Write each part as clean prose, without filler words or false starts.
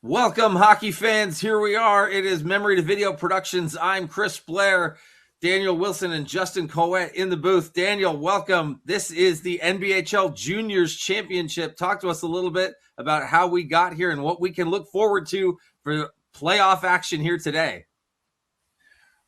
Welcome, hockey fans. Here we are. It is Memory to Video Productions. I'm Chris Blair, Daniel Wilson, and Justin Coet in the booth. Daniel, welcome. This is the NBHL Juniors Championship. Talk to us a little bit about how we got here and what we can look forward to for playoff action here today.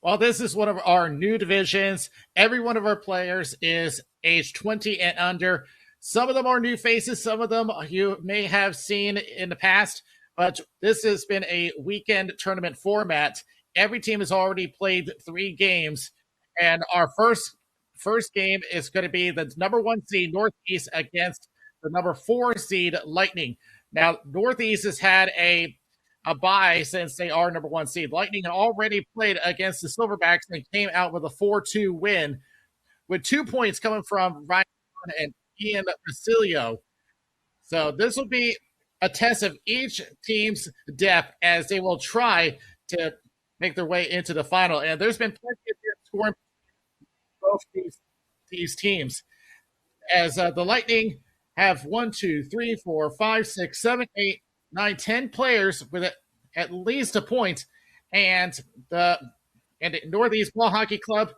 Well, this is one of our new divisions. Every one of our players is age 20 and under. Some of them are new faces. Some of them you may have seen in the past. But this has been a weekend tournament format. Every team has already played 3 games. And our first game is going to be the number 1 seed Northeast against the number 4 seed Lightning. Now, Northeast has had a bye since they are number 1 seed. Lightning had already played against the Silverbacks and came out with a 4-2 win, with 2 points coming from Ryan and Ian Basilio. So this will be a test of each team's depth as they will try to make their way into the final. And there's been plenty of good scoring both these teams. As the Lightning have 1, 2, 3, 4, 5, 6, 7, 8, 9, 10 players with at least a point. And the Northeast Ball Hockey Club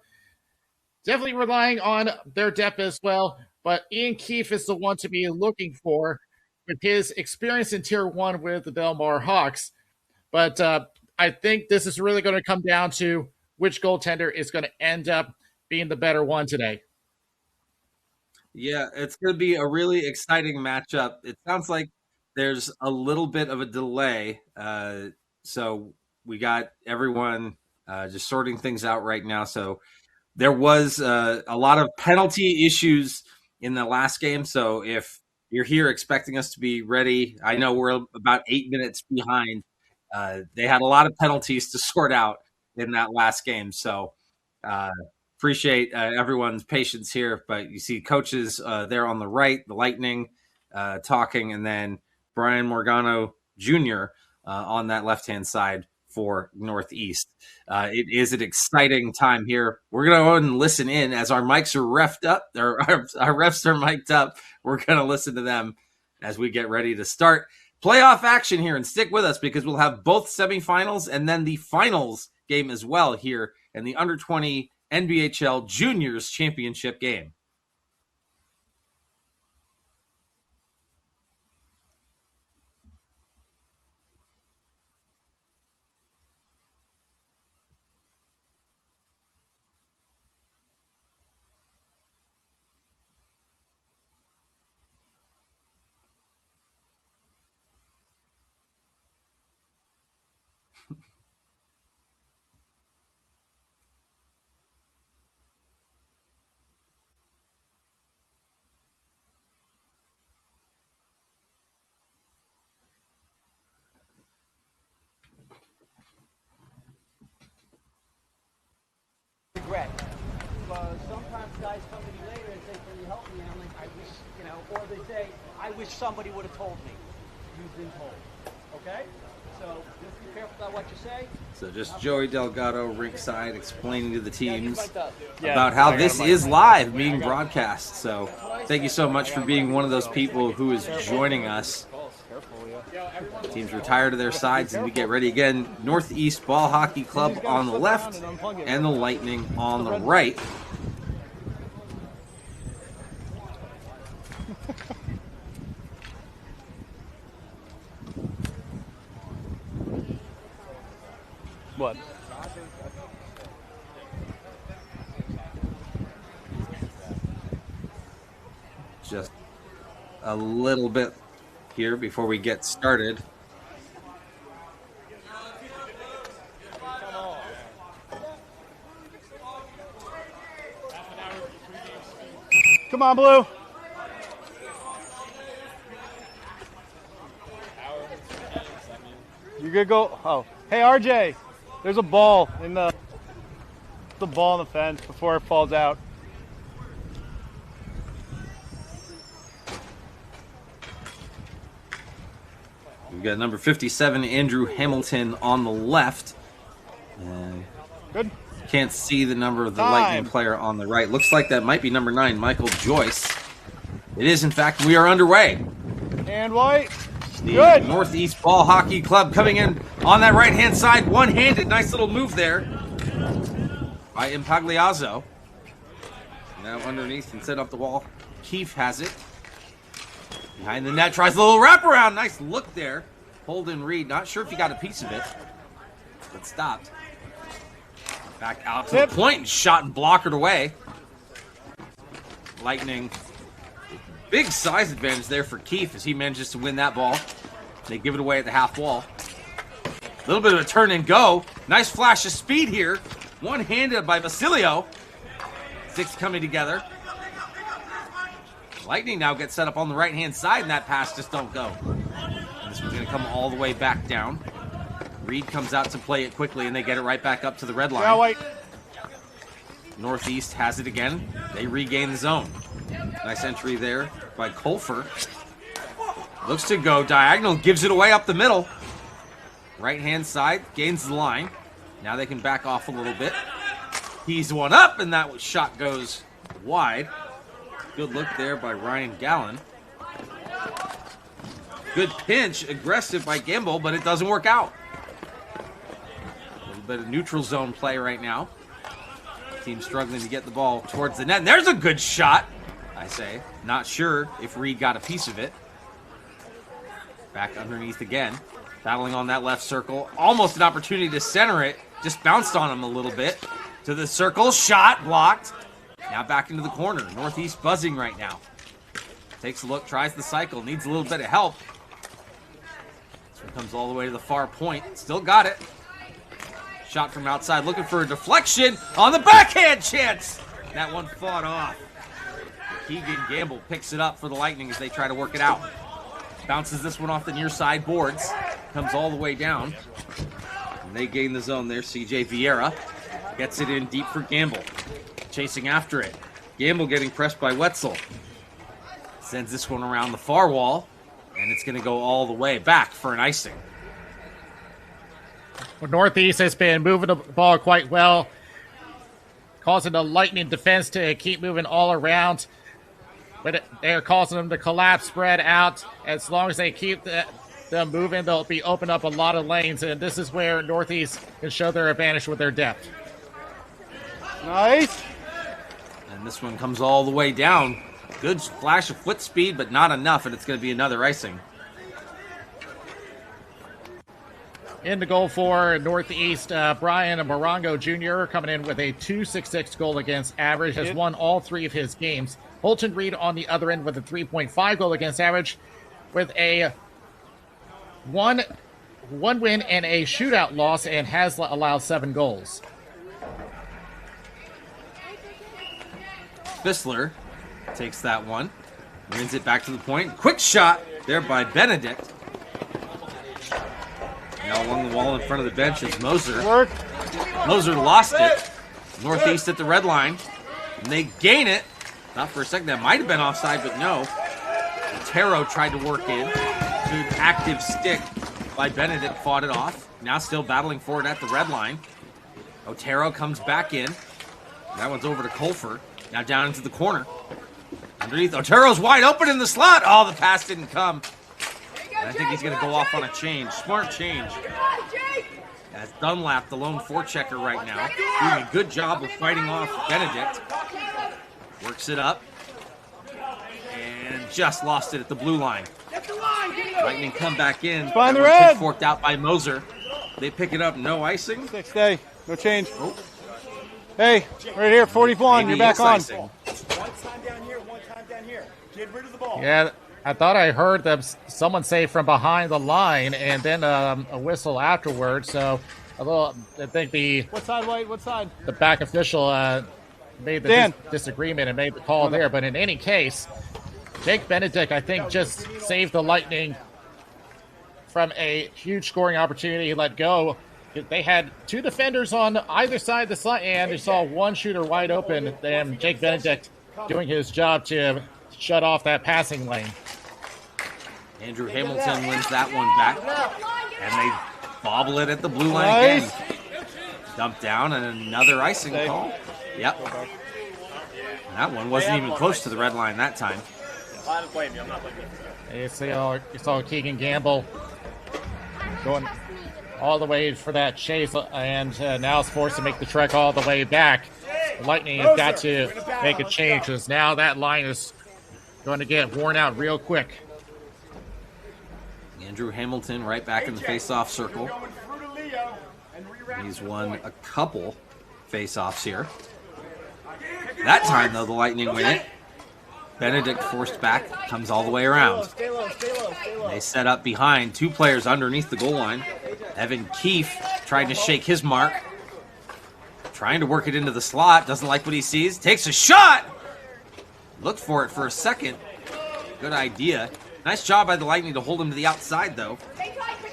definitely relying on their depth as well. But Ian Keefe is the one to be looking for with his experience in Tier 1 with the Belmar Hawks. But I think this is really going to come down to which goaltender is going to end up being the better one today. Yeah, it's going to be a really exciting matchup. It sounds like there's a little bit of a delay. So we got everyone just sorting things out right now. So there was a lot of penalty issues in the last game. So if you're here expecting us to be ready, I know we're about 8 minutes behind. They had a lot of penalties to sort out in that last game. So appreciate everyone's patience here. But you see coaches there on the right, the Lightning talking, and then Brian Morgano Jr. On that left-hand side for Northeast. It is an exciting time here. We're going to go and listen in as our mics are reffed up. Our refs are mic'd up. We're going to listen to them as we get ready to start playoff action here. And stick with us because we'll have both semifinals and then the finals game as well here in the Under-20 NBHL Juniors Championship game. Regret. Sometimes guys come to me later and say, can you help me? And I'm like, I wish, or they say, I wish somebody would have told me. You've been told. Okay? So just be careful about what you say. So just Joey Delgado ringside explaining to the teams about how this is live being broadcast. So thank you so much for being one of those people who is joining us. Teams retire to their sides and we get ready again. Northeast Ball Hockey Club on the left and the Lightning on the right. What? Just a little bit here before we get started. Come on, Blue. You good? Go. Oh, hey, RJ. There's a ball in the fence before it falls out. We've got number 57, Andrew Hamilton, on the left. Good. Can't see the number of the Lightning player on the right. Looks like that might be number 9, Michael Joyce. It is, in fact. We are underway. And white. The Good. Northeast Ball Hockey Club coming in on that right-hand side, one-handed. Nice little move there by Impagliazzo. Now underneath and set up the wall. Keefe has it. Behind the net, tries a little wraparound. Nice look there. Holden Reed, not sure if he got a piece of it, but stopped. Back out to the point and shot and blockered away. Lightning, big size advantage there for Keefe as he manages to win that ball. They give it away at the half wall. A little bit of a turn and go. Nice flash of speed here. One-handed by Basilio. Six coming together. Lightning now gets set up on the right-hand side, and that pass just don't go. And this one's going to come all the way back down. Reed comes out to play it quickly, and they get it right back up to the red line. Yeah, wait. Northeast has it again. They regain the zone. Nice entry there by Colfer. Looks to go diagonal, gives it away up the middle. Right-hand side, gains the line. Now they can back off a little bit. He's one up, and that shot goes wide. Good look there by Ryan Gallen. Good pinch, aggressive by Gimbel, but it doesn't work out. A little bit of neutral zone play right now. Team struggling to get the ball towards the net. And there's a good shot, I say. Not sure if Reed got a piece of it. Back underneath again. Battling on that left circle. Almost an opportunity to center it. Just bounced on him a little bit. To the circle. Shot blocked. Now back into the corner. Northeast buzzing right now. Takes a look. Tries the cycle. Needs a little bit of help. This one comes all the way to the far point. Still got it. Shot from outside. Looking for a deflection. On the backhand chance. That one fought off. Keegan Gamble picks it up for the Lightning as they try to work it out. Bounces this one off the near side boards. Comes all the way down. And they gain the zone there. CJ Vieira gets it in deep for Gamble. Chasing after it. Gamble getting pressed by Wetzel. Sends this one around the far wall. And it's going to go all the way back for an icing. Well, Northeast has been moving the ball quite well, causing the Lightning defense to keep moving all around. But they're causing them to collapse, spread out. As long as they keep them moving, they'll be open up a lot of lanes. And this is where Northeast can show their advantage with their depth. Nice. And this one comes all the way down. Good flash of foot speed, but not enough, and it's going to be another icing. In the goal for Northeast, Brian Morongo Jr. coming in with a .266 goal against average, has won all three of his games. Holton Reed on the other end with a 3.5 goal against average, with a one win and a shootout loss, and has allowed 7 goals. Bissler takes that one, wins it back to the point. Quick shot there by Benedict. Now along the wall in front of the bench is Moser. Moser lost it. Northeast at the red line. And they gain it. Not for a second. That might have been offside, but no. Otero tried to work in. Good active stick by Benedict. Fought it off. Now still battling for it at the red line. Otero comes back in. That one's over to Colfer. Now down into the corner. Underneath. Otero's wide open in the slot. Oh, the pass didn't come. And I think he's going to go off on a change. Smart change. As Dunlap, the lone forechecker right now, doing a good job of fighting off Benedict. Works it up. And just lost it at the blue line. Lightning come back in. Find the red. Forked out by Moser. They pick it up. No icing. 6 day. No change. Oh. Hey, right here, 41. You're back on. Icing. One time down here, one time down here. Get rid of the ball. Yeah, I thought I heard someone say from behind the line, and then a whistle afterwards. So, I think What side, White? What side? the back official made the disagreement and made the call there. But in any case, Jake Benedict, I think, just saved the Lightning from a huge scoring opportunity. He let go. They had 2 defenders on either side of the slot, and they saw one shooter wide open. And Jake Benedict doing his job to shut off that passing lane. Andrew Hamilton wins that one back. And they bobble it at the blue line again. Dump down and another icing call. Yep. And that one wasn't even close to the red line that time. I don't blame you. I'm not blaming you. You saw Keegan Gamble going all the way for that chase, and now is forced to make the trek all the way back. The Lightning have got to make a change because now that line is going to get worn out real quick. Andrew Hamilton right back in the face-off circle. He's won a couple face-offs here. That time, though, the Lightning win it. Benedict forced back, comes all the way around. They set up behind, 2 players underneath the goal line. Evan Keefe trying to shake his mark. Trying to work it into the slot, doesn't like what he sees. Takes a shot! Looked for it for a second. Good idea. Nice job by the Lightning to hold him to the outside, though.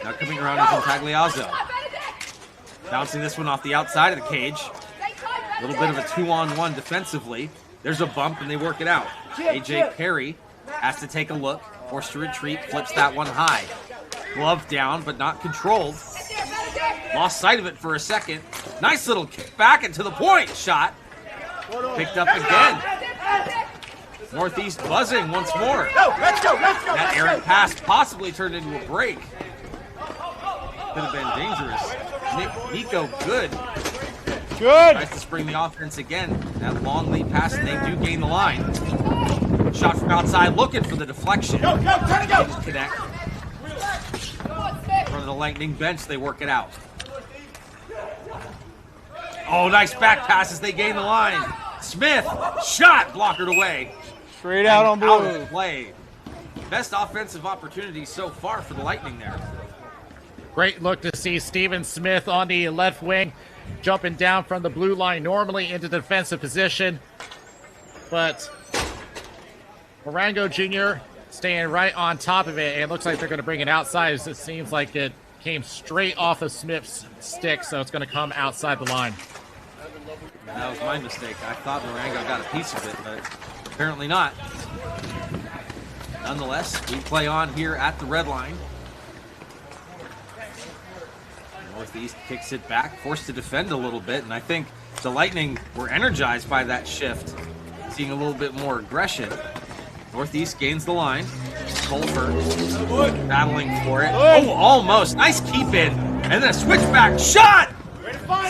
Now coming around is Tagliazzo. Bouncing this one off the outside of the cage. A little bit of a 2-on-1 defensively. There's a bump, and they work it out. A.J. Perry has to take a look. Forced to retreat, flips that one high. Glove down, but not controlled. Lost sight of it for a second. Nice little kick back into the point shot. Picked up again. Northeast buzzing once more. That errant pass possibly turned into a break. Could have been dangerous. Nico good. Tries to spring the offense again. That long lead pass, and they do gain the line. Shot from outside, looking for the deflection. They just connect. In front of the Lightning bench, they work it out. Oh, nice back pass as they gain the line. Smith, shot, blockered away. Straight out on blue. Out of play. Best offensive opportunity so far for the Lightning there. Great look to see Steven Smith on the left wing, jumping down from the blue line normally into defensive position. But Morango Jr. staying right on top of it, and it looks like they're going to bring it outside as it seems like it came straight off of Smith's stick, so it's going to come outside the line. That was my mistake. I thought Morango got a piece of it, but apparently not. Nonetheless, we play on here at the red line. Northeast kicks it back, forced to defend a little bit, and I think the Lightning were energized by that shift, seeing a little bit more aggression. Northeast gains the line. Culver battling for it. Oh, almost. Nice keep in. And then a switchback shot!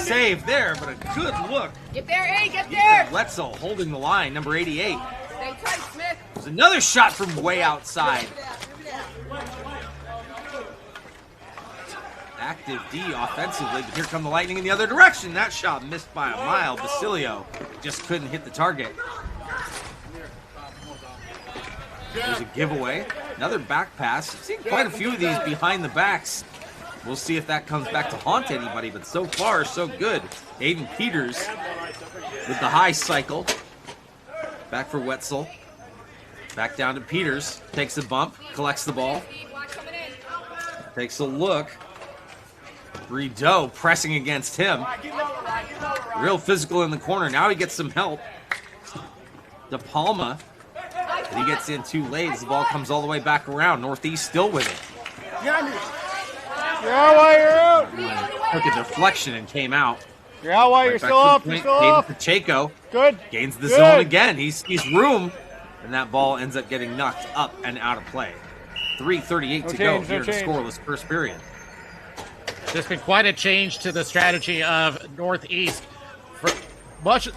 Save there, but a good look. Get there, A, get there! Bledsoe holding the line, number 88. Stay tight, Smith. There's another shot from way outside. Active D offensively, but here come the Lightning in the other direction. That shot missed by a mile. Basilio just couldn't hit the target. There's a giveaway. Another back pass. I've seen quite a few of these behind the backs. We'll see if that comes back to haunt anybody, but so far, so good. Aiden Peters with the high cycle. Back for Wetzel. Back down to Peters. Takes a bump, collects the ball. Takes a look. Rideau pressing against him. Real physical in the corner. Now he gets some help. De Palma. He gets in too late as the ball comes all the way back around. Northeast still with it. You're out while you're out. Took a deflection and came out. You're out while you're still off. You're still off. Pacheco Good. gains the zone again. He's room, and that ball ends up getting knocked up and out of play. 3:38 to go here in the scoreless first period. There's been quite a change to the strategy of Northeast. For much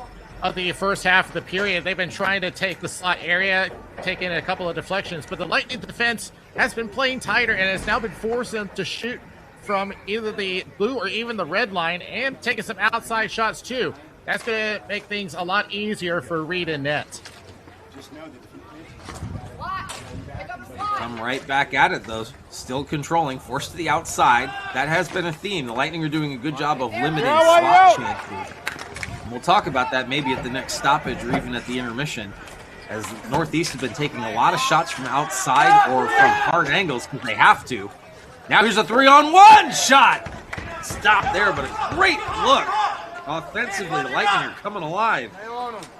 of the first half of the period, they've been trying to take the slot area, taking a couple of deflections, but the Lightning defense has been playing tighter and has now been forcing them to shoot from either the blue or even the red line and taking some outside shots too. That's going to make things a lot easier for Reed and Net. Come right back at it, though. Still controlling, forced to the outside. That has been a theme. The Lightning are doing a good job of limiting slot chances. And we'll talk about that maybe at the next stoppage or even at the intermission, as Northeast has been taking a lot of shots from outside or from hard angles because they have to. Now here's a 3-on-1 shot. Stop there, but a great look. Offensively, the Lightning are coming alive.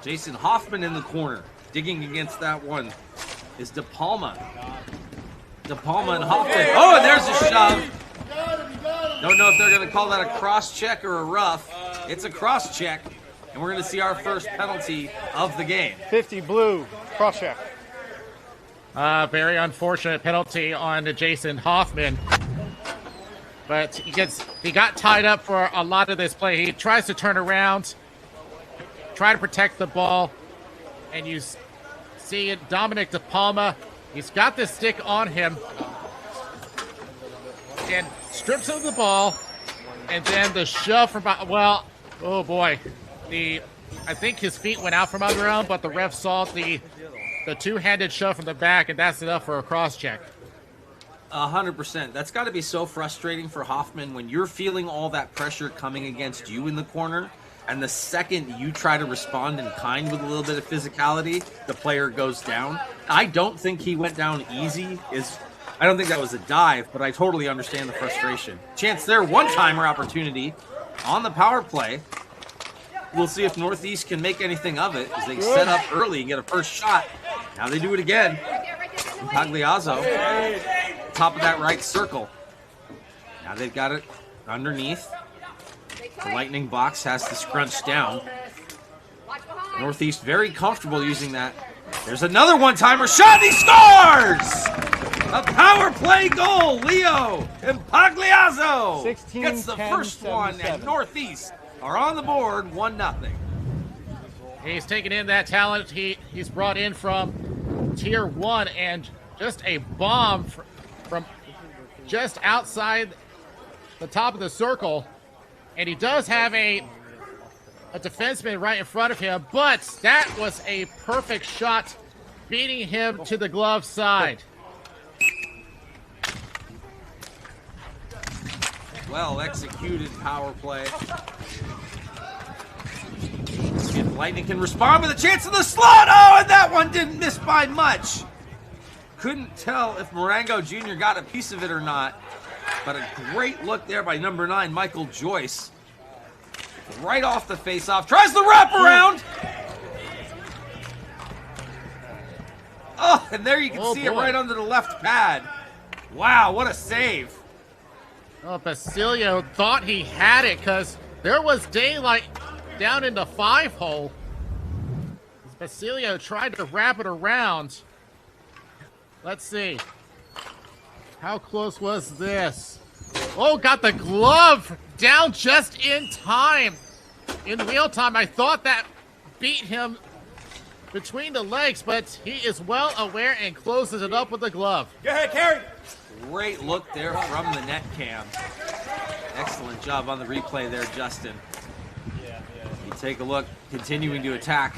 Jason Hoffman in the corner, digging against that one is De Palma. De Palma and Hoffman. Oh, and there's a shove. Don't know if they're going to call that a cross check or a rough. It's a cross check, and we're going to see our first penalty of the game. 50 blue, cross check. Very unfortunate penalty on Jason Hoffman. But he got tied up for a lot of this play. He tries to turn around, try to protect the ball, and you see Dominic De Palma. He's got the stick on him and strips him of the ball, and then the shove from well, oh boy, I think his feet went out from under him, but the ref saw the two-handed shove from the back, and that's enough for a cross-check. 100%. That's got to be so frustrating for Hoffman when you're feeling all that pressure coming against you in the corner, and the second you try to respond in kind with a little bit of physicality, the player goes down. I don't think he went down easy. I don't think that was a dive, but I totally understand the frustration. Chance there, one-timer opportunity on the power play. We'll see if Northeast can make anything of it as they set up early and get a first shot. Now they do it again. Pagliazzo, top of that right circle. Now they've got it underneath. The Lightning box has to scrunch down. Northeast very comfortable using that. There's another one-timer shot, and he scores! A power play goal, Leo and Pagliazzo 16, gets the 10, first 7, one, 7. and Northeast are on the board, 1-0. He's taken in that talent he's brought in from Tier 1, and just a bomb from just outside the top of the circle. And he does have a defenseman right in front of him, but that was a perfect shot, beating him to the glove side. Well executed power play. See if Lightning can respond with a chance in the slot. Oh, and that one didn't miss by much. Couldn't tell if Marengo Jr. got a piece of it or not, but a great look there by number 9, Michael Joyce. Right off the face-off. Tries the wraparound. Oh, and there you can see it right under the left pad. Wow, what a save. Oh, Basilio thought he had it because there was daylight down in the 5-hole. Basilio tried to wrap it around. Let's see. How close was this? Oh, got the glove down just in time. In real time, I thought that beat him between the legs, but he is well aware and closes it up with the glove. Go ahead, Carey. Great look there from the net cam. Excellent job on the replay there, Justin. You take a look, continuing to attack.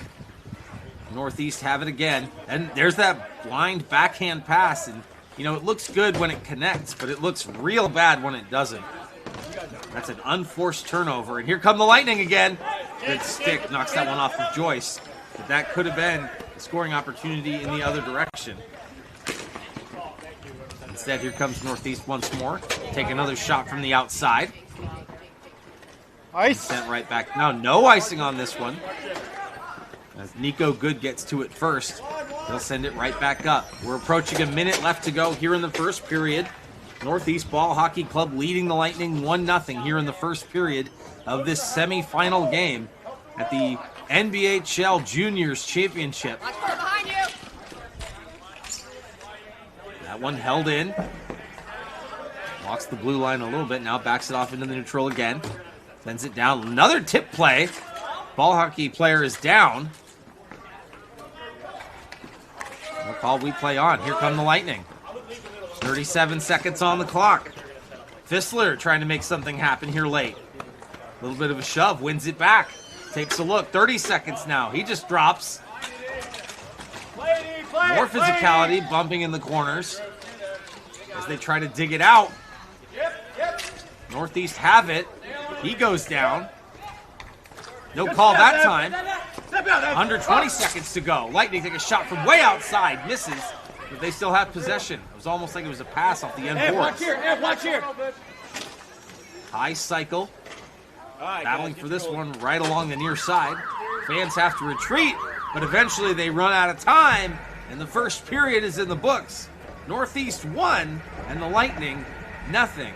Northeast have it again. And there's that blind backhand pass. And, you know, it looks good when it connects, but it looks real bad when it doesn't. That's an unforced turnover. And here come the Lightning again. Good stick knocks that one off of Joyce. But that could have been a scoring opportunity in the other direction. Instead, here comes Northeast once more. Take another shot from the outside. Ice. Sent right back. Now, no icing on this one. As Nico Good gets to it first, he'll send it right back up. We're approaching a minute left to go here in the first period. Northeast Ball Hockey Club leading the Lightning 1-0 here in the first period of this semifinal game at the NBHL Juniors Championship. Behind you. That one held in. Walks the blue line a little bit, now backs it off into the neutral again. Sends it down. Another tip play. Ball hockey player is down. No call, we play on. Here come the Lightning. 37 seconds on the clock. Fissler trying to make something happen here late. A little bit of a shove, wins it back. Takes a look, 30 seconds now. He just drops. More physicality, bumping in the corners as they try to dig it out. Northeast have it. He goes down. No call that time. Under 20 seconds to go. Lightning take a shot from way outside. Misses, but they still have possession. It was almost like it was a pass off the end boards. Watch here. High cycle. Battling for this one right along the near side. Fans have to retreat, but eventually they run out of time, and the first period is in the books. Northeast 1 and the Lightning nothing.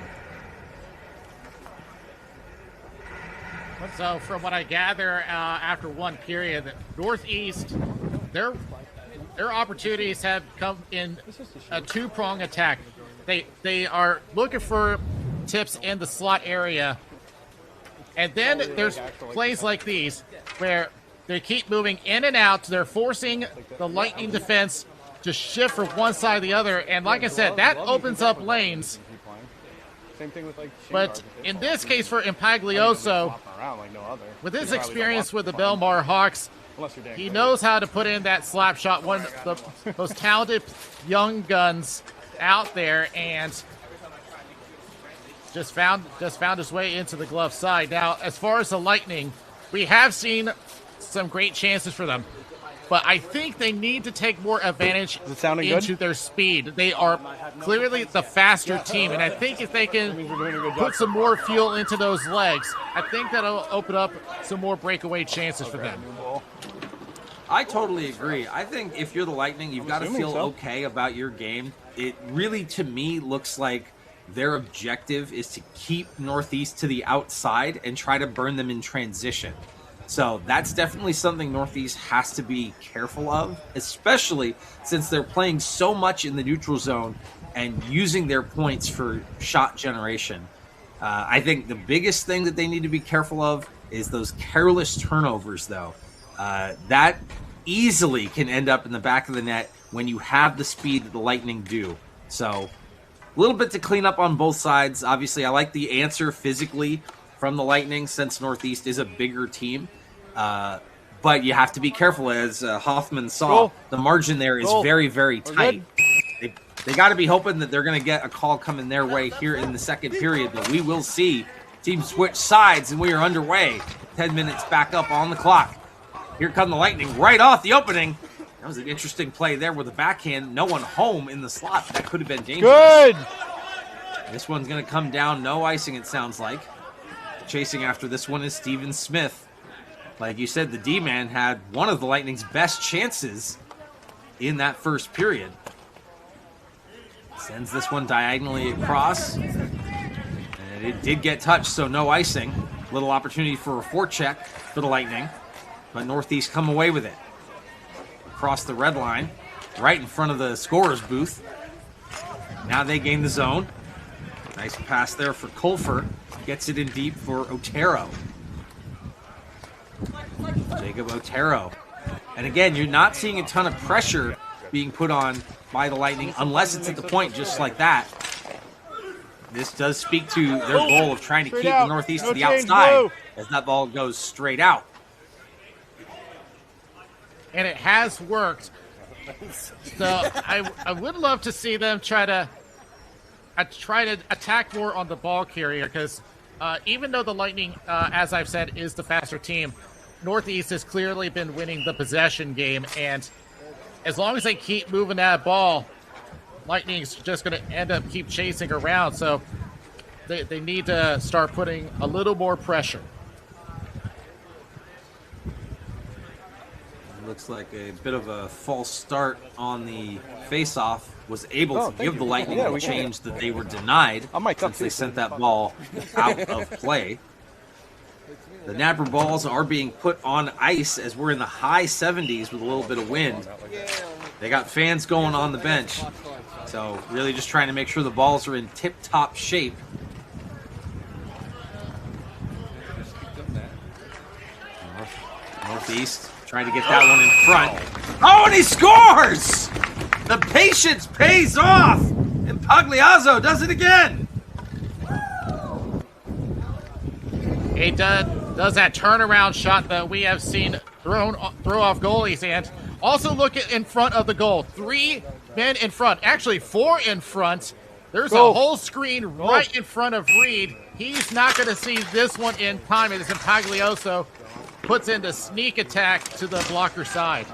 So from what I gather, after one period, Northeast, their opportunities have come in a two-prong attack. They are looking for tips in the slot area, and then there's plays like these where they keep moving in and out. They're forcing the Lightning defense to shift from one side to the other, and like I said, that opens up lanes. Same thing with like. But in this case for Impaglioso, with his experience with the Belmar Hawks, he knows how to put in that slap shot, one of the most talented young guns out there, and just found his way into the glove side. Now, as far as the Lightning, we have seen some great chances for them, but I think they need to take more advantage into their speed. They are clearly the faster team, and I think if they can put some more fuel into those legs, I think that'll open up some more breakaway chances for them. I totally agree. I think if you're the Lightning, you've got to feel okay about your game. It really, to me, looks like their objective is to keep Northeast to the outside and try to burn them in transition. So that's definitely something Northeast has to be careful of, especially since they're playing so much in the neutral zone and using their points for shot generation. I think the biggest thing that they need to be careful of is those careless turnovers, though. That easily can end up in the back of the net when you have the speed that the Lightning do. So a little bit to clean up on both sides. Obviously, I like the answer physically from the Lightning since Northeast is a bigger team. But you have to be careful, as Hoffman saw. The margin there is very, very tight. They got to be hoping that they're going to get a call coming their way here in the second period, but we will see teams switch sides, and we are underway. 10 minutes back up on the clock. Here come the Lightning right off the opening. That was an interesting play there with a backhand. No one home in the slot. That could have been dangerous. Good. This one's going to come down. No icing, it sounds like. Chasing after this one is Steven Smith. Like you said, the D-man had one of the Lightning's best chances in that first period. Sends this one diagonally across. And it did get touched, so no icing. Little opportunity for a forecheck for the Lightning. But Northeast come away with it. Across the red line, right in front of the scorer's booth. Now they gain the zone. Nice pass there for Colfer. Gets it in deep for Otero. Jacob Otero. And again, you're not seeing a ton of pressure being put on by the Lightning unless it's at the point just like that. This does speak to their goal of trying to keep the Northeast to the outside as that ball goes straight out. And it has worked. So I would love to see them try to attack more on the ball carrier, because even though the Lightning, as I've said, is the faster team, Northeast has clearly been winning the possession game, and as long as they keep moving that ball, Lightning's just going to end up keep chasing around. So they need to start putting a little more pressure. Looks like a bit of a false start on the face-off. Was able to give the Lightning the change that they were denied since they sent that ball out of play. The Napper balls are being put on ice as we're in the high 70s with a little bit of wind. They got fans going on the bench. So really just trying to make sure the balls are in tip-top shape. Northeast trying to get that one in front. Oh, and he scores! The patience pays off! And Pagliazzo does it again! He does that turnaround shot that we have seen throw off goalies, and also look at in front of the goal. 3 men in front, actually 4 in front. There's a whole screen right in front of Reed. He's not going to see this one in time. It is Pagliazzo puts in the sneak attack to the blocker side.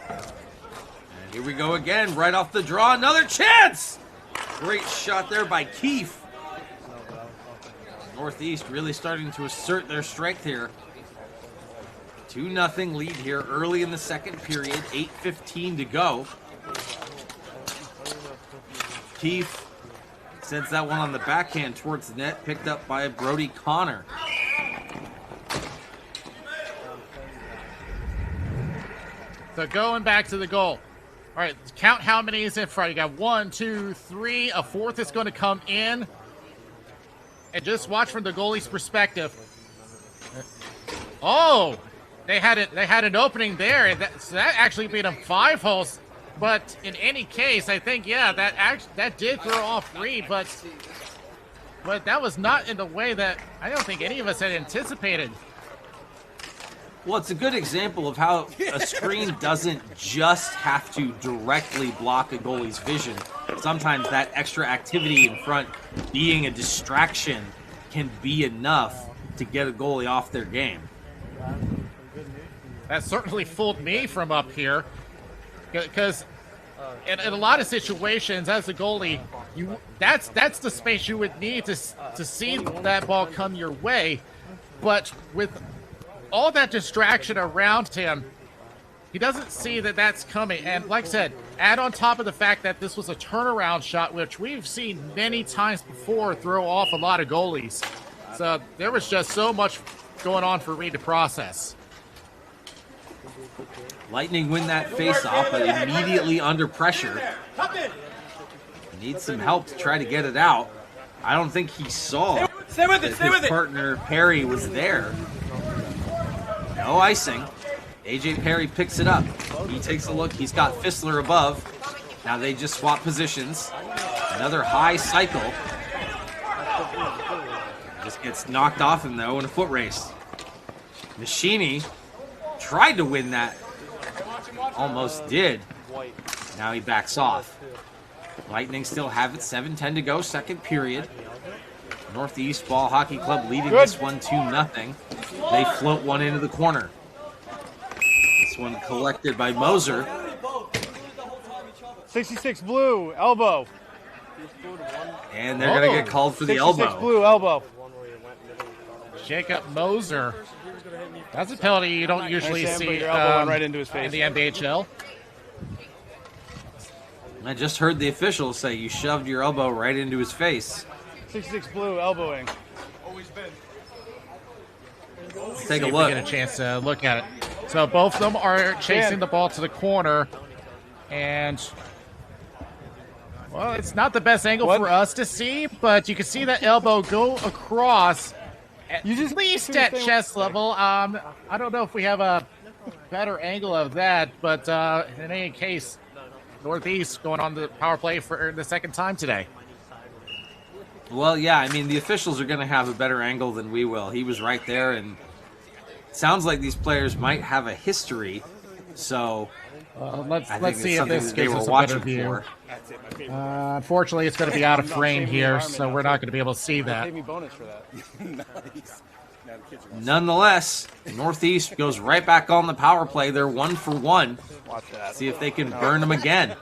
And here we go again, right off the draw, another chance! Great shot there by Keefe. Northeast really starting to assert their strength here. 2-0 lead here early in the second period, 8:15 to go. Keefe sends that one on the backhand towards the net, picked up by Brody Connor. So going back to the goal. All right, count how many is in front. You got 1, 2, 3. A fourth is going to come in. And just watch from the goalie's perspective. Oh, they had an opening there, and so that actually made them 5 holes. But in any case, I think that did throw off Reed, but that was not in the way that I don't think any of us had anticipated. Well, it's a good example of how a screen doesn't just have to directly block a goalie's vision. Sometimes that extra activity in front, being a distraction, can be enough to get a goalie off their game. That certainly fooled me from up here, because in a lot of situations, as a goalie, that's the space you would need to see that ball come your way. But with all that distraction around him, he doesn't see that that's coming. And like I said, add on top of the fact that this was a turnaround shot, which we've seen many times before throw off a lot of goalies. So there was just so much going on for Reed to process. Lightning win that face-off, but immediately under pressure. Needs some help to try to get it out. I don't think he saw that his partner Perry was there. No icing. AJ Perry picks it up. He takes a look. He's got Fissler above. Now they just swap positions. Another high cycle. Just gets knocked off him, though, in a foot race. Machini tried to win that. Almost did. Now he backs off. Lightning still have it. 7:10 to go. Second period. Northeast Ball Hockey Club leading this one 2-0. They float one into the corner. This one collected by Moser. 66 blue, elbow. And they're going to get called for the 66 elbow. blue, elbow. Jacob Moser. That's a penalty you don't usually Sam, see your elbow went right into his face. in the NBHL. I just heard the official say you shoved your elbow right into his face. 66 blue, elbowing. Let's take a See if look. we get a chance to look at it. So both of them are chasing the ball to the corner, and well, it's not the best angle for us to see, but you can see that elbow go across at least at chest level. I don't know if we have a better angle of that, but in any case, Northeast going on the power play for the second time today. Well, yeah, I mean, the officials are going to have a better angle than we will. He was right there, and it sounds like these players might have a history, so Let's see if something this that they gives were us a watching better view. for. Unfortunately, it's going to be out of frame here, so we're not going to be able to see that. Pay me bonus for that. Nonetheless, Northeast goes right back on the power play. They're 1 for 1. Watch that. See if they can burn them again.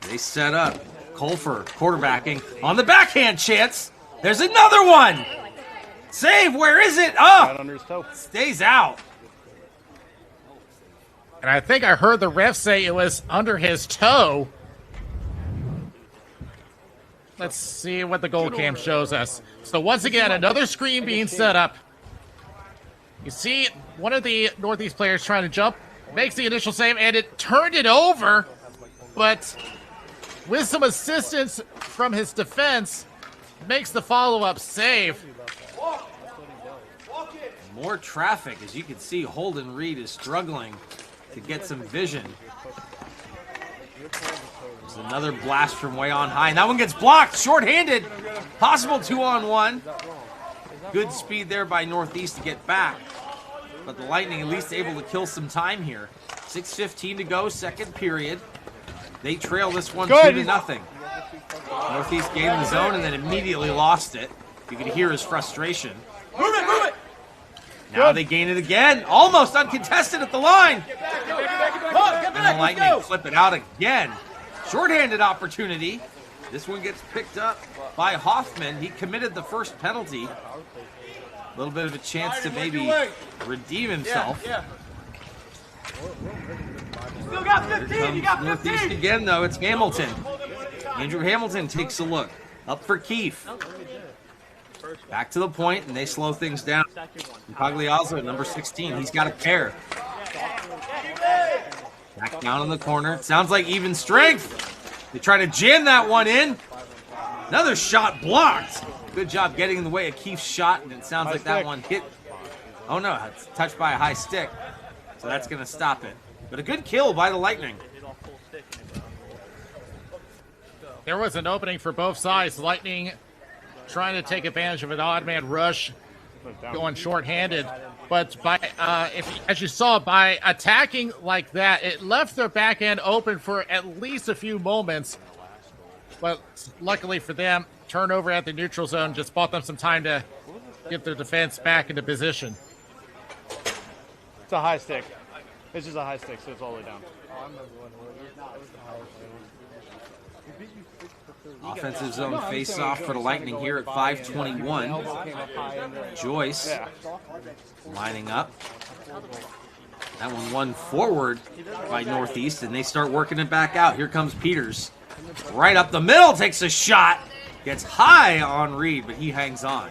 They set up. Colfer quarterbacking on the backhand chance. There's another one. Save. Where is it? Right Oh, under his toe. stays out. And I think I heard the ref say it was under his toe. Let's see what the goal cam shows us. So once again, another screen being set up. You see one of the Northeast players trying to jump, makes the initial save, and it turned it over. But with some assistance from his defense, makes the follow-up save. More traffic, as you can see. Holden Reed is struggling to get some vision. There's another blast from way on high, and that one gets blocked. Short-handed. Possible 2-on-1. Good speed there by Northeast to get back. But the Lightning at least able to kill some time here. 6:15 to go, second period. They trail this one 2-0. Northeast gained the zone and then immediately lost it. You can hear his frustration. Move it! Now they gain it again. Almost uncontested at the line. Get And the back, Lightning flip it out again. Shorthanded opportunity. This one gets picked up by Hoffman. He committed the first penalty. A little bit of a chance to maybe redeem himself. Still got Here 15, you comes got Northeast 15. again, though. It's Hamilton. Andrew Hamilton takes a look. Up for Keefe. Back to the point, and they slow things down. Pagliazzo, number 16. He's got a pair. Back down in the corner. Sounds like even strength. They try to jam that one in. Another shot blocked. Good job getting in the way of Keith's shot, and it sounds like that one hit. Oh no, it's touched by a high stick. So that's going to stop it. But a good kill by the Lightning. There was an opening for both sides. Lightning trying to take advantage of an odd man rush, going shorthanded. But as you saw, by attacking like that, it left their back end open for at least a few moments. But luckily for them, turnover at the neutral zone just bought them some time to get their defense back into position. It's a high stick. It's just a high stick, so it's all the way down. Offensive zone face-off for the Lightning here at 5:21. Joyce lining up. That one won forward by Northeast, and they start working it back out. Here comes Peters. Right up the middle, takes a shot. Gets high on Reed, but he hangs on.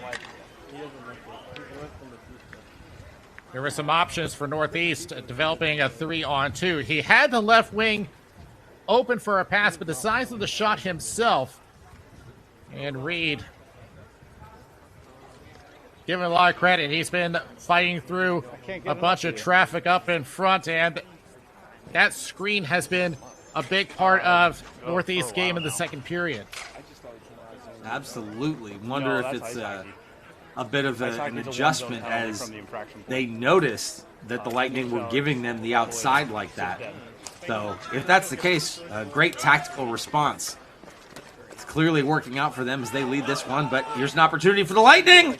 There were some options for Northeast developing a 3-on-2. He had the left wing open for a pass, but the size of the shot himself. And Reed, give him a lot of credit. He's been fighting through a bunch of traffic up in front, and that screen has been a big part of Northeast's game in the second period. Absolutely. Wonder if it's a bit of an adjustment as they noticed that the Lightning were giving them the outside like that. So if that's the case, a great tactical response. It's clearly working out for them as they lead this one, but here's an opportunity for the Lightning.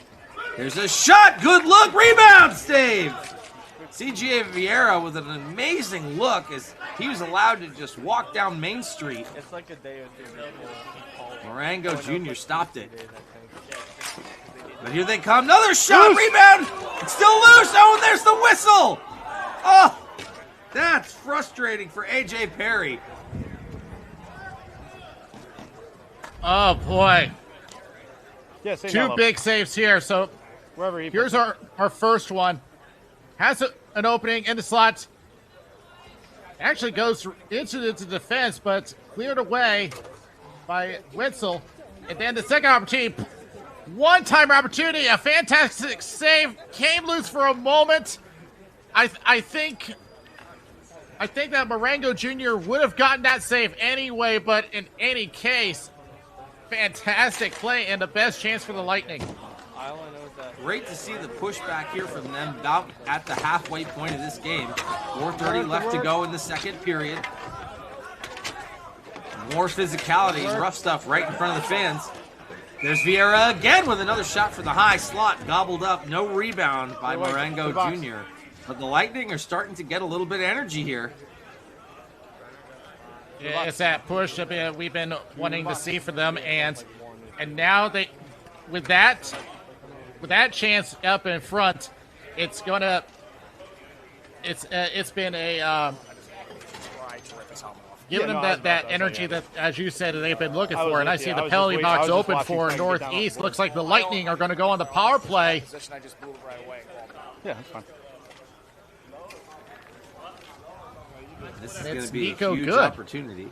There's a shot. Good look. Rebound save. CJ Vieira with an amazing look as he was allowed to just walk down Main Street. It's like a day or two. Marengo Jr. stopped it. But here they come. Another shot. Loose. Rebound. It's still loose. Oh, and there's the whistle. Oh, that's frustrating for A.J. Perry. Oh, boy. Yeah, say Two hello. big saves here. So Wherever he here's our first one. Has an opening in the slot. Actually goes into the defense, but cleared away by Witzel. And then the second opportunity, one-time opportunity, a fantastic save, came loose for a moment. I think that Marengo Jr. would have gotten that save anyway, but in any case, fantastic play and the best chance for the Lightning. Great to see the pushback here from them about at the halfway point of this game. 4:30 left to go in the second period. More physicality, rough stuff right in front of the fans. There's Vieira again with another shot for the high slot. Gobbled up, no rebound by Marengo Jr. But the Lightning are starting to get a little bit of energy here. Yeah, it's that push that we've been wanting to see for them, and now they, with that chance up in front, it's been giving them that energy that, as you said, they've been looking for. And I see the penalty box open for Northeast. Looks like the Lightning are going to go on the power play. Yeah, that's fine. This is going to be Nico a huge Good. opportunity.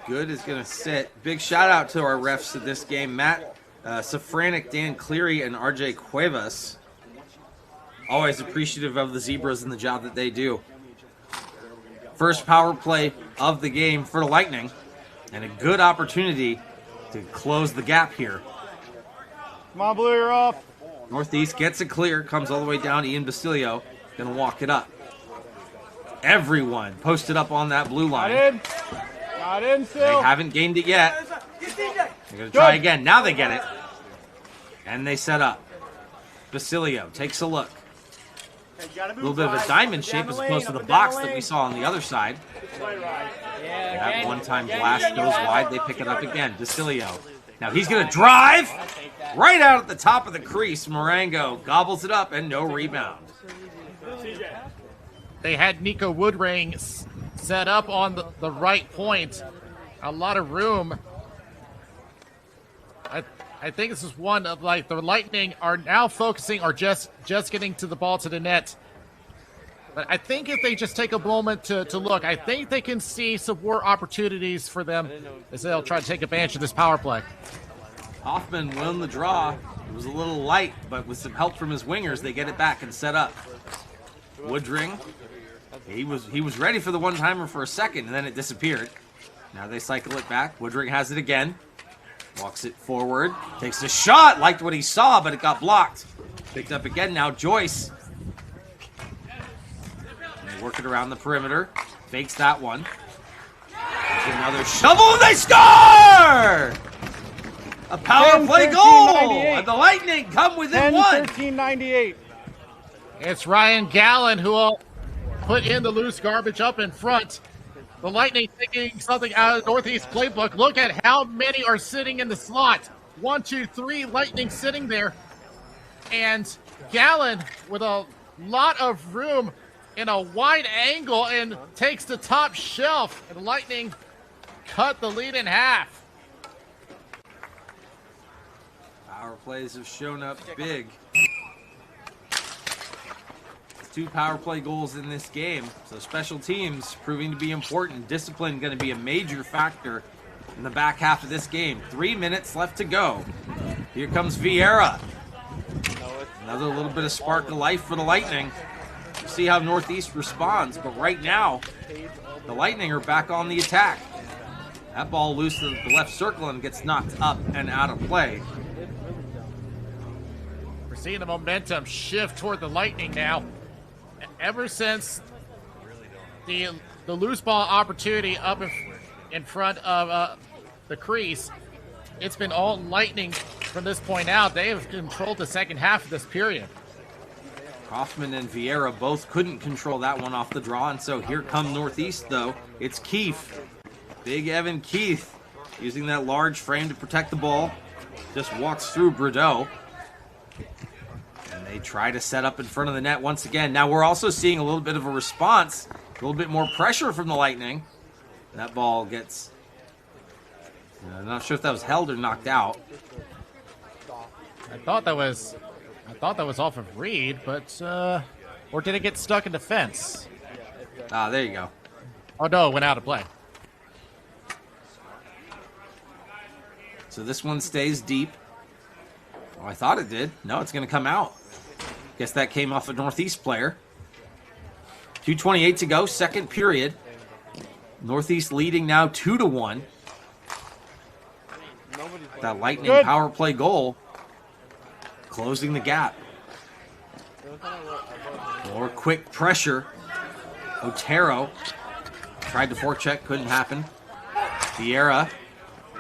Good is going to sit. Big shout out to our refs of this game, Matt Safranik, Dan Cleary, and RJ Cuevas. Always appreciative of the Zebras and the job that they do. First power play of the game for the Lightning, and a good opportunity to close the gap here. Come on, Blue, you're off. Northeast gets it clear, comes all the way down. Ian Basilio going to walk it up. Everyone posted up on that blue line. Not in They still. haven't gained it yet. They're going to try again. Now they get it. And they set up. Basilio takes a look. A little bit of a diamond shape as opposed to the box that we saw on the other side. That one-time blast goes wide. They pick it up again. Basilio. Now he's going to drive right out at the top of the crease. Marengo gobbles it up and no rebound. They had Nico Woodring set up on the right point. A lot of room. I think this is one of, like, the Lightning are now focusing or just getting to the ball to the net. But I think if they just take a moment to look, I think they can see some more opportunities for them as they'll try to take advantage of this power play. Hoffman won the draw. It was a little light, but with some help from his wingers, they get it back and set up. Woodring, he was ready for the one-timer for a second, and then it disappeared. Now they cycle it back. Woodring has it again. Walks it forward. Takes a shot. Liked what he saw, but it got blocked. Picked up again now. Joyce. They work it around the perimeter. Fakes that one. Another shovel, and they score! A power play goal! And the Lightning come within 1. 13-98. It's Ryan Gallen who will put in the loose garbage up in front. The Lightning taking something out of the Northeast playbook. Look at how many are sitting in the slot. 1, 2, 3 Lightning sitting there. And Gallen with a lot of room in a wide angle and takes the top shelf. And the Lightning cut the lead in half. Power plays have shown up big. 2 power play goals in this game. So special teams proving to be important. Discipline going to be a major factor in the back half of this game. 3 minutes left to go. Here comes Vieira. Another little bit of spark of life for the Lightning. We'll see how Northeast responds. But right now, the Lightning are back on the attack. That ball loose to the left circle and gets knocked up and out of play. We're seeing the momentum shift toward the Lightning now. Ever since the loose ball opportunity up in front of the crease, it's been all Lightning from this point out. They have controlled the second half of this period. Hoffman and Vieira both couldn't control that one off the draw, and so here come Northeast, though. It's Keefe. Big Evan Keith using that large frame to protect the ball. Just walks through Brudeau. They try to set up in front of the net once again. Now we're also seeing a little bit of a response, a little bit more pressure from the Lightning. That ball gets, I'm not sure if that was held or knocked out. I thought that was off of Reed, but or did it get stuck in the fence? Ah, there you go. Oh no, it went out of play. So this one stays deep. Oh, I thought it did. No, it's going to come out. Guess that came off a Northeast player. 2:28 to go, second period. Northeast leading now 2-1. That Lightning power play goal closing the gap. More quick pressure. Otero tried to forecheck, couldn't happen. Vieira,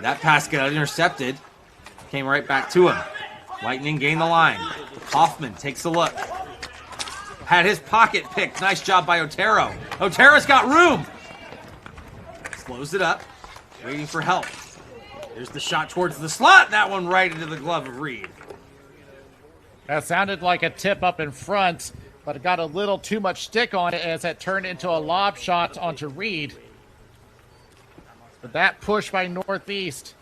that pass got intercepted. Came right back to him. Lightning gain the line. Hoffman takes a look. Had his pocket picked. Nice job by Otero. Otero's got room. Slows it up. Waiting for help. There's the shot towards the slot. That one right into the glove of Reed. That sounded like a tip up in front, but it got a little too much stick on it as it turned into a lob shot onto Reed. But that push by Northeast.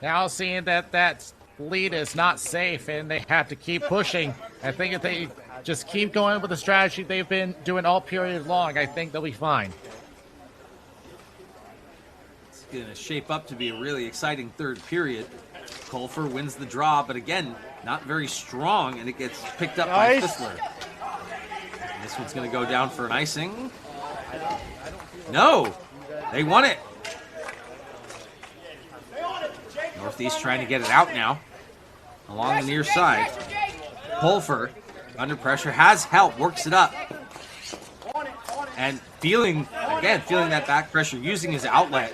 Now seeing that lead is not safe and they have to keep pushing. I think if they just keep going with the strategy they've been doing all period long, I think they'll be fine. It's going to shape up to be a really exciting third period. Colfer wins the draw, but again, not very strong, and it gets picked up by Fissler. And this one's going to go down for an icing. No, they won it. Northeast trying to get it out now along the near side. Colfer under pressure, has help, works it up. And feeling that back pressure, using his outlet.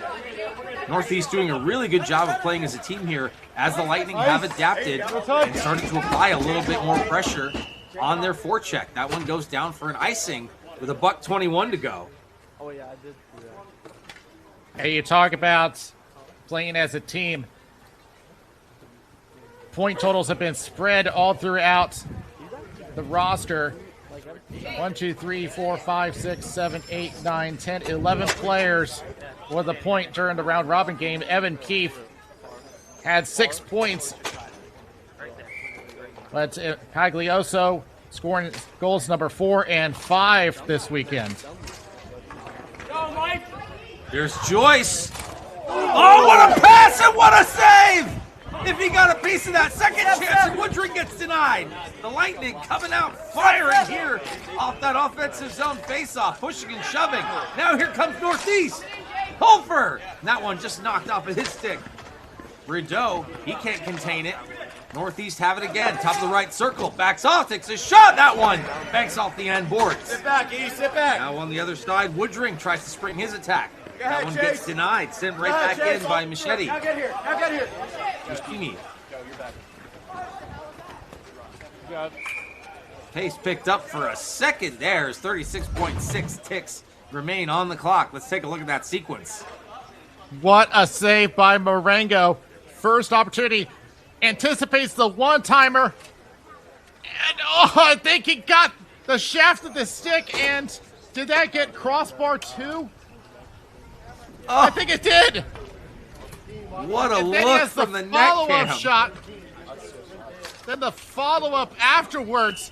Northeast doing a really good job of playing as a team here as the Lightning have adapted and started to apply a little bit more pressure on their forecheck. That one goes down for an icing with $1:21 to go. Oh, yeah, I did do that. Hey, you talk about playing as a team. Point totals have been spread all throughout the roster. 1, 2, 3, 4, 5, 6, 7, 8, 9, 10, 11 players with a point during the round robin game. Evan Keefe had 6 points. But Paglioso scoring goals number 4 and 5 this weekend. Here's Joyce. Oh, what a pass and what a save! If he got a piece of that second chance, and Woodring gets denied. The Lightning coming out firing here off that offensive zone faceoff, pushing and shoving. Now here comes Northeast. Holfer! That one just knocked off of his stick. Rideau, he can't contain it. Northeast have it again. Top of the right circle. Backs off, takes a shot. That one banks off the end boards. Sit back, E. Sit back. Now on the other side, Woodring tries to spring his attack. That one gets denied. Sent right back in by Machete. Now get here. Now get here. Machini. Pace picked up for a second there as 36.6 ticks remain on the clock. Let's take a look at that sequence. What a save by Marengo. First opportunity. Anticipates the one-timer. And I think he got the shaft of the stick. And did that get crossbar too? I think it did. What a And then he look has from the the net follow-up cam. shot. Then the follow-up afterwards.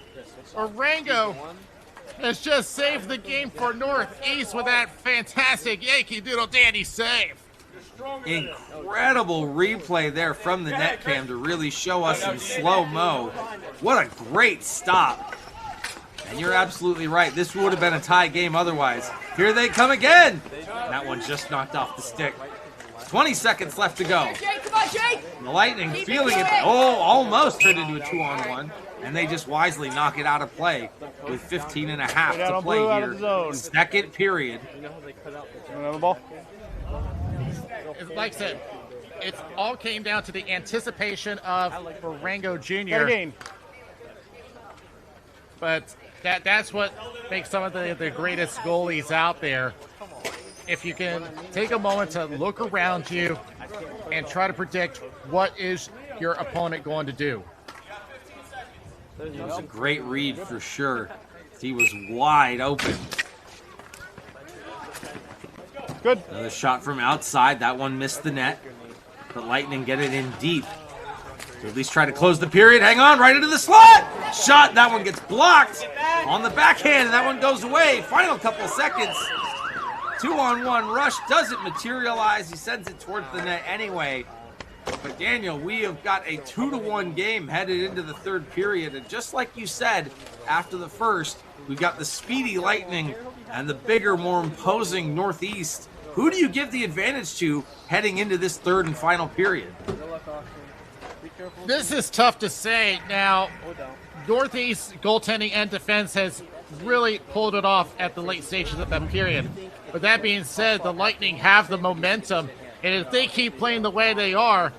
Marengo has just saved the game for Northeast with that fantastic Yankee Doodle Dandy save. Incredible replay there from the net cam to really show us in slow-mo. What a great stop. And you're absolutely right. This would have been a tie game otherwise. Here they come again. That one just knocked off the stick. 20 seconds left to go. Jake, come on, Jake. The Lightning Keep it feeling it. going. Oh, almost turned into a 2-on-1. And they just wisely knock it out of play with 15 and a half to play Blue out of the here. zone. Second period. Another ball. Like I said, it all came down to the anticipation of Marengo Got a Jr. gain. But that's what makes some of the greatest goalies out there. If you can take a moment to look around you and try to predict what is your opponent going to do. That was a great read for sure. He was wide open. Good. Another shot from outside. That one missed the net. But Lightning get it in deep. To at least try to close the period. Hang on, right into the slot. Shot. That one gets blocked on the backhand, and that one goes away. Final couple seconds. 2-on-1 rush doesn't materialize. He sends it towards the net anyway. But Daniel, we have got a 2-1 game headed into the third period. And just like you said, after the first, we've got the speedy Lightning and the bigger, more imposing Northeast. Who do you give the advantage to heading into this third and final period? This is tough to say. Now, Northeast goaltending and defense has really pulled it off at the late stages of that period. But that being said, the Lightning have the momentum, and if they keep playing the way they are,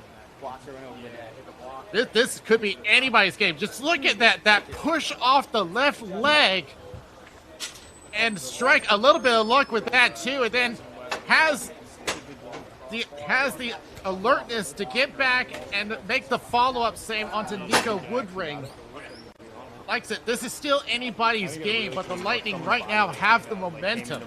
this could be anybody's game. Just look at that push off the left leg and strike a little bit of luck with that too, and then has the alertness to get back and make the follow-up save onto Nico Woodring. Like I said, this is still anybody's game, but the Lightning right now have the momentum.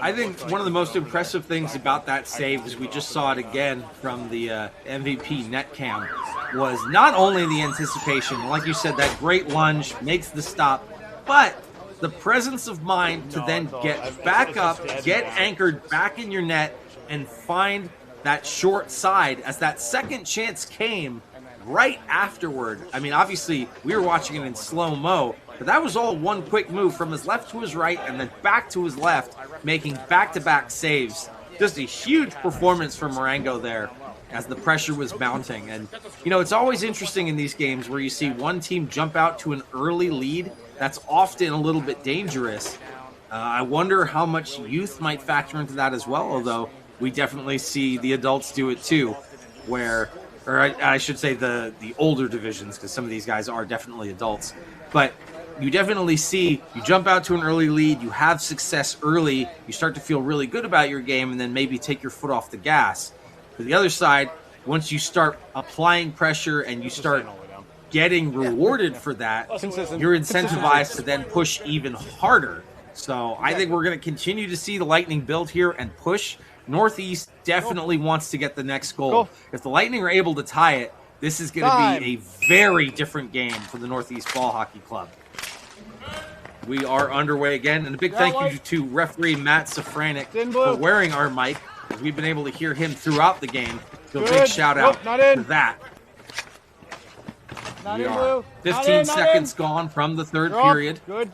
I think one of the most impressive things about that save, as we just saw it again from the MVP net cam, was not only the anticipation, like you said, that great lunge makes the stop, but the presence of mind to then get back up, get anchored back in your net, and find that short side as that second chance came right afterward. I mean, obviously, we were watching it in slow-mo, but that was all one quick move from his left to his right and then back to his left, making back-to-back saves. Just a huge performance from Marengo there as the pressure was mounting. And, you know, it's always interesting in these games where you see one team jump out to an early lead. That's often a little bit dangerous. I wonder how much youth might factor into that as well, although we definitely see the adults do it too, where, or I should say the older divisions, because some of these guys are definitely adults. But you definitely see, you jump out to an early lead, you have success early, you start to feel really good about your game, and then maybe take your foot off the gas. To the other side, once you start applying pressure and you start getting rewarded for that, you're incentivized to then push even harder. So I think we're going to continue to see the Lightning build here and push. Northeast definitely wants to get the next goal. If the Lightning are able to tie it, this is going to be a very different game for the Northeast Ball Hockey Club. We are underway again, and a big thank you to referee Matt Safranik for wearing our mic, as we've been able to hear him throughout the game. So a big shout out to that. We are 15 seconds gone from the third period. Good.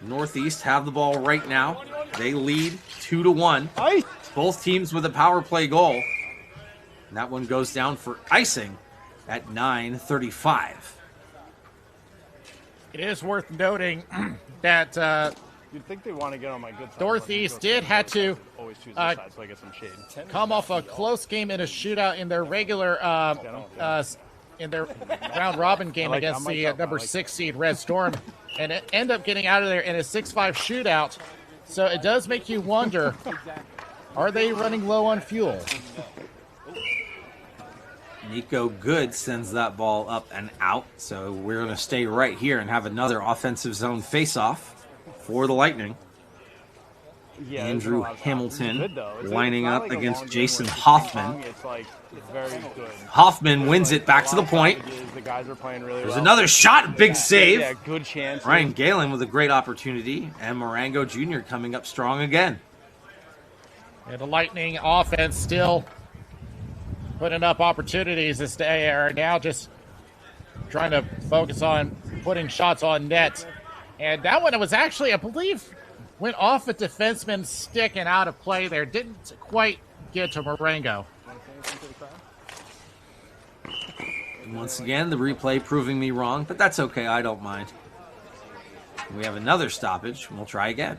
Northeast have the ball right now. They lead 2-1. Both teams with a power play goal. And that one goes down for icing at 9:35. It is worth noting that You'd think they want to get on my good side. Northeast did have to always choose this side, so I get some shade. come off a close game in a shootout in their regular in their round robin game against the number 6 seed Red Storm, and it end up getting out of there in a 6-5 shootout. So it does make you wonder, are they running low on fuel? Nico Good sends that ball up and out, so we're going to stay right here and have another offensive zone face-off for the Lightning. Yeah, Andrew Hamilton lining up against Jason Hoffman. It's like very good. Hoffman wins it back to the point. The guys are playing really There's well. another shot, big save. Yeah, good chance. Ryan Galen with a great opportunity, and Marengo Jr. coming up strong again. And the Lightning offense still putting up opportunities as they are now just trying to focus on putting shots on net. And that one was actually, I believe, went off a defenseman's stick and out of play there. Didn't quite get to Marengo. And once again, the replay proving me wrong, but that's okay. I don't mind. We have another stoppage, and we'll try again.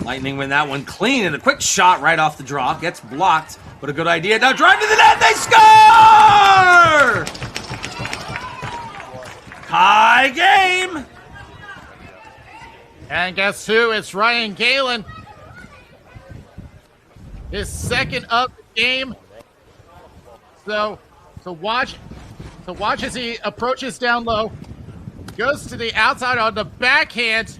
Lightning win that one clean, and a quick shot right off the draw. Gets blocked, but a good idea. Now drive to the net, they score! Tie game! And guess who? It's Ryan Galen. His second of the game. So watch as he approaches down low. Goes to the outside on the backhand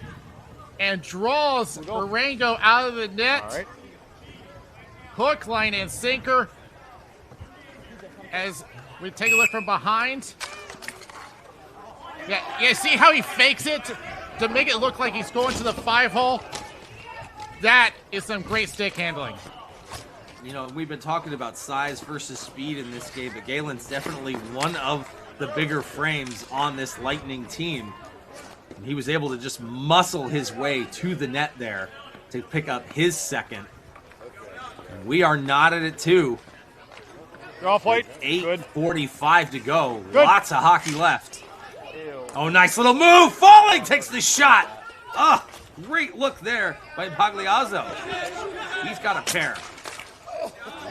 and draws Marengo out of the net. All right. Hook, line, and sinker. As we take a look from behind. Yeah, see how he fakes it to make it look like he's going to the 5-hole? That is some great stick handling. You know, we've been talking about size versus speed in this game, but Galen's definitely one of the bigger frames on this Lightning team. And he was able to just muscle his way to the net there to pick up his second. And we are knotted at 2. You're off white. 8:45 to go. Lots of hockey left. Oh, nice little move. Falling takes the shot. Oh, great look there by Pagliazzo. He's got a pair.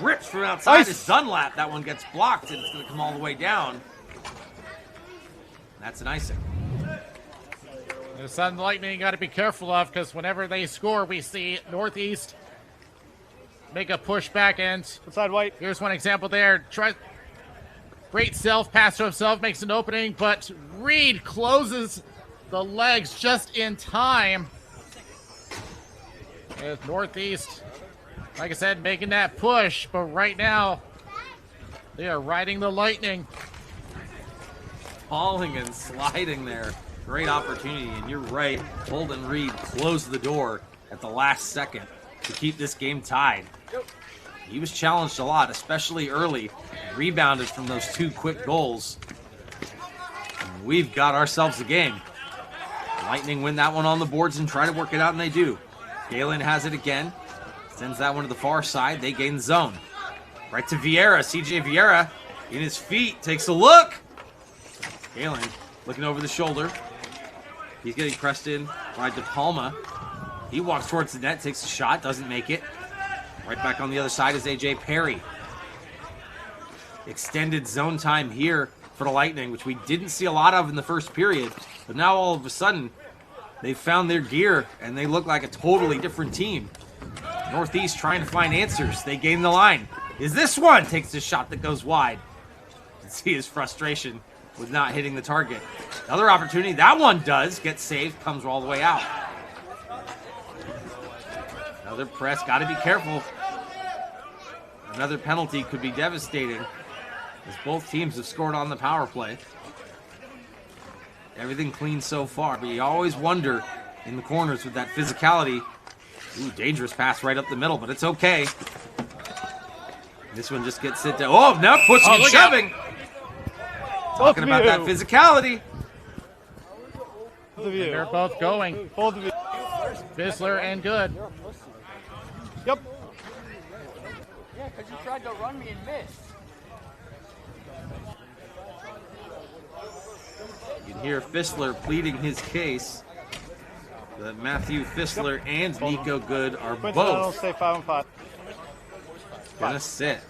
Rips from outside his Dunlap. That one gets blocked, and it's going to come all the way down. That's an icing. The Sun Lightning got to be careful of, because whenever they score, we see Northeast make a push back end. Inside white. Here's one example there. Great self pass to himself, makes an opening, but Reed closes the legs just in time. As Northeast, like I said, making that push, but right now they are riding the Lightning. Falling and sliding there. Great opportunity, and you're right. Holden Reed closed the door at the last second to keep this game tied. He was challenged a lot, especially early. Rebounded from those 2 quick goals. And we've got ourselves a game. Lightning win that one on the boards and try to work it out, and they do. Galen has it again. Sends that one to the far side. They gain zone. Right to Vieira. CJ Vieira in his feet. Takes a look. Galen looking over the shoulder. He's getting pressed in by De Palma. He walks towards the net, takes a shot, doesn't make it. Right back on the other side is AJ Perry. Extended zone time here for the Lightning, which we didn't see a lot of in the first period. But now all of a sudden, they've found their gear, and they look like a totally different team. Northeast trying to find answers. They gain the line. Is this one? Takes a shot that goes wide. You can see his frustration with not hitting the target. Another opportunity. That one does get saved, comes all the way out. Another press. Got to be careful. Another penalty could be devastating, as both teams have scored on the power play. Everything clean so far, but you always wonder in the corners with that physicality. Ooh, dangerous pass right up the middle, but it's okay. This one just gets it down. Oh, now pushing and shoving. Talking about that physicality. And they're both going. Both of you. Vissler and Good. Yep. Yeah, because you tried to run me and missed. You can hear Fissler pleading his case that Matthew Fissler and Nico Good are both Stay 5-on-5. gonna sit.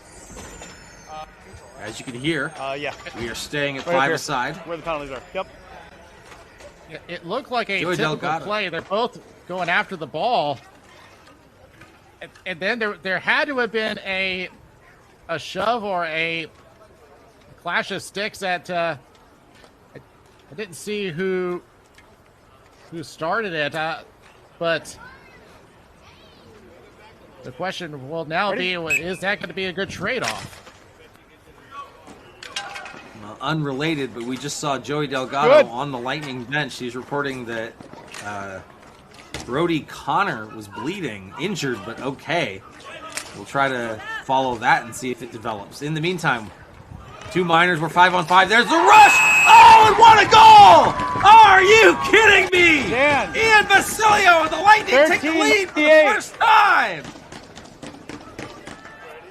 As you can hear, Yeah. we are staying at Right 5 here, aside. where the penalties are. Yep. It looked like a Joey typical Delgado. play. They're both going after the ball. And then there had to have been a shove or a clash of sticks at I didn't see who started it, but the question will now be, is that going to be a good trade-off? Unrelated, but we just saw Joey Delgado Good. on the Lightning bench. He's reporting that Brody Connor was bleeding, injured, but okay. We'll try to follow that and see if it develops. In the meantime, 2 minors were 5-on-5. There's the rush! Oh, and what a goal! Are you kidding me? Dan. Ian Basilio and the Lightning take the lead for the 13-58. first time!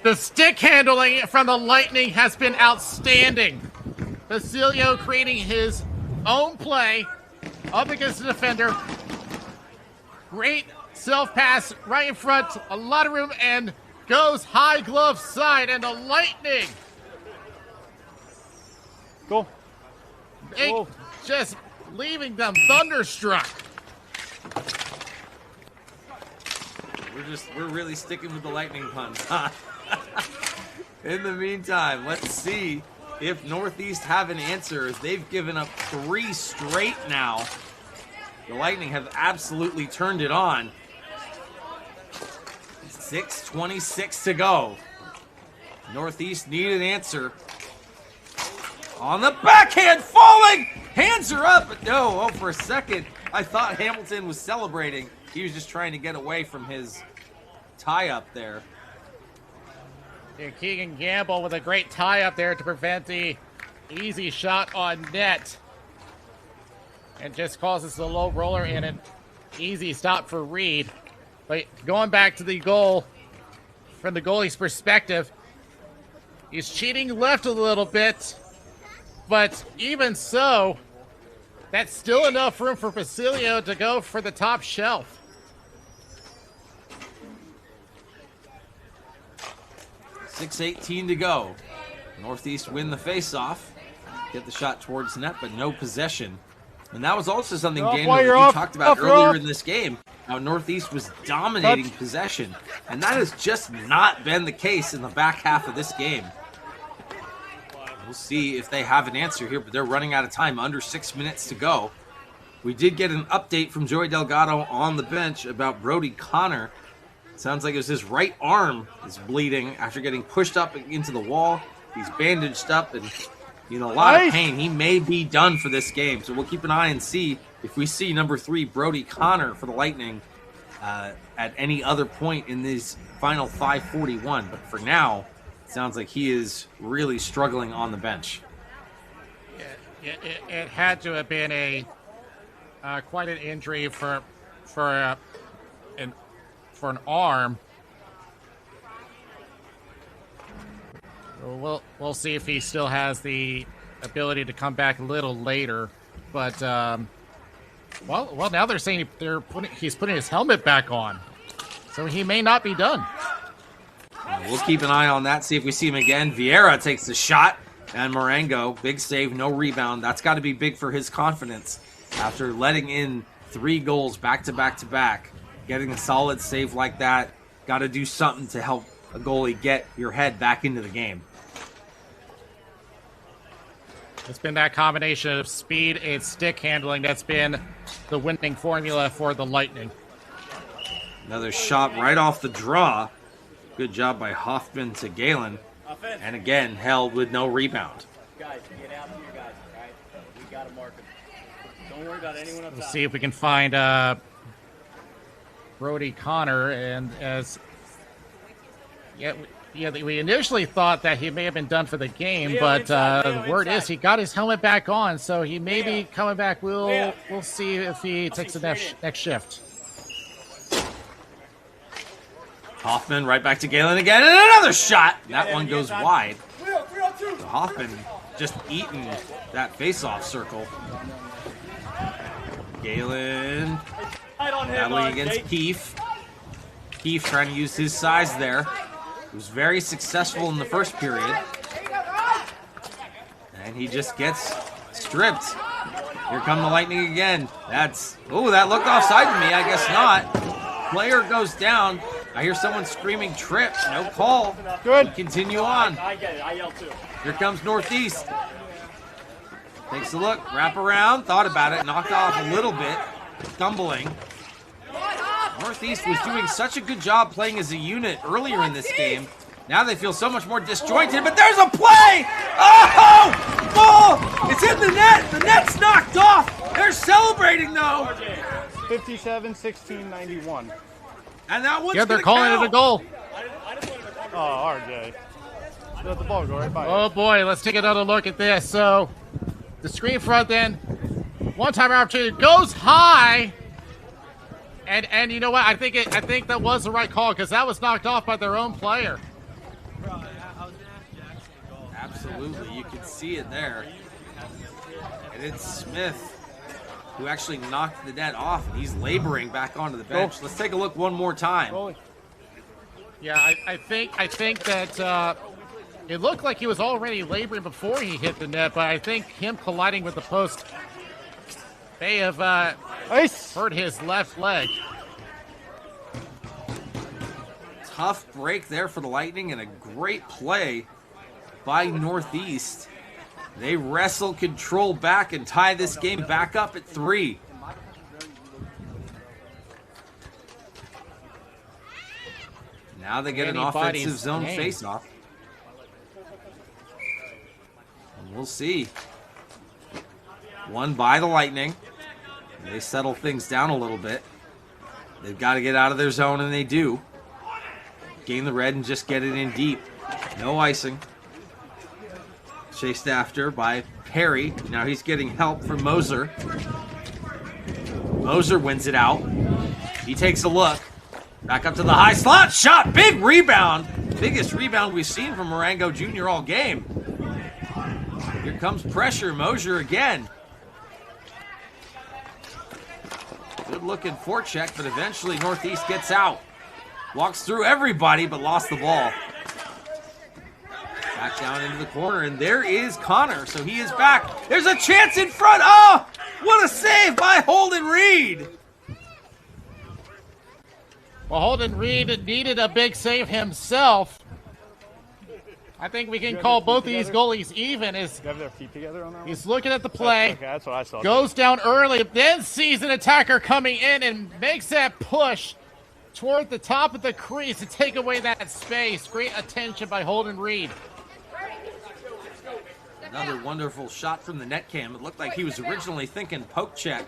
The stick handling from the Lightning has been outstanding. Basilio creating his own play up against the defender. Great self-pass right in front, a lot of room, and goes high glove side, and the Lightning, Go. they Whoa. just leaving them thunderstruck. We're really sticking with the Lightning puns, huh? In the meantime, let's see if Northeast have an answer, as they've given up 3 straight now. The Lightning have absolutely turned it on. 6:26 to go. Northeast need an answer. On the backhand, falling! Hands are up, but no. Oh, for a second, I thought Hamilton was celebrating. He was just trying to get away from his tie-up there. And Keegan Gamble with a great tie up there to prevent the easy shot on net. And just causes the low roller and an easy stop for Reed. But going back to the goal, from the goalie's perspective, he's cheating left a little bit. But even so, that's still enough room for Basilio to go for the top shelf. .6:18 to go. Northeast win the face-off. Get the shot towards net, but no possession. And that was also something, Off Daniel, while that you're you off. talked about Off, you're earlier off. in this game. How Northeast was dominating possession. And that has just not been the case in the back half of this game. We'll see if they have an answer here, but they're running out of time. Under 6 minutes to go. We did get an update from Joey Delgado on the bench about Brody Connor. Sounds like it was his right arm is bleeding after getting pushed up into the wall. He's bandaged up and in a lot of pain. He may be done for this game, so we'll keep an eye and see if we see number 3, Brody Connor, for the Lightning at any other point in these final 5:41. But for now, it sounds like he is really struggling on the bench. It had to have been a quite an injury for an arm. We'll see if he still has the ability to come back a little later. But well, now they're saying he's putting his helmet back on, so he may not be done. We'll keep an eye on that, see if we see him again. Vieira takes the shot, and Marengo, big save, no rebound. That's got to be big for his confidence after letting in 3 goals back to back to back. Getting a solid save like that, got to do something to help a goalie get your head back into the game. It's been that combination of speed and stick handling that's been the winning formula for the Lightning. Another shot right off the draw. Good job by Hoffman to Galen. And again, held with no rebound. Guys, get out here, guys. All right? We got to mark them. Don't worry about anyone up top. We'll see if we can find Brody Connor. And as we initially thought that he may have been done for the game, but the word is he got his helmet back on, so he may be coming back. We'll see if he takes the next shift. Hoffman right back to Galen again, and another shot. That one goes wide. So Hoffman just eating that face-off circle. Galen battling against Keefe. Keefe trying to use his size there. He was very successful in the first period. And he just gets stripped. Here come the Lightning again. That looked offside to me. I guess not. Player goes down. I hear someone screaming trip. No call. Good. We continue on. I get it. I yell too. Here comes Northeast. Takes a look. Wrap around. Thought about it. Knocked off a little bit. Stumbling. Northeast was doing such a good job playing as a unit earlier in this game. Now they feel so much more disjointed, but there's a play! Oh! Ball! It's in the net! The net's knocked off! They're celebrating, though! 57-16-91. And that one's they're calling it a goal. Oh, RJ. Let the ball go right by. Oh, boy, let's take another look at this. So, the screen front then, one-time opportunity, goes high. And you know what? I think that was the right call because that was knocked off by their own player. Absolutely, you can see it there. And it's Smith who actually knocked the net off, and he's laboring back onto the bench. Let's take a look one more time. Yeah, I think that it looked like he was already laboring before he hit the net, but I think him colliding with the post may have hurt his left leg. Tough break there for the Lightning and a great play by Northeast. They wrestle control back and tie this game back up at 3. Now they get an offensive zone faceoff. And we'll see. One by the Lightning. They settle things down a little bit. They've got to get out of their zone, and they do. Gain the red and just get it in deep. No icing. Chased after by Perry. Now he's getting help from Moser. Moser wins it out. He takes a look. Back up to the high slot. Shot. Big rebound. Biggest rebound we've seen from Marengo Jr. all game. Here comes pressure. Moser again. Good looking forecheck, but eventually Northeast gets out. Walks through everybody, but lost the ball. Back down into the corner, and there is Connor, so he is back. There's a chance in front. Oh, what a save by Holden Reed. Well, Holden Reed needed a big save himself. I think we can call both these goalies even. As you have their feet together on that one? He's looking at the play. Okay, that's what I saw. Goes down early, then sees an attacker coming in and makes that push toward the top of the crease to take away that space. Great attention by Holden Reed. Another wonderful shot from the net cam. It looked like he was originally thinking poke check.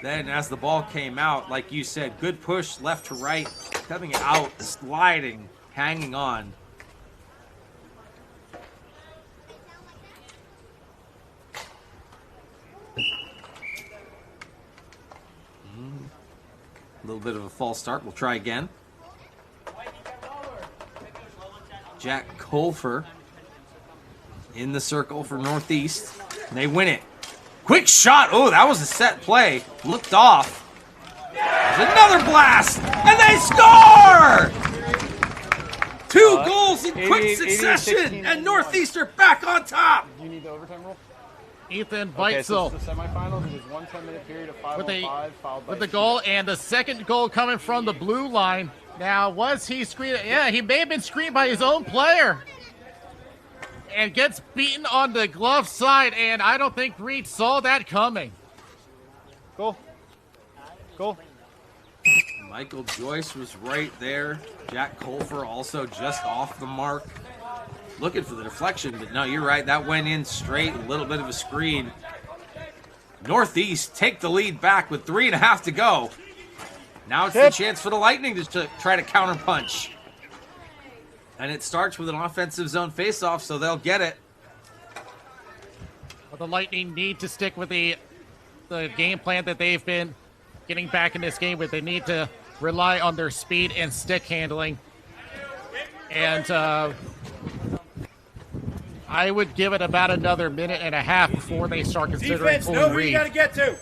Then as the ball came out, like you said, good push left to right, coming out, sliding, hanging on. A little bit of a false start. We'll try again. Jack Colfer in the circle for Northeast. And they win it. Quick shot. Oh, that was a set play. Looked off. There's another blast. And they score! 2 goals in quick succession. And Northeast are back on top. Do you need the overtime rule? Ethan Okay, so Weitzel it's the semifinals. It was 1 10-minute period of 5:05 followed by with the goal, and the second goal coming from the blue line. Now, was he screened? Yeah, he may have been screened by his own player. And gets beaten on the glove side, and I don't think Reed saw that coming. Goal. Goal. Michael Joyce was right there. Jack Colfer also just off the mark. Looking for the deflection, but no, you're right. That went in straight, a little bit of a screen. Northeast take the lead back with 3.5 to go. Now it's the chance for the Lightning to try to counterpunch. And it starts with an offensive zone faceoff, so they'll get it. But the Lightning need to stick with the game plan that they've been getting back in this game with. They need to rely on their speed and stick handling. And I would give it about another 1.5 minutes before they start considering pulling Reed. Know who you got to get to.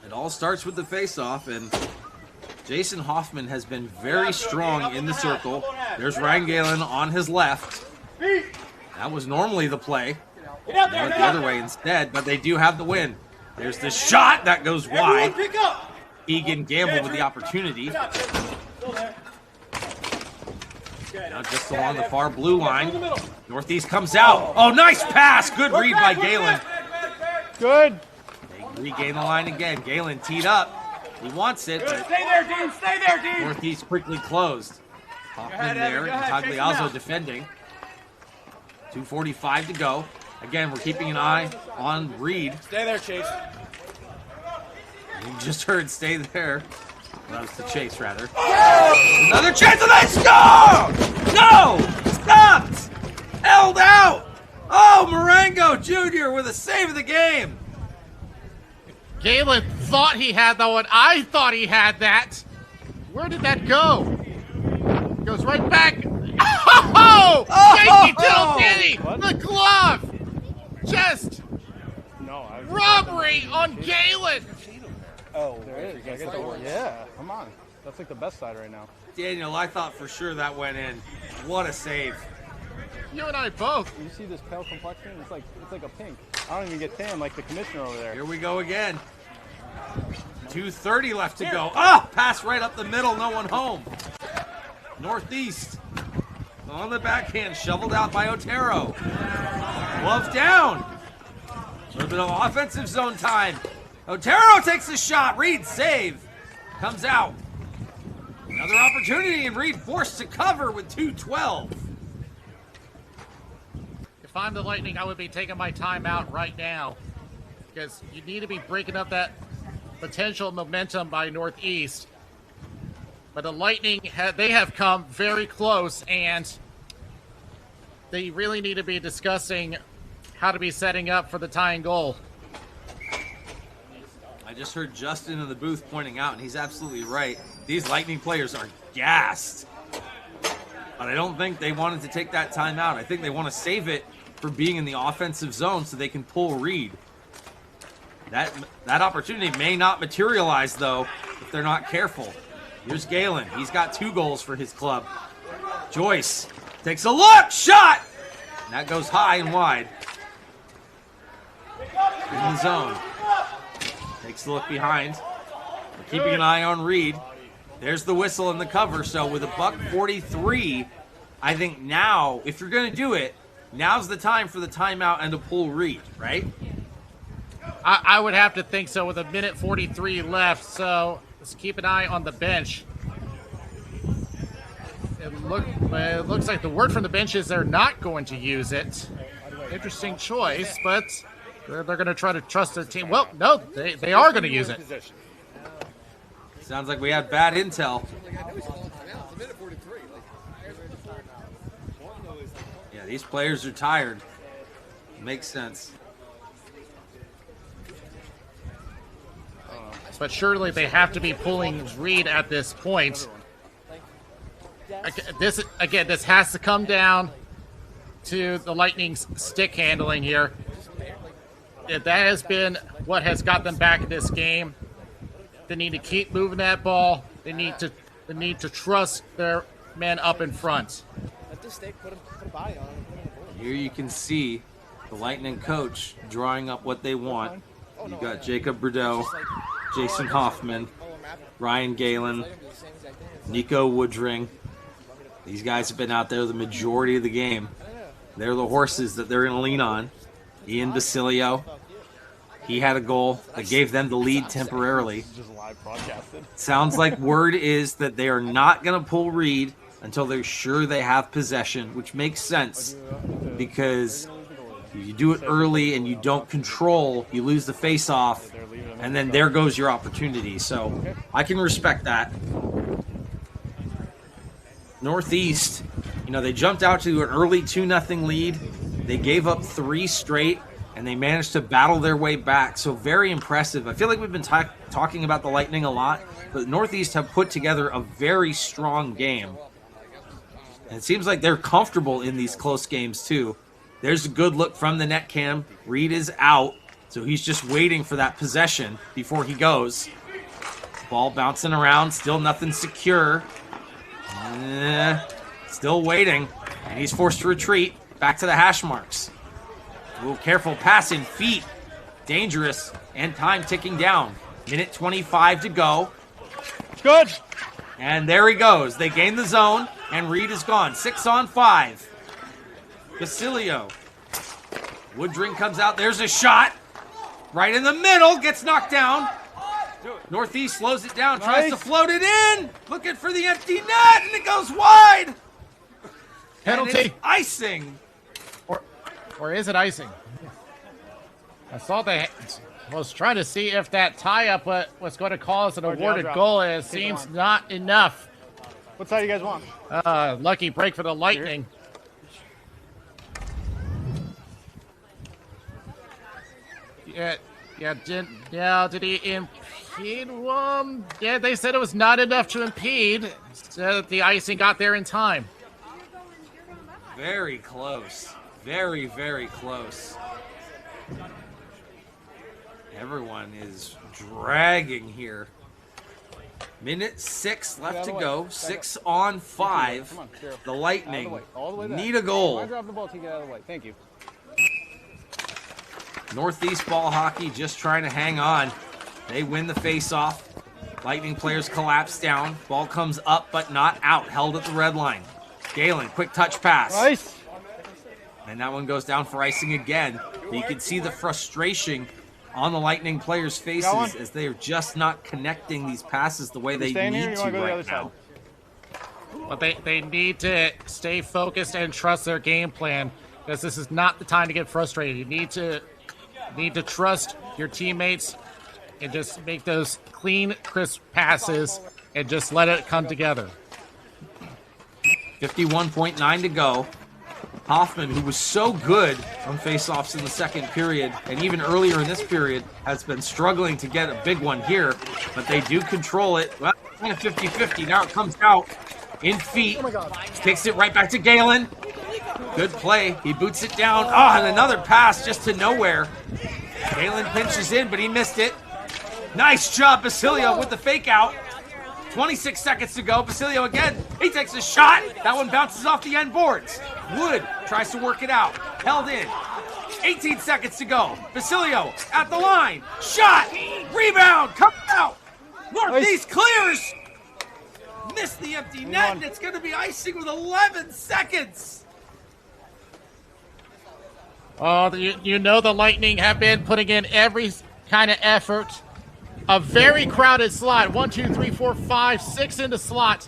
It all starts with the faceoff, and Jason Hoffman has been very strong in the circle. There's Ryan Galen on his left. That was normally the play. Went the other way instead, but they do have the win. There's the shot that goes wide. Egan Gamble with the opportunity. Now just along the far blue line. Northeast comes out. Oh, nice pass. Good read by Galen. Good. They regain the line again. Galen teed up. He wants it, but Stay there, Dean. Stay there, Dean. Northeast quickly closed. Hoffman there, and Tagliazzo defending. 2:45 to go. Again, we're keeping an eye on Reed. Stay there, Chase. You just heard stay there. That was the chase, rather. Another chance, and they score! No! Stopped! Held out! Oh, Marengo Jr. with a save of the game. Galen thought he had that one. I thought he had that. Where did that go? Goes right back. Oh! Yankee Dill Diddy! The glove! Just robbery on Galen! Oh, there is. Yeah, come on. That's like the best side right now. Daniel, I thought for sure that went in. What a save. You and I both. You see this pale complexion? It's like a pink. I don't even get tan like the commissioner over there. Here we go again. 2:30 left to go. Ah! Pass right up the middle, no one home. Northeast. On the backhand, shoveled out by Otero. Glove down. A little bit of offensive zone time. Otero takes the shot. Reed save. Comes out. Another opportunity, and Reed forced to cover with 2:12. If I'm the Lightning, I would be taking my time out right now. Because you need to be breaking up that potential momentum by Northeast. But the Lightning, they have come very close, and they really need to be discussing how to be setting up for the tying goal. I just heard Justin in the booth pointing out, and he's absolutely right. These Lightning players are gassed. But I don't think they wanted to take that timeout. I think they want to save it for being in the offensive zone so they can pull Reed. That opportunity may not materialize, though, if they're not careful. Here's Galen. He's got 2 goals for his club. Joyce takes a look. Shot! And that goes high and wide. In the zone. Takes a look behind. We're keeping an eye on Reed. There's the whistle and the cover. So with $1:43, I think now, if you're going to do it, now's the time for the timeout and to pull Reed, right? I would have to think so with 1:43 left. So let's keep an eye on the bench. It looks like the word from the bench is they're not going to use it. Interesting choice, but they're going to try to trust their team. Well, no, they are going to use it. Sounds like we had bad intel. Yeah, these players are tired. Makes sense. But surely they have to be pulling Reed at this point. This has to come down to the Lightning's stick handling here. That has been what has got them back in this game. They need to keep moving that ball. They need to trust their men up in front. Here you can see the Lightning coach drawing up what they want. You got Jacob Brudeau, Jason Hoffman, Ryan Galen, Nico Woodring. These guys have been out there the majority of the game. They're the horses that they're going to lean on. Ian Basilio. He had a goal that gave them the lead temporarily. Just live broadcasted. Sounds like word is that they are not going to pull Reed until they're sure they have possession, which makes sense because if you do it early and you don't control, you lose the face-off, and then there goes your opportunity. So I can respect that. Northeast, they jumped out to an early 2-0 lead. They gave up 3 straight, and they managed to battle their way back. So very impressive. I feel like we've been talking about the Lightning a lot, but Northeast have put together a very strong game. And it seems like they're comfortable in these close games, too. There's a good look from the net cam. Reed is out, so he's just waiting for that possession before he goes. Ball bouncing around, still nothing secure. Still waiting, and he's forced to retreat back to the hash marks. Ooh, careful passing, feet, dangerous, and time ticking down. Minute 25 to go. Good. And there he goes. They gain the zone, and Reed is gone. 6-on-5. Basilio. Woodring comes out. There's a shot. Right in the middle. Gets knocked down. Northeast slows it down. Tries to float it in. Looking for the empty net, and it goes wide. Penalty. And it's icing. Or is it icing? I saw I was trying to see if that tie-up was going to cause an awarded goal, and it seems not enough. What side do you guys want? Lucky break for the Lightning. Did he impede one? Yeah, they said it was not enough to impede. So the icing got there in time. Very close. Very, very close. Everyone is dragging here. Minute 6 left to go. 6-on-5. The Lightning need a goal. Drop the ball, take it out of the way. Thank you. Northeast ball hockey just trying to hang on. They win the face-off. Lightning players collapse down. Ball comes up but not out. Held at the red line. Galen, quick touch pass. Nice. And that one goes down for icing again. But you can see the frustration on the Lightning players' faces as they are just not connecting these passes the way they need to right now. But they need to stay focused and trust their game plan, because this is not the time to get frustrated. You need to trust your teammates and just make those clean, crisp passes and just let it come together. 51.9 to go. Hoffman, who was so good on faceoffs in the second period, and even earlier in this period, has been struggling to get a big one here, but they do control it. Well, kind of 50-50. Now it comes out in feet. Takes it right back to Galen. Good play. He boots it down. Oh, and another pass just to nowhere. Galen pinches in, but he missed it. Nice job, Basilio, with the fake out. 26 seconds to go. Basilio again. He takes a shot. That one bounces off the end boards. Wood tries to work it out. Held in. 18 seconds to go. Basilio at the line. Shot. Rebound. Come out. Northeast clears. Missed the empty net, and it's going to be icing with 11 seconds. Oh, you know the Lightning have been putting in every kind of effort. A very crowded slot. 1, 2, 3, 4, 5, 6 in the slot.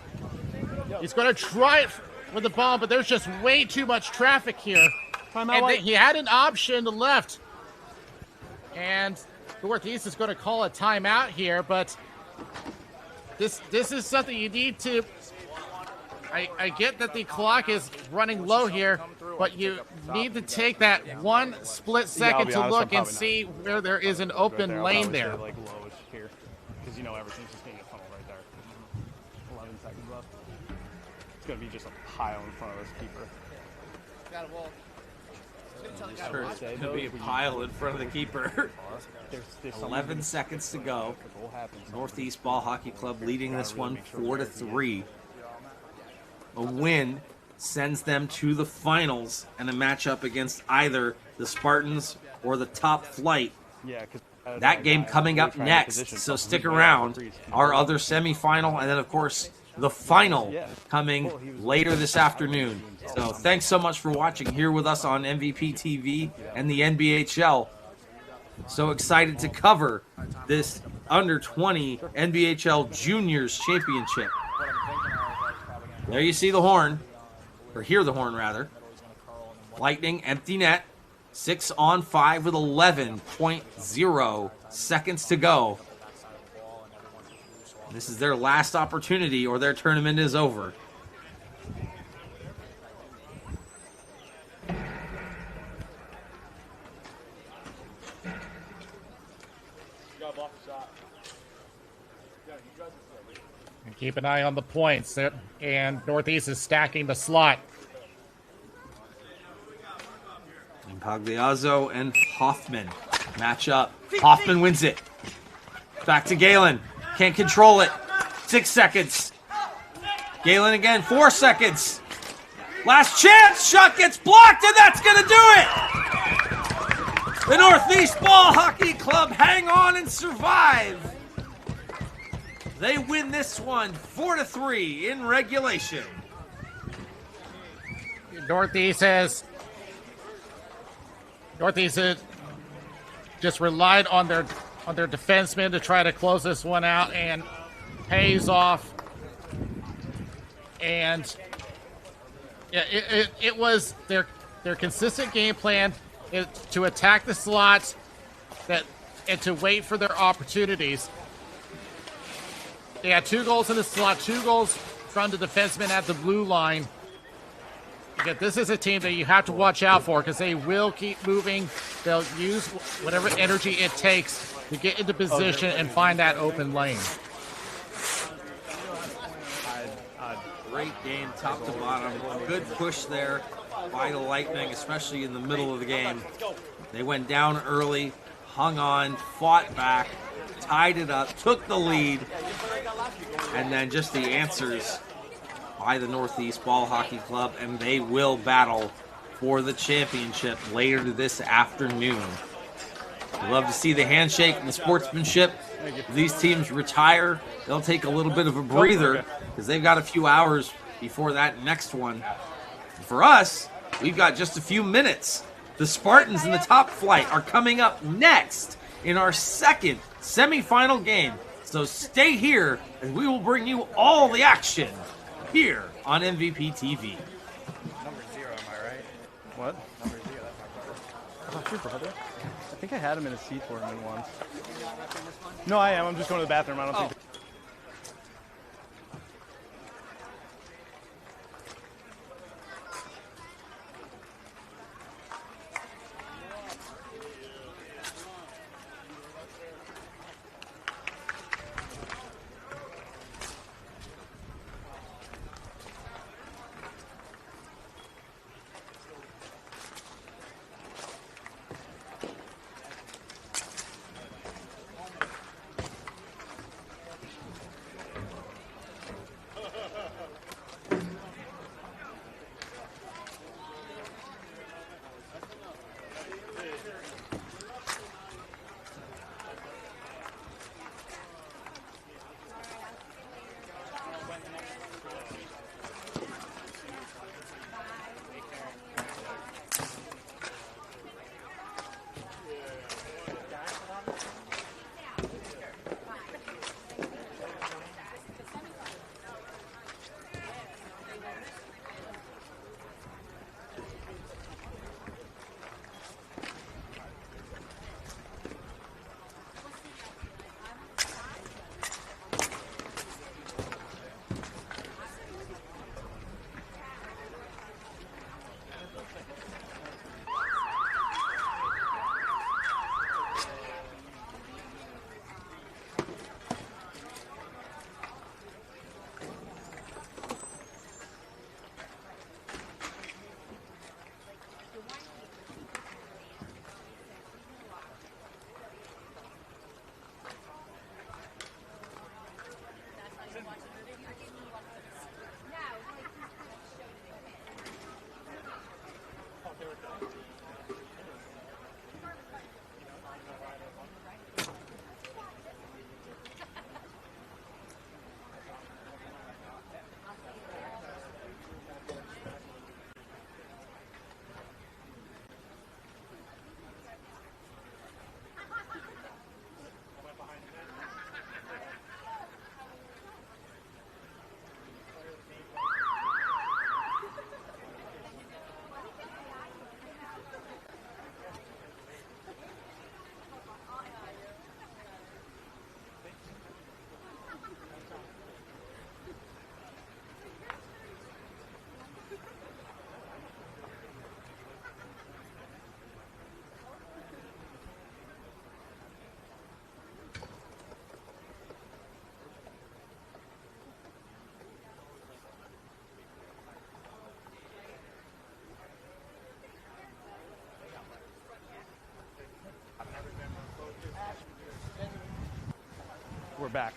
He's going to try it with the ball, but there's just way too much traffic here. And he had an option left. And Northeast is going to call a timeout here, but this is something you need to... I get that the clock is running low here, but you need to take that one split second to look and see where there is an open lane there. Because everything's just going to get funneled right there. 11 seconds left. It's going to be just a pile in front of this keeper. It's going to be a pile in front of the keeper. 11 seconds to go. Northeast Ball Hockey Club leading this one 4-3. A win sends them to the finals and a matchup against either the Spartans or the Top Flight. That game coming up next, so stick around. Our other semifinal, and then, of course, the final coming later this afternoon. So thanks so much for watching here with us on MVP TV and the NBHL. So excited to cover this under 20 NBHL Juniors Championship. There you see the horn, or hear the horn rather. Lightning, empty net, 6-on-5 with 11.0 seconds to go. This is their last opportunity or their tournament is over. And keep an eye on the points. And Northeast is stacking the slot. Pagliazzo and Hoffman match up. Hoffman wins it. Back to Galen. Can't control it. 6 seconds. Galen again. 4 seconds. Last chance. Shot gets blocked, and that's going to do it. The Northeast Ball Hockey Club hang on and survive. They win this one 4-3 in regulation. Northeast has just relied on their defensemen to try to close this one out, and pays off. And yeah, it was their consistent game plan to attack the slots and to wait for their opportunities. They had 2 goals in the slot, 2 goals from the defensemen at the blue line. Again, this is a team that you have to watch out for because they will keep moving. They'll use whatever energy it takes to get into position and find that open lane. Great game, top to bottom. Good push there by the Lightning, especially in the middle of the game. They went down early, hung on, fought back, tied it up, took the lead, and then just the answers by the Northeast Ball Hockey Club, and they will battle for the championship later this afternoon. We love to see the handshake and the sportsmanship. If these teams retire, they'll take a little bit of a breather because they've got a few hours before that next one. For us, we've got just a few minutes. The Spartans in the top flight are coming up next in our second semifinal game. So stay here as we will bring you all the action here on MVP TV. Number 0, am I right? What? Number 0, that's my brother. Oh, your brother? I think I had him in a C tournament once. No, I am. I'm just going to the bathroom. I don't think... back.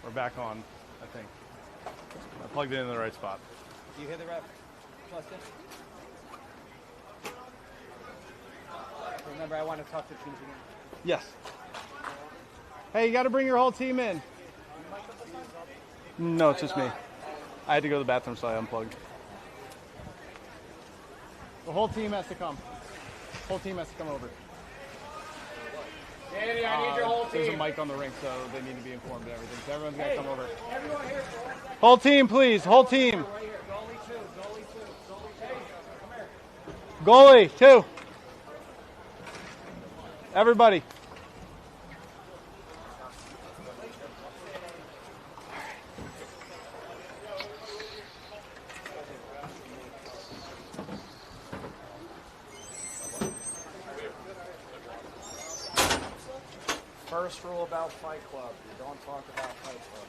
We're back on, I think. I plugged it in the right spot. Do you hear the ref, Justin? Remember, I want to talk to teams again. Yes. Hey, you got to bring your whole team in. No, it's just me. I had to go to the bathroom, so I unplugged. The whole team has to come. Whole team has to come over. Danny, I need your whole There's a team. mic on the rink, so they need to be informed of everything. So everyone's got to come over. Everyone here. Whole team, please. Whole team. Right here. Goalie two. Come here. Goalie, 2. Everybody. First rule about Fight Club, you don't talk about Fight Club.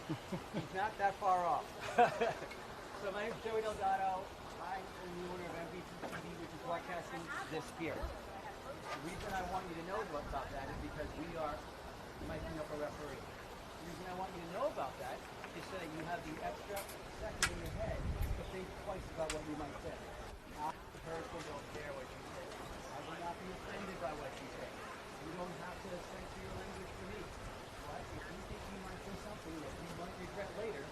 He's not that far off. So my name's Joey Delgado. I am the owner of NBHL TV, which is broadcasting this here. The reason I want you to know about that is because we are miking up a referee. The reason I want you to know about that is so that you have the extra second in your head to think twice about what you might say. Not the person don't care what you say. I will not be offended by what you say. You don't have to censor your language for me. But if you think you might say something that you might regret later,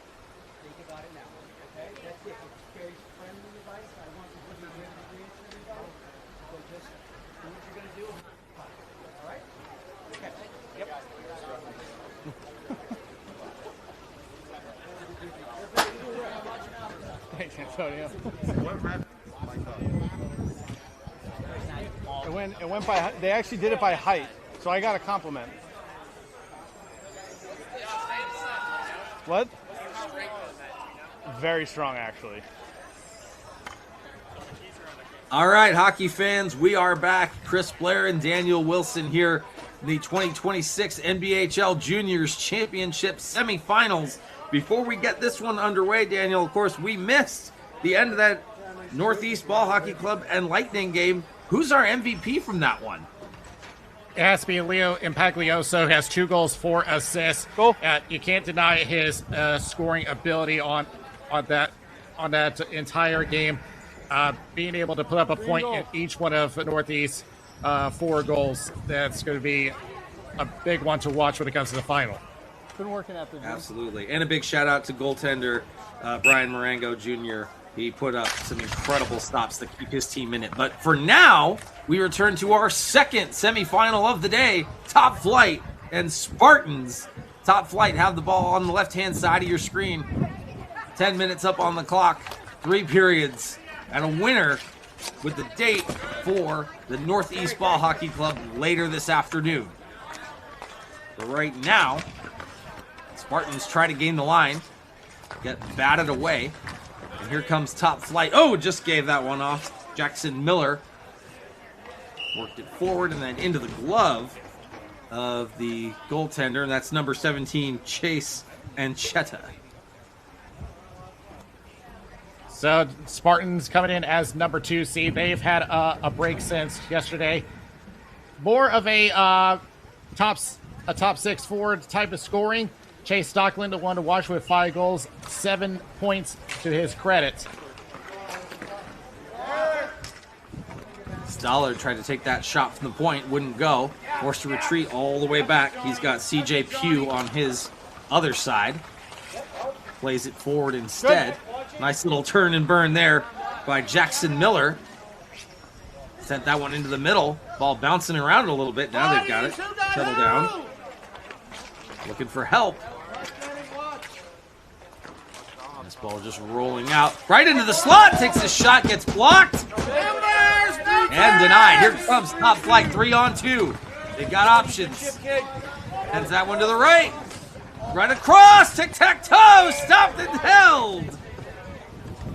think about it now. Okay? That's it. It's very friendly advice. I want to give you a good experience for everybody. So just do what you're going to do. All right? Okay. Yep. Thanks, Antonio. It went by. They actually did it by height, so I got a compliment. What? Very strong, actually. All right, hockey fans, we are back. Chris Blair and Daniel Wilson here in the 2026 NBHL Juniors Championship semifinals. Before we get this one underway, Daniel, of course, we missed the end of that Northeast Ball Hockey Club and Lightning game. Who's our MVP from that one? It has to be Leo Impaglioso, who has 2 goals, 4 assists. Cool. You can't deny his scoring ability on that entire game. Being able to put up a point in each one of Northeast's 4 goals, that's going to be a big one to watch when it comes to the final. Been working at the gym. Absolutely. And a big shout out to goaltender Brian Marengo Jr. He put up some incredible stops to keep his team in it. But for now, we return to our second semifinal of the day, Top Flight and Spartans. Top Flight have the ball on the left-hand side of your screen. 10 minutes up on the clock, 3 periods, and a winner with the date for the Northeast Ball Hockey Club later this afternoon. But right now, Spartans try to gain the line, get batted away. And here comes Top Flight. Oh, just gave that one off. Jackson Miller worked it forward and then into the glove of the goaltender, and that's number 17, Chase Anchetta. So Spartans coming in as number 2 seed. They've had a break since yesterday. More of a top 6 forward type of scoring. Chase Stockland, the one to watch with 5 goals, 7 points to his credit. Stoller tried to take that shot from the point, wouldn't go. Forced to retreat all the way back. He's got CJ Pugh on his other side. Plays it forward instead. Nice little turn and burn there by Jackson Miller. Sent that one into the middle. Ball bouncing around a little bit. Now they've got it. Settle down. Looking for help. This ball just rolling out. Right into the slot. Takes a shot. Gets blocked. And denied. Here comes Top Flight 3-on-2. They've got options. Sends that one to the right. Right across. Tic-tac-toe. Stopped and held.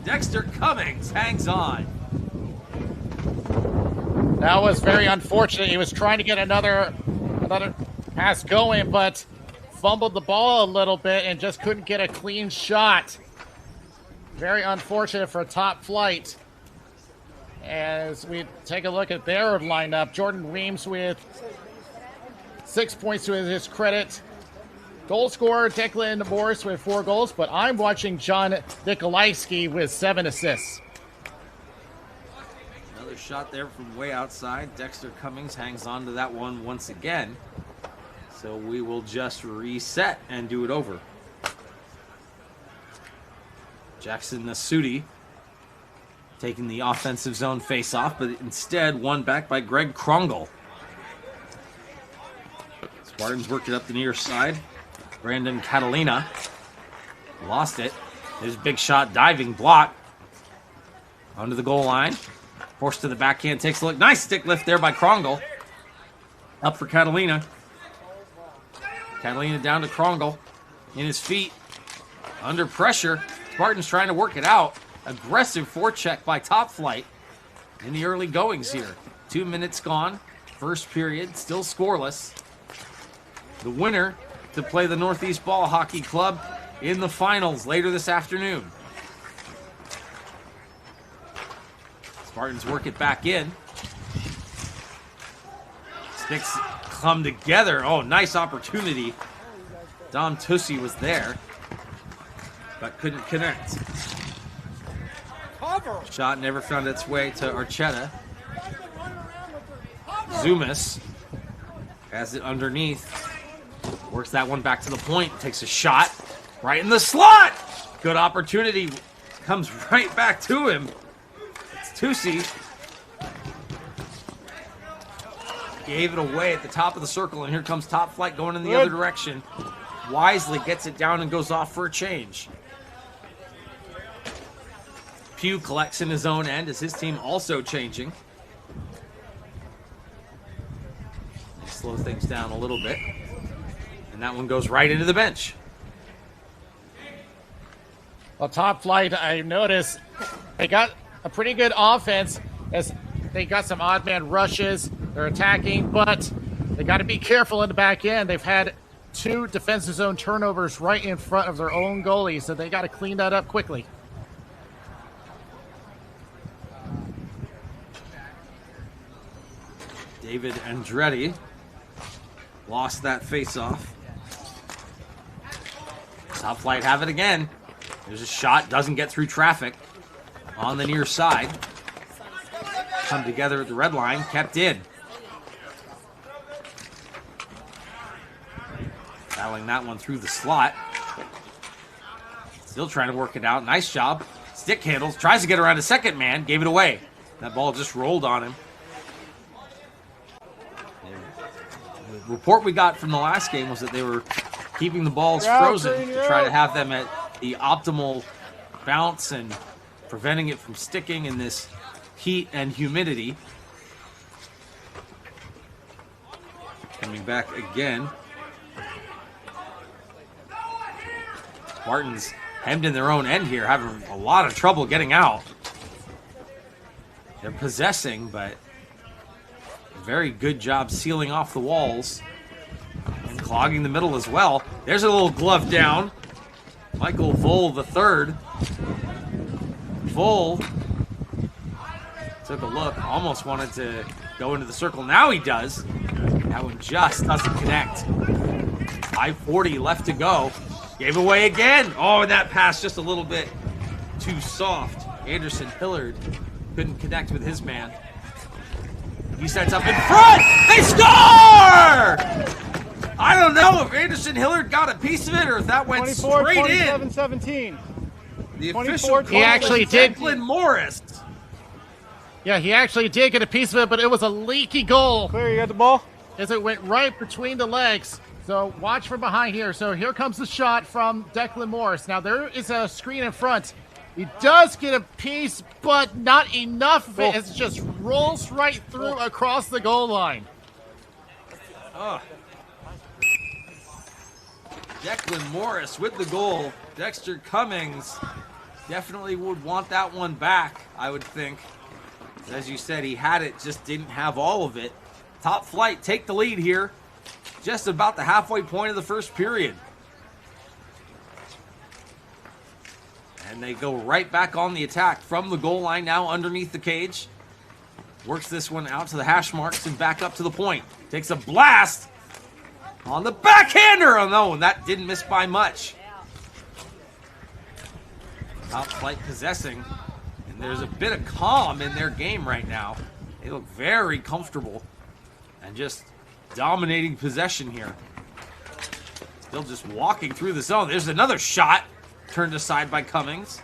Dexter Cummings hangs on. That was very unfortunate. He was trying to get another pass going, but fumbled the ball a little bit and just couldn't get a clean shot. Very unfortunate for Top Flight. As we take a look at their lineup, Jordan Weems with 6 points to his credit. Goal scorer Declan Morris with 4 goals, but I'm watching John Nikolajski with 7 assists. Another shot there from way outside. Dexter Cummings hangs on to that one once again. So we will just reset and do it over. Jackson Nasuti taking the offensive zone face-off, but instead won back by Greg Krongel. Spartans worked it up the near side. Brandon Catalina lost it. There's a big shot, diving block. Onto the goal line. Forced to the backhand, takes a look. Nice stick lift there by Krongel. Up for Catalina. Catalina down to Krongel. In his feet. Under pressure. Spartans trying to work it out. Aggressive forecheck by Top Flight in the early goings here. 2 minutes gone. First period, still scoreless. The winner to play the Northeast Ball Hockey Club in the finals later this afternoon. Spartans work it back in. Sticks come together. Oh, nice opportunity. Dom Tussi was there, but couldn't connect. Shot never found its way to Archetta. Zumas has it underneath. Works that one back to the point. Takes a shot right in the slot. Good opportunity. Comes right back to him. It's Tusi. Gave it away at the top of the circle, and here comes Top Flight going in the other direction. Wisely gets it down and goes off for a change. Pugh collects in his own end as his team also changing. Slow things down a little bit. And that one goes right into the bench. Well, Top Flight, I noticed they got a pretty good offense as they got some odd man rushes. They're attacking, but they got to be careful in the back end. They've had 2 defensive zone turnovers right in front of their own goalie, so they got to clean that up quickly. David Andretti lost that face-off. Top Flight have it again. There's a shot, doesn't get through traffic on the near side. Come together at the red line, kept in. Battling that one through the slot. Still trying to work it out. Nice job. Stick handles, tries to get around a second man, gave it away. That ball just rolled on him. The report we got from the last game was that they were keeping the balls frozen to try to have them at the optimal bounce and preventing it from sticking in this heat and humidity. Coming back again. Spartans hemmed in their own end here, having a lot of trouble getting out. They're possessing, but a very good job sealing off the walls and clogging the middle as well. There's a little glove down. Michael Vole III. Vole took a look, almost wanted to go into the circle. Now he does. That one just doesn't connect. 5:40 left to go. Gave away again. Oh, and that pass just a little bit too soft. Anderson Hillard couldn't connect with his man. He sets up in front. They score! I don't know if Anderson Hillard got a piece of it or if that went straight in. 17. The official He actually did. Declan Morris. Yeah, he actually did get a piece of it, but it was a leaky goal. Clear, you got the ball? As it went right between the legs. So watch from behind here. So here comes the shot from Declan Morris. Now there is a screen in front. He does get a piece, but not enough of it as it just rolls right through across the goal line. Oh. Declan Morris with the goal. Dexter Cummings definitely would want that one back, I would think. As you said, he had it, just didn't have all of it. Top Flight take the lead here. Just about the halfway point of the first period. And they go right back on the attack from the goal line now underneath the cage. Works this one out to the hash marks and back up to the point. Takes a blast on the backhander. Oh no, and that didn't miss by much. Top Flight possessing. And there's a bit of calm in their game right now. They look very comfortable and just dominating possession here. Still just walking through the zone. There's another shot turned aside by Cummings.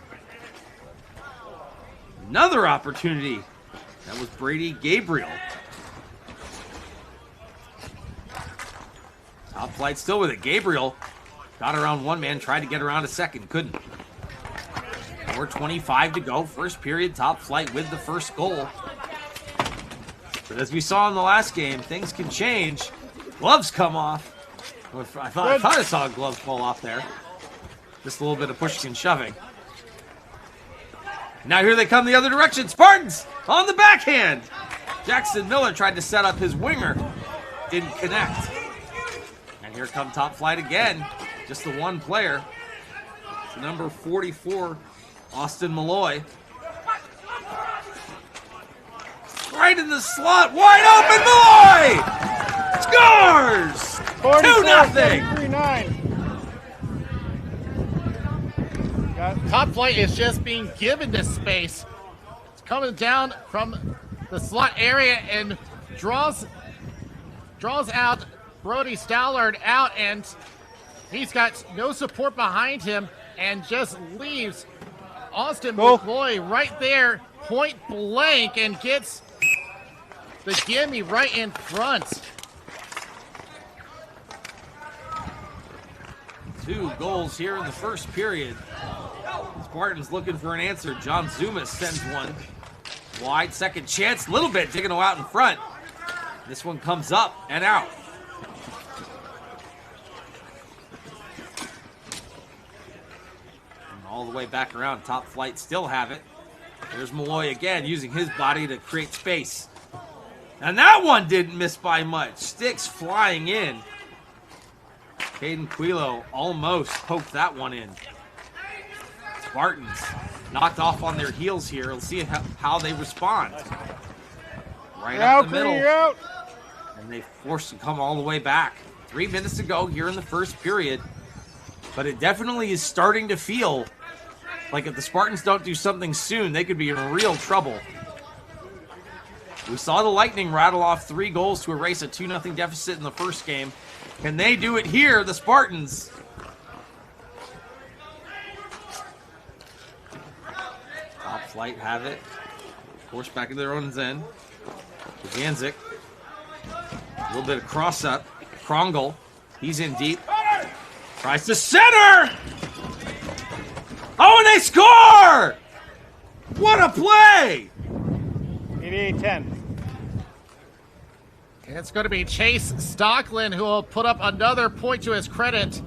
Another opportunity. That was Brady Gabriel. Top Flight still with it. Gabriel got around one man, tried to get around a second, couldn't. 4:25 to go. First period, Top Flight with the first goal. But as we saw in the last game, things can change. Gloves come off. I thought I saw a glove fall off there. Just a little bit of pushing and shoving. Now here they come the other direction. Spartans on the backhand. Jackson Miller tried to set up his winger. Didn't connect. And here come Top Flight again. Just the one player. It's number 44, Austin Malloy. Right in the slot. Wide open, Malloy! Scores! 2-0. Top Flight is just being given this space. It's coming down from the slot area and draws out Brody Stallard out, and he's got no support behind him and just leaves Austin Malloy right there, point blank, and gets the gimme right in front. 2 goals here in the first period. Spartans looking for an answer. John Zumas sends one wide. Second chance, little bit digging out in front. This one comes up and out. And all the way back around. Top Flight still have it. There's Malloy again, using his body to create space. And that one didn't miss by much. Sticks flying in. Caden Quilo almost poked that one in. Spartans knocked off on their heels here. Let's see how they respond. Right up the middle. And they forced to come all the way back. 3 minutes to go here in the first period. But it definitely is starting to feel like if the Spartans don't do something soon, they could be in real trouble. We saw the Lightning rattle off 3 goals to erase a 2-0 deficit in the first game. Can they do it here, the Spartans? Top Flight have it. Forced back into their own end. Ganzik. A little bit of cross up. Krongel. He's in deep. Tries to center! Oh, and they score! What a play! 88-10. It's going to be Chase Stockland who will put up another point to his credit.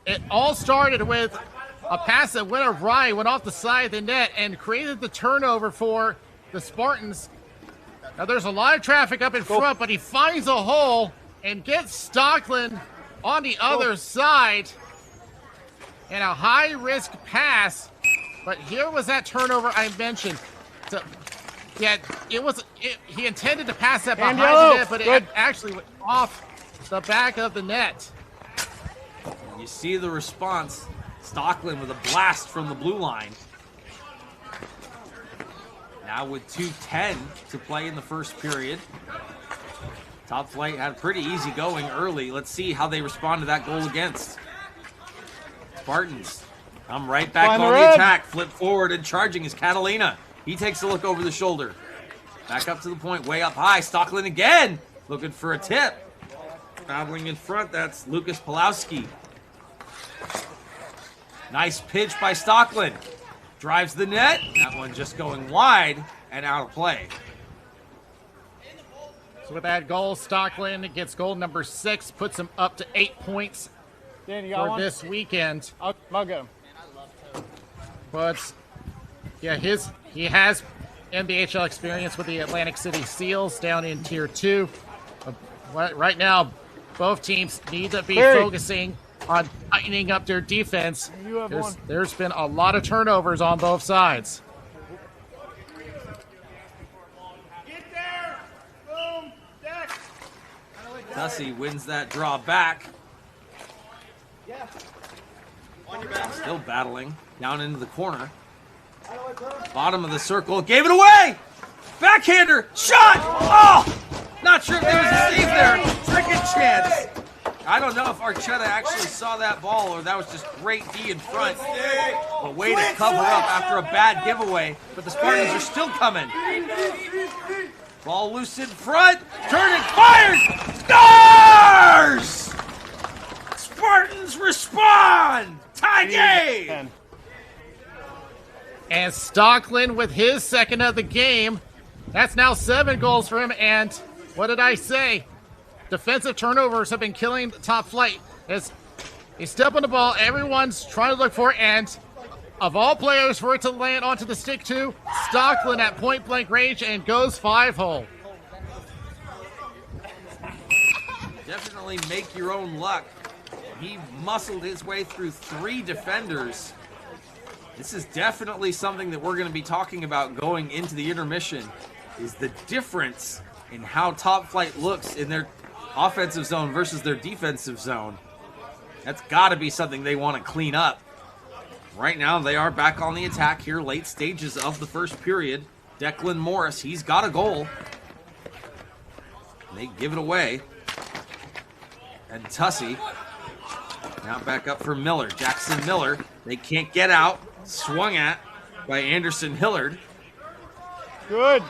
It all started with a pass that went awry, went off the side of the net, and created the turnover for the Spartans. Now there's a lot of traffic up in front, but he finds a hole and gets Stockland on the other side. And a high-risk pass. But here was that turnover I mentioned. So, yeah, he intended to pass that behind the net, but it actually went off the back of the net. You see the response. Stockland with a blast from the blue line. Now with 2:10 to play in the first period. Top Flight had pretty easy going early. Let's see how they respond to that goal against. Spartans come right back on the attack. Flip forward and charging is Catalina. He takes a look over the shoulder. Back up to the point, way up high. Stockland again, looking for a tip. Traveling in front, that's Lucas Pulowski. Nice pitch by Stockland. Drives the net. That one just going wide and out of play. So with that goal, Stockland gets goal number 6, puts him up to 8 points for this weekend. I'll get him. But yeah, he has NBHL experience with the Atlantic City Seals down in Tier 2. Right now, both teams need to be focusing on tightening up their defense. There's been a lot of turnovers on both sides. Tussey wins that draw back. Still battling down into the corner. Bottom of the circle, gave it away! Backhander, shot! Oh! Not sure if there was a save there. Second chance. I don't know if Archetta actually saw that ball or that was just great D in front. A way to cover up after a bad giveaway, but the Spartans are still coming. Ball loose in front, turning, fires! Scores! Spartans respond! Tie game! And Stockland with his second of the game. That's now 7 goals for him. And what did I say? Defensive turnovers have been killing the Top Flight. As he step on the ball, everyone's trying to look for it. And of all players for it to land onto the stick too, Stockland at point blank range and goes 5-hole. Definitely make your own luck. He muscled his way through 3 defenders. This is definitely something that we're going to be talking about going into the intermission, is the difference in how Top Flight looks in their offensive zone versus their defensive zone. That's got to be something they want to clean up. Right now, they are back on the attack here, late stages of the first period. Declan Morris, he's got a goal. They give it away. And Tussey now back up for Miller. Jackson Miller, they can't get out. Swung at by Anderson Hillard. Good.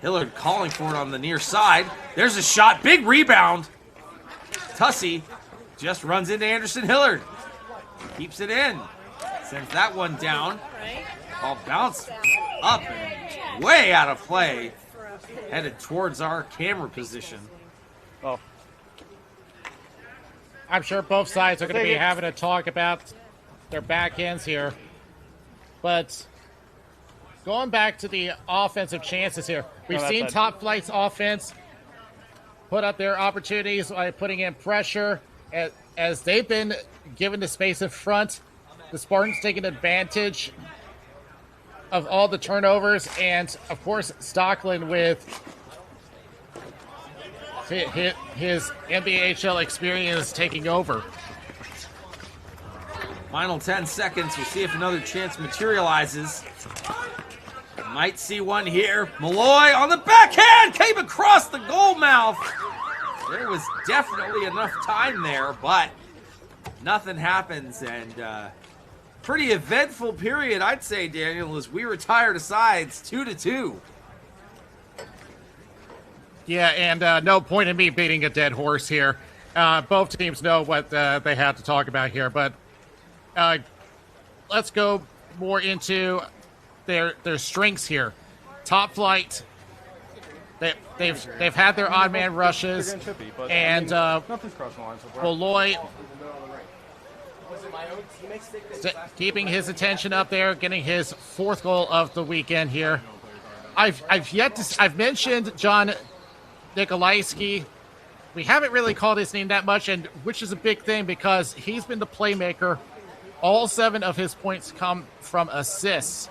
Hillard calling for it on the near side. There's a shot. Big rebound. Tussey just runs into Anderson Hillard. Keeps it in. Sends that one down. Ball bounced up and way out of play. Headed towards our camera position. Oh. I'm sure both sides are going to be having a talk about their back ends here. But going back to the offensive chances here, we've seen Top Flight's offense put up their opportunities by putting in pressure. As they've been given the space in front, the Spartans taking advantage of all the turnovers. And, of course, Stockland with his NBHL experience taking over. Final 10 seconds. We'll see if another chance materializes. Might see one here. Malloy on the backhand. Came across the goal mouth. There was definitely enough time there, but nothing happens. And pretty eventful period, I'd say, Daniel, as we retire to sides 2-2. Yeah, and no point in me beating a dead horse here. Both teams know what they have to talk about here, but let's go more into their strengths here. Top Flight, they've had their odd man rushes, and Malloy keeping his attention up there, getting his 4th goal of the weekend here. I've mentioned John Nikolajski. We haven't really called his name that much, and which is a big thing because he's been the playmaker. All 7 of his points come from assists.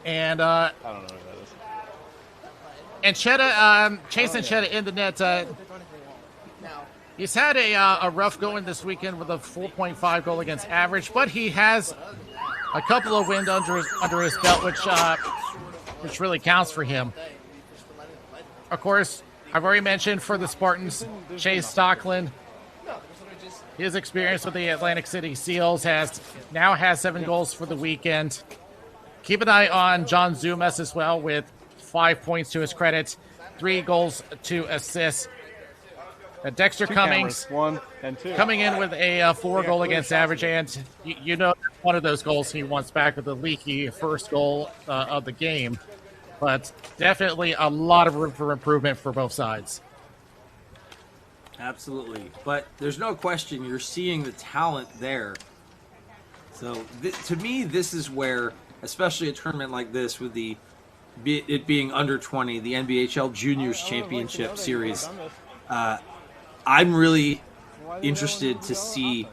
And I don't know who that is. And Cheta, chasing Cheta in the net. He's had a rough going this weekend with a 4.5 goal against average, but he has a couple of wins under his belt, which really counts for him. Of course, I've already mentioned for the Spartans, Chase Stockland. His experience with the Atlantic City Seals now has 7 goals for the weekend. Keep an eye on John Zumas as well with 5 points to his credit, 3 goals, 2 assists. Dexter Cummings, 1 and 2, coming in with a 4 goal against average, and you know one of those goals he wants back with the leaky first goal of the game. But definitely a lot of room for improvement for both sides. Absolutely. But there's no question you're seeing the talent there. So to me, this is where, especially a tournament like this with it being under 20, the NBHL Juniors Championship Series, I'm really interested to see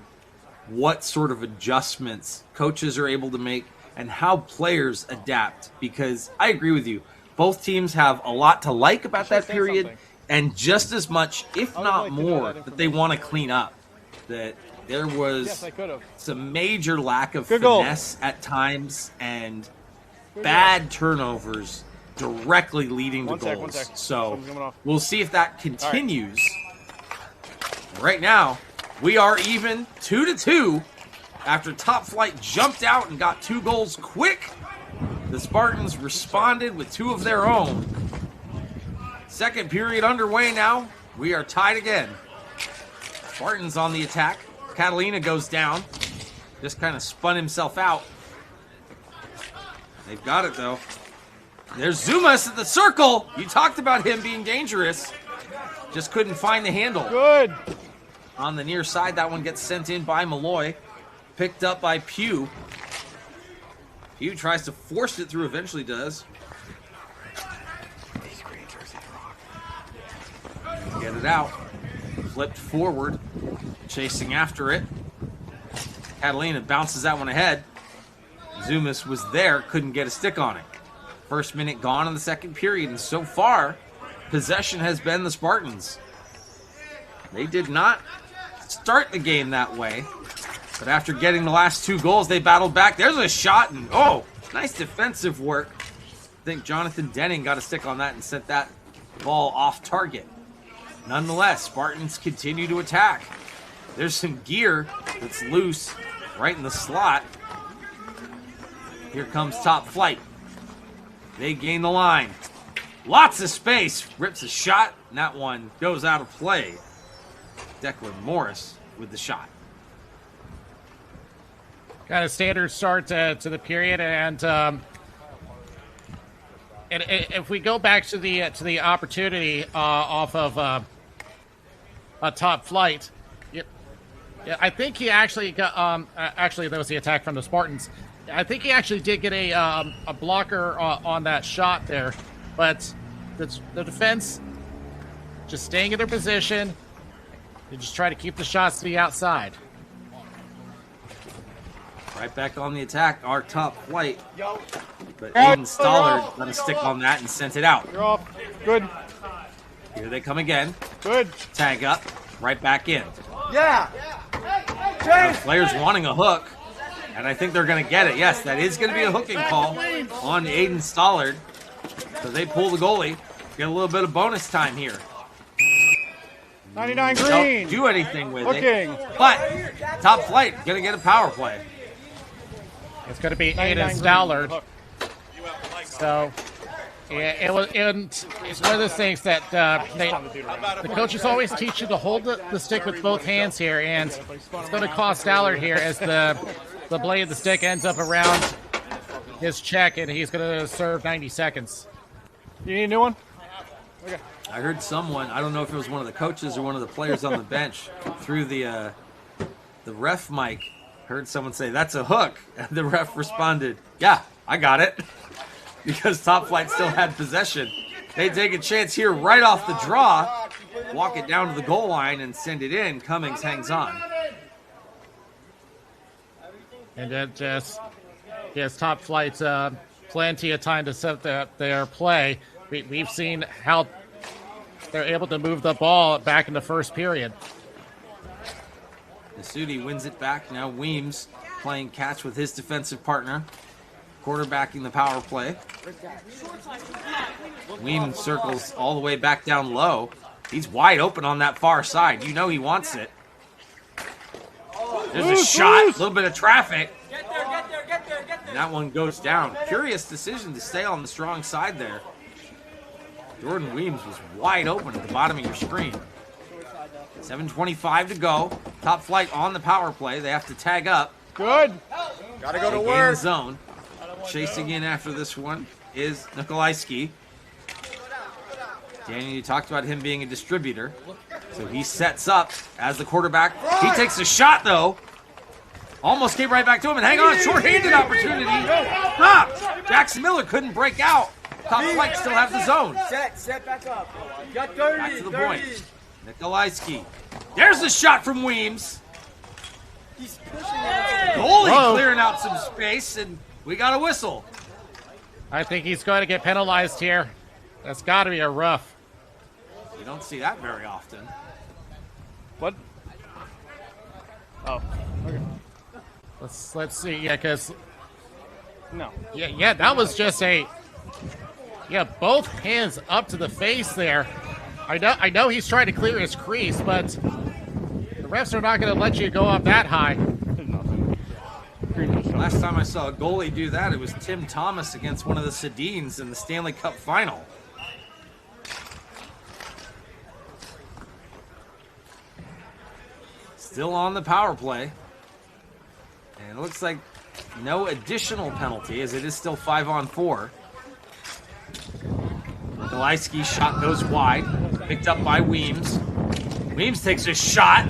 what sort of adjustments coaches are able to make and how players adapt, because I agree with you. Both teams have a lot to like about that period, and just as much, if I would not like to know more, that that they want to clean up. That there was Yes, I could have. some major lack of Good goal. finesse at times and bad turnovers directly leading to One sec, goals. one sec. So Something's coming off. we'll see if that continues. Right now, we are even 2-2 after Top Flight jumped out and got 2 goals quick. The Spartans responded with 2 of their own. Second period underway now. We are tied again. Spartans on the attack. Catalina goes down. Just kind of spun himself out. They've got it, though. There's Zumas at the circle. You talked about him being dangerous. Just couldn't find the handle. Good. On the near side, that one gets sent in by Malloy. Picked up by Pugh. Pugh tries to force it through, eventually does. Get it out. Flipped forward. Chasing after it. Catalina bounces that one ahead. Zumas was there, couldn't get a stick on it. First minute gone in the second period, and so far, possession has been the Spartans. They did not start the game that way, but after getting the last 2 goals, they battled back. There's a shot, and nice defensive work. I think Jonathan Denning got a stick on that and sent that ball off target. Nonetheless, Spartans continue to attack. There's some gear that's loose right in the slot. Here comes Top Flight. They gain the line. Lots of space. Rips a shot, and that one goes out of play. Declan Morris with the shot. Got a standard start to the period, and if we go back to the opportunity off of a Top Flight, yeah, I think he actually got. Actually, that was the attack from the Spartans. I think he actually did get a blocker on that shot there, but the defense just staying in their position. They just try to keep the shots to the outside. Right back on the attack, our Top Flight. But Aiden Stollard got a stick on that and sent it out. You're off. Good. Here they come again. Good. Tag up, right back in. Yeah. The players wanting a hook, and I think they're going to get it. Yes, that is going to be a hooking call on Aiden Stollard. So they pull the goalie. Get a little bit of bonus time here. 99 Don't green. do anything with Hooking. it. But Top Flight going to get a power play. It's going to be 99 Aiden green. Stollard. Hook. So, yeah, it's one of those things that the coaches always teach you to hold the stick with both hands here, and it's going to cost Stollard here as the blade of the stick ends up around his check, and he's going to serve 90 seconds. You need a new one? Okay. I heard someone, I don't know if it was one of the coaches or one of the players on the bench, through the ref mic, heard someone say, "That's a hook." And the ref responded, "Yeah, I got it." Because Top Flight still had possession. They take a chance here right off the draw, walk it down to the goal line and send it in. Cummings hangs on. And then just gives Top Flight plenty of time to set their play. We've seen how they're able to move the ball back in the first period. Nasuti wins it back. Now Weems playing catch with his defensive partner, quarterbacking the power play. Weems circles all the way back down low. He's wide open on that far side. You know he wants it. There's a shot, a little bit of traffic. And that one goes down. Curious decision to stay on the strong side there. Jordan Weems was wide open at the bottom of your screen. 7:25 to go. Top Flight on the power play. They have to tag up. Good. Gotta go to They gain the work. zone. Chasing in after this one is Nikolaiski. Daniel, you talked about him being a distributor. So he sets up as the quarterback. He takes a shot, though. Almost came right back to him, and hang on, short-handed opportunity. Stopped. Jackson Miller couldn't break out. Top Flight still have the zone. Set back up. Got 30. Back to the point. Nikolaiski. There's a shot from Weems. He's pushing it. Goalie Whoa. clearing out some space, and we got a whistle. I think he's going to get penalized here. That's got to be a rough. You don't see that very often. What? Oh, okay. Let's see. Yeah, because No. yeah, that was just a both hands up to the face there. I know he's trying to clear his crease, but the refs are not going to let you go up that high. There's nothing. Last time I saw a goalie do that, it was Tim Thomas against one of the Sedines in the Stanley Cup final. Still on the power play. And it looks like no additional penalty, as it is still 5-on-4. Nikolajski's shot goes wide, picked up by Weems. Weems takes a shot.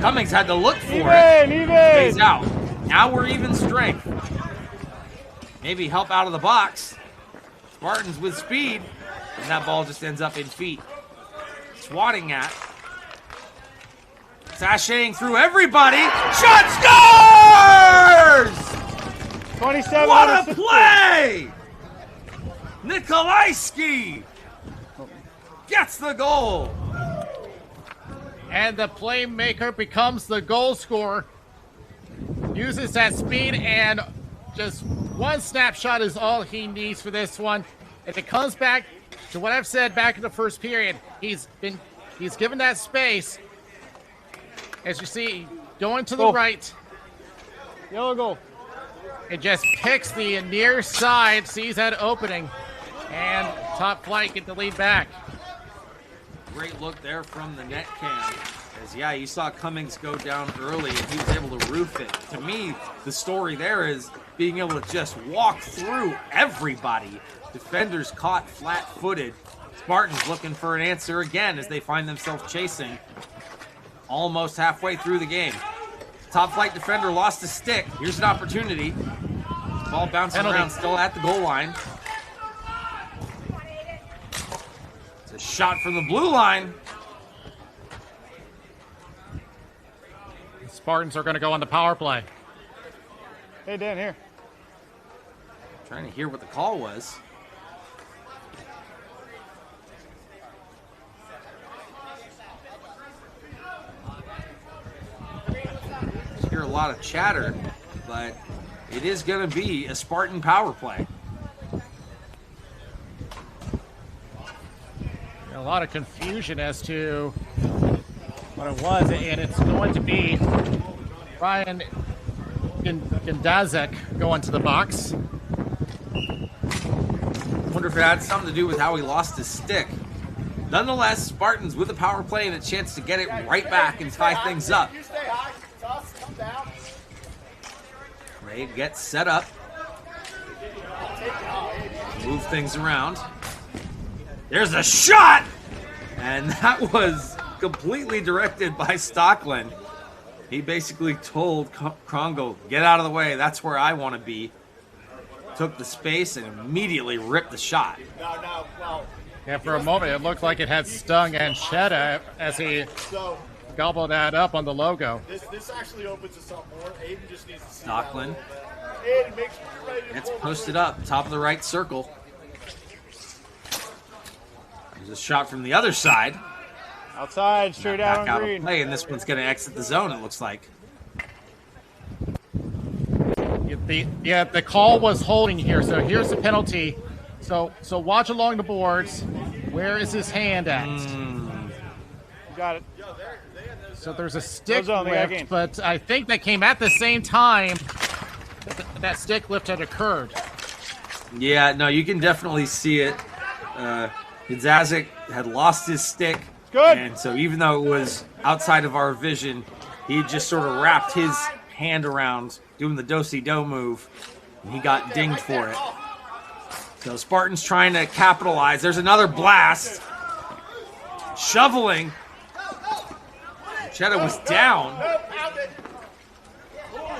Cummings had to look for it. Stays out. Now we're even strength. Maybe help out of the box. Spartans with speed. And that ball just ends up in feet. Swatting at. Sashaying through everybody. Shot scores! 27 What out a of 60. play! Nikolajski gets the goal. And the playmaker becomes the goal scorer. Uses that speed, and just one snapshot is all he needs for this one. If it comes back to what I've said back in the first period, he's given that space. As you see, going to the right. Yellow goal. It just picks the near side, sees that opening, and Top Flight get the lead back. Great look there from the net cam. As you saw Cummings go down early and he was able to roof it. To me, the story there is being able to just walk through everybody. Defenders caught flat-footed. Spartans looking for an answer again as they find themselves chasing almost halfway through the game. Top Flight defender lost a stick. Here's an opportunity. Ball bouncing around, still at the goal line. It's a shot from the blue line. The Spartans are going to go on the power play. Hey, Dan, here. Trying to hear what the call was. Hear a lot of chatter, but it is going to be a Spartan power play. A lot of confusion as to what it was, and it's going to be Ryan Gandazek going to the box. Wonder if it had something to do with how he lost his stick. Nonetheless, Spartans with a power play and a chance to get it right back and tie things up. You stay high. Toss. Come down. They get set up. Move things around. There's a shot! And that was completely directed by Stockland. He basically told Krongo, get out of the way, that's where I want to be. Took the space and immediately ripped the shot. No, well. Yeah, for a moment it looked like it had stung Anchetta as he gobbled that up on the logo. This actually opens us up more. Aiden just needs to see Stockland. Aiden makes sure you're ready to It's pull posted up, top of the right circle. There's a shot from the other side. Outside, straight Back out on out of green. play, and this one's going to exit the zone, it looks like. The call was holding here, so here's the penalty. So watch along the boards. Where is his hand at? You got it. So there's a stick Goes on, they got lift, game. but I think that came at the same time that stick lift had occurred. Yeah, no, you can definitely see it. Zazik had lost his stick. Good. And so even though it was outside of our vision, he just sort of wrapped his hand around doing the do-si-do move, and he got dinged for it. So Spartans trying to capitalize. There's another blast. Shoveling. Cheddar was down.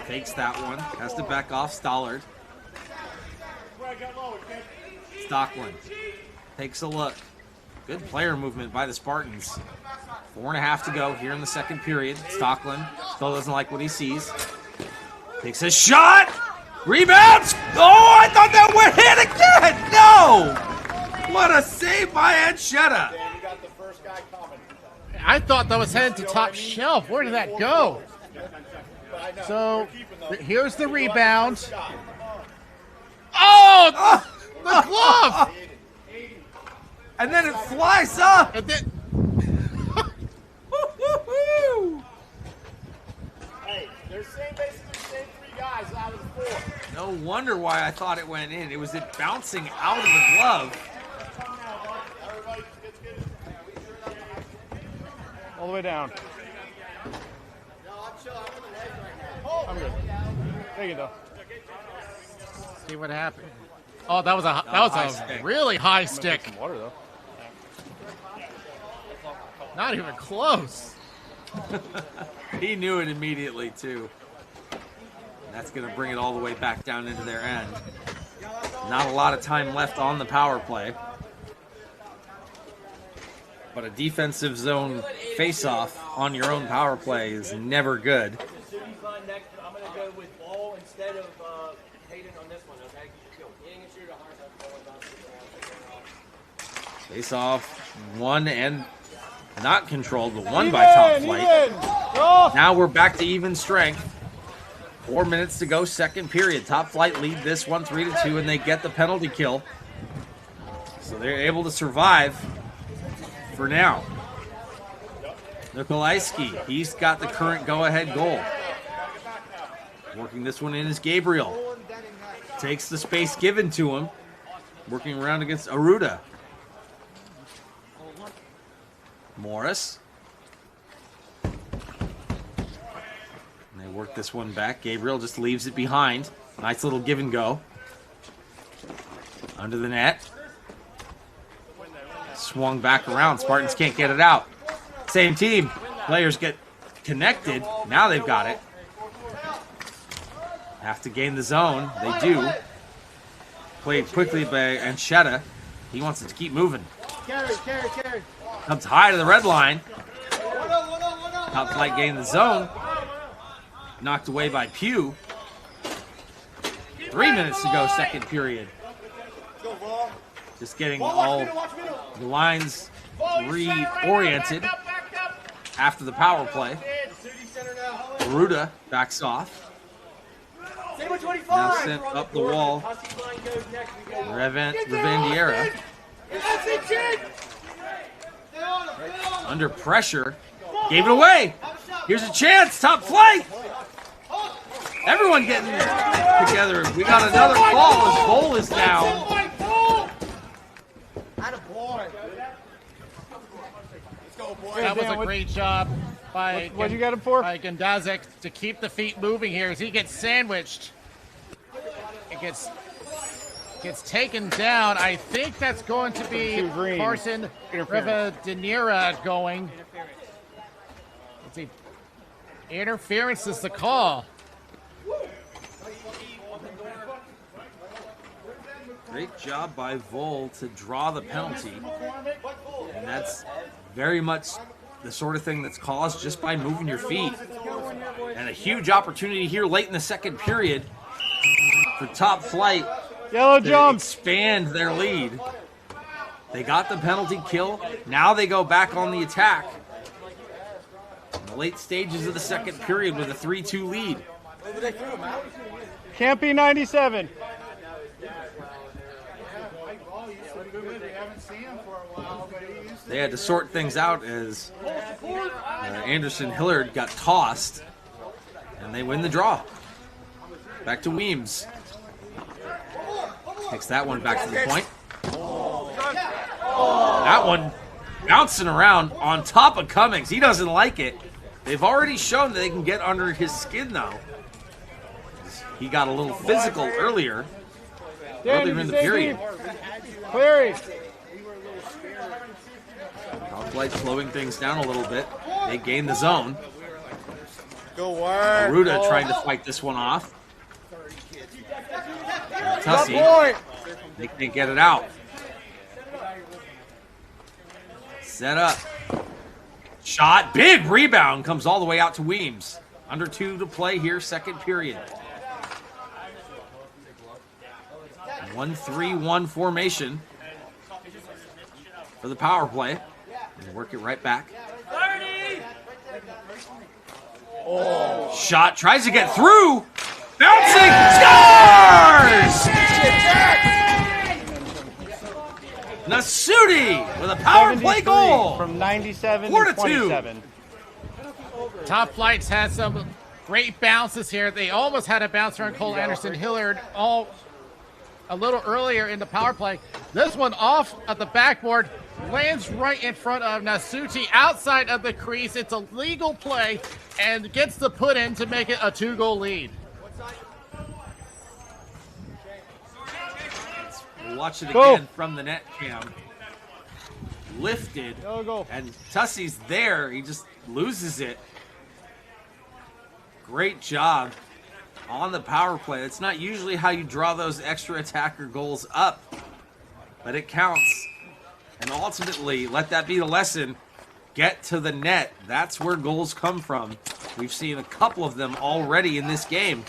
Fakes that one. Has to back off Stollard. Stockland takes a look. Good player movement by the Spartans. 4.5 to go here in the second period. Stockland still doesn't like what he sees. Takes a shot. Rebounds. Oh, I thought that went in again. No. What a save by Anchetta. Dan, you got the first I thought that was headed to top shelf. Where did that go? So here's the rebound. Oh, the glove! And then it flies up. And then, Hey, they're saying basically the same 3 guys out of the 4. No wonder why I thought it went in. It was it bouncing out of the glove. All the way down. I'm good. Take it though. see what happened. Oh, that was a stick. really high I'm gonna stick. take some water though. Not even close. He knew it immediately, too. That's going to bring it all the way back down into their end. Not a lot of time left on the power play. But a defensive zone face-off on your own power play is never good. I'm going to go with ball instead of Hayden on this one, okay? Face-off, won and not controlled, but won by Top Flight. Now we're back to even strength. 4 minutes to go, second period. Top Flight lead this one 3-2, and they get the penalty kill. So they're able to survive for now. Nikolajski, he's got the current go-ahead goal. Working this one in is Gabriel. Takes the space given to him. Working around against Aruda. Morris. And they work this one back. Gabriel just leaves it behind. Nice little give and go. Under the net. Swung back around. Spartans can't get it out. Same team. Players get connected. Now they've got it. Have to gain the zone. They do. Played quickly by Anchetta. He wants it to keep moving. Carry. Comes high to the red line. Top Flight gained the zone. Knocked away by Pugh. 3 minutes to go, second period. Just getting all the lines reoriented after the power play. Aruda backs off. Now sent up the wall. Revandiera. Under pressure. Gave it away. Here's a chance. Top Flight. Everyone getting together. We got another call as goal is down. That was a great job by What'd you get him for? by Gandazek to keep the feet moving here as he gets sandwiched. It gets taken down. I think that's going to be Too green. Carson Interference. Rivadeneira going. Let's see. Interference is the call. Great job by Vol to draw the penalty. And that's very much the sort of thing that's caused just by moving your feet. And a huge opportunity here late in the second period for Top Flight Yellow to jumps. expand their lead. They got the penalty kill. Now they go back on the attack. In the late stages of the second period with a 3-2 lead. Can't be 97. They had to sort things out as Anderson Hillard got tossed, and they win the draw. Back to Weems. Takes that one back to the point. That one bouncing around on top of Cummings. He doesn't like it. They've already shown that they can get under his skin, though. He got a little physical earlier in the period. Cleary. Top Flight slowing things down a little bit. They gain the zone. Go work. Aruda trying to fight this one off. Good Tussie, point. they can't get it out. Set up. Shot. Big rebound. Comes all the way out to Weems. Under 2 to play here, second period. 1-3-1 formation for the power play. And work it right back. Shot, tries to get through. Bouncing, scores! Nasuti with a power play goal. From 97 4 to to 2. 27. Top Flight's had some great bounces here. They almost had a bounce around Cole Anderson Hillard all a little earlier in the power play. This one off at the backboard, lands right in front of Nasuti outside of the crease. It's a legal play and gets the put in to make it a 2-goal lead. We'll watch it again from the net cam. Lifted, Go. and Tussie's there. He just loses it. Great job on the power play. It's not usually how you draw those extra attacker goals up, but it counts. And ultimately, let that be the lesson. Get to the net. That's where goals come from. We've seen a couple of them already in this game.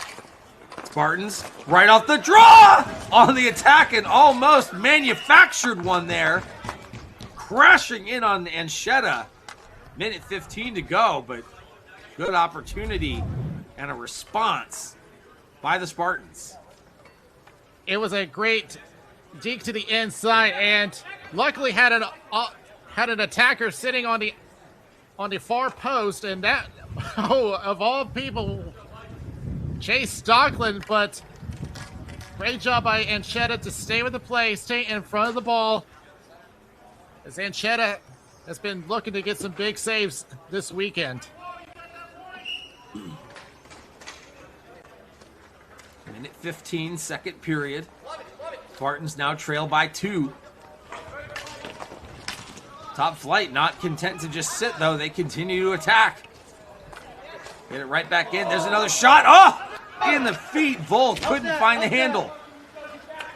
Spartans right off the draw on the attack and almost manufactured one there. Crashing in on Anchetta. Minute 15 to go, but good opportunity and a response by the Spartans. It was a great deke to the inside, and luckily had an attacker sitting on the far post, and that of all people, Chase Stockland. But great job by Anchetta to stay with the play, stay in front of the ball, as Anchetta has been looking to get some big saves this weekend. Minute 15, second period. Spartans now trail by 2. Top Flight not content to just sit, though. They continue to attack. Get it right back in. There's another shot. Oh! In the feet. Vol couldn't find the handle.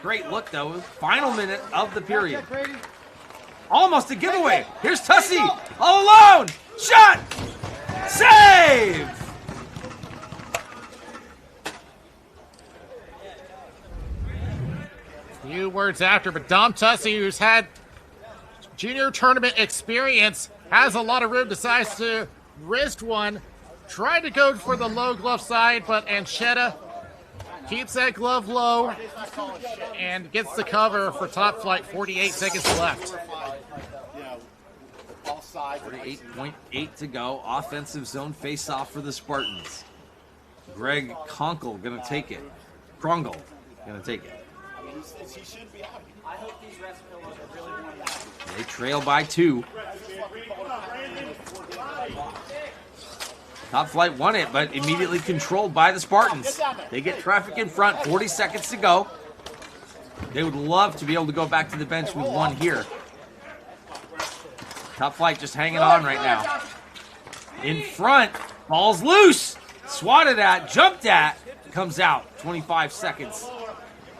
Great look, though. Final minute of the period. Almost a giveaway. Here's Tussie. All alone. Shot. Save. Few words after, but Dom Tussie, who's had junior tournament experience, has a lot of room, decides to wrist one. Tried to go for the low glove side, but Anchetta keeps that glove low and gets the cover for Top Flight. 48 seconds left. 48.8 to go. Offensive zone face-off for the Spartans. Greg Conkle gonna take it. Krongle gonna take it. They trail by 2. Top Flight won it, but immediately controlled by the Spartans. They get traffic in front, 40 seconds to go. They would love to be able to go back to the bench with one here. Top Flight just hanging on right now. In front, ball's loose. Swatted at, jumped at, comes out. 25 seconds.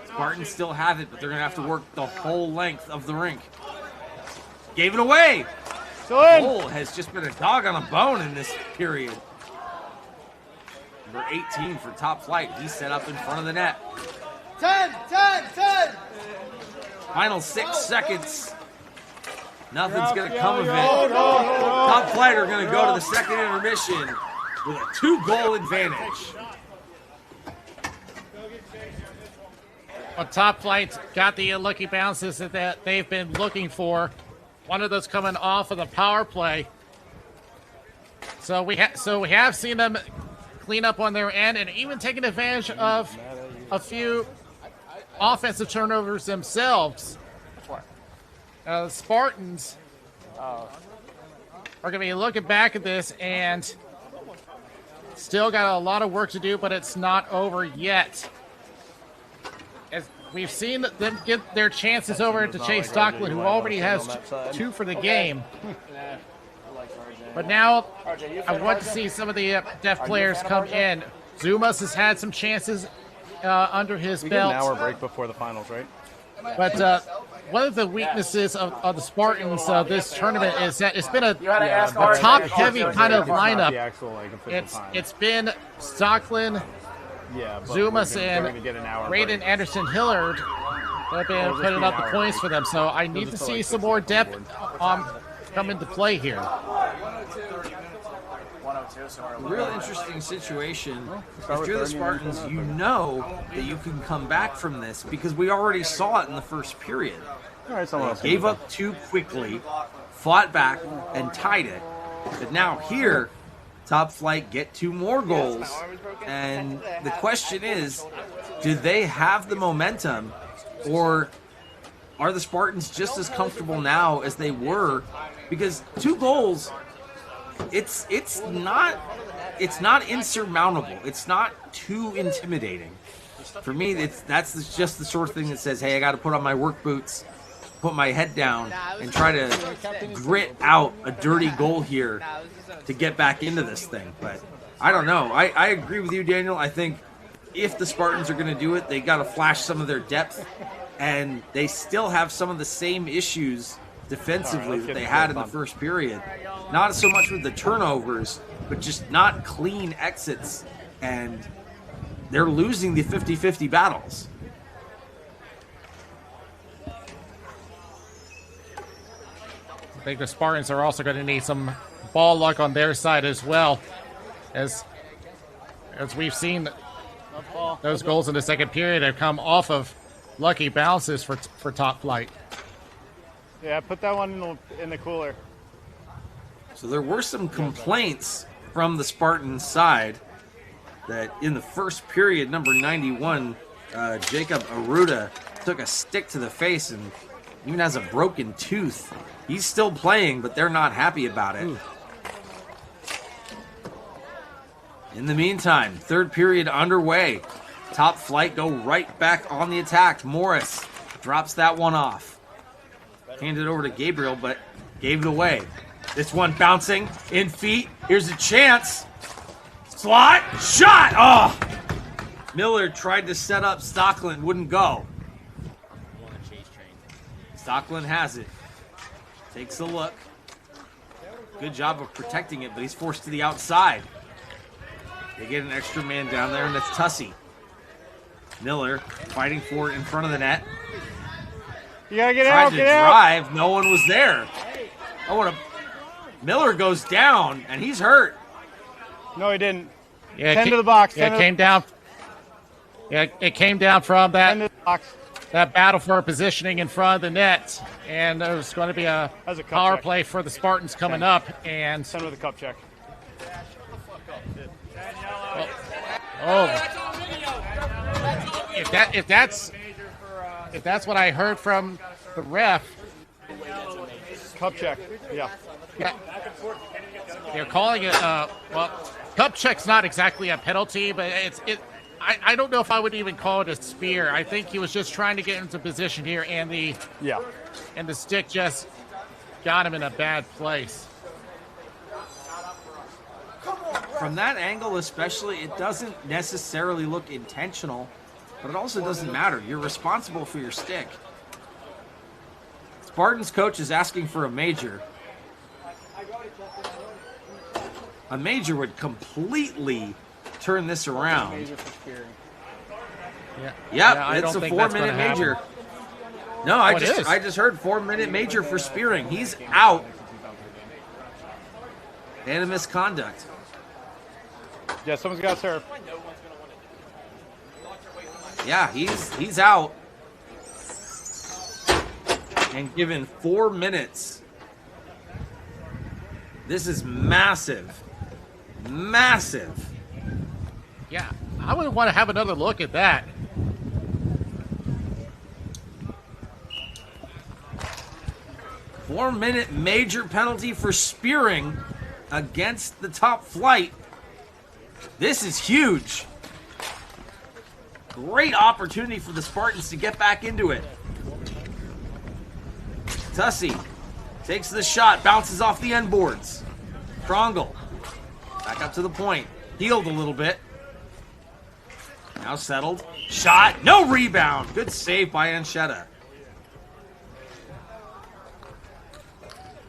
Spartans still have it, but they're going to have to work the whole length of the rink. Gave it away. Cole has just been a dog on a bone in this period. Number 18 for Top Flight. He's set up in front of the net. 10. Final 6 seconds. Nothing's going to come of it. Top Flight are going to go to the second intermission with a 2-goal advantage. Well, Top Flight's got the lucky bounces that they've been looking for. One of those coming off of the power play. So we have seen them clean up on their end and even taking advantage of a few offensive turnovers themselves. The Spartans are going to be looking back at this and still got a lot of work to do, but it's not over yet. As we've seen them get their chances over to Chase Stockland, who already has 2 for the game. But now I want to see some of the deaf players come in. Zumas has had some chances under his belt. We get an hour break before the finals, right? But one of the weaknesses of the Spartans this tournament is that it's been a top-heavy kind of lineup. It's been Stockland, Zumas, and Raiden Anderson Hillard that have been putting up the points for them. So I need to see some more depth come into play here. real interesting situation. start If with you're the 30 Spartans, minutes you or- know that you can come back from this because we already saw it in the first period. All right, someone else. Gave up too quickly, fought back, and tied it. But now here, Top Flight get 2 more goals. And the question is, do they have the momentum, or are the Spartans just as comfortable now as they were? Because 2 goals, it's not insurmountable. It's not too intimidating. For me, that's just the sort of thing that says, hey, I got to put on my work boots, put my head down, and try to grit out a dirty goal here to get back into this thing. But I don't know. I agree with you, Daniel. I think if the Spartans are going to do it, they got to flash some of their depth, and they still have some of the same issues defensively that they had in the first period. Not so much with the turnovers, but just not clean exits, and they're losing the 50-50 battles. I think the Spartans are also going to need some ball luck on their side as well, as we've seen those goals in the second period have come off of lucky bounces for Top Flight. Yeah, put that one in the cooler. So there were some complaints from the Spartan side that in the first period, number 91, Jacob Aruda took a stick to the face and even has a broken tooth. He's still playing, but they're not happy about it. Ooh. In the meantime, third period underway. Top Flight go right back on the attack. Morris drops that one off. Handed it over to Gabriel, but gave it away. This one bouncing in feet. Here's a chance. Slot. Shot. Oh! Miller tried to set up Stockland. Wouldn't go. Stockland has it. Takes a look. Good job of protecting it, but he's forced to the outside. They get an extra man down there, and that's Tussey. Miller fighting for it in front of the net. You gotta get Tried out, to get out. drive. No one was there. Miller goes down, and he's hurt. No, he didn't. Yeah, 10 to the box. Yeah, it came down. Yeah, it came down from 10 to that the box. battle for positioning in front of the net, and there's going to be a That's a cup power check. play for the Spartans coming up. And Send with a cup check. if that's what I heard from the ref, Cup check. Yeah. yeah, they're calling it. Cup check's not exactly a penalty, but I don't know if I would even call it a spear. I think he was just trying to get into position here, and the stick just got him in a bad place. From that angle especially, it doesn't necessarily look intentional, but it also doesn't matter. You're responsible for your stick. Spartans coach is asking for a major. A major would completely turn this around. Major for spearing. Yep, it's a 4-minute major. No, I it is? just heard 4-minute major for spearing. He's out. And a misconduct. Yeah, someone's got to serve. Yeah, he's out. And given 4 minutes. This is massive. Massive. Yeah, I would want to have another look at that. Four-minute major penalty for spearing against the Top Flight. This is huge. Great opportunity for the Spartans to get back into it. Tussey takes the shot, bounces off the end boards. Krongle back up to the point. Healed a little bit. Now settled. Shot. No rebound. Good save by Anchetta.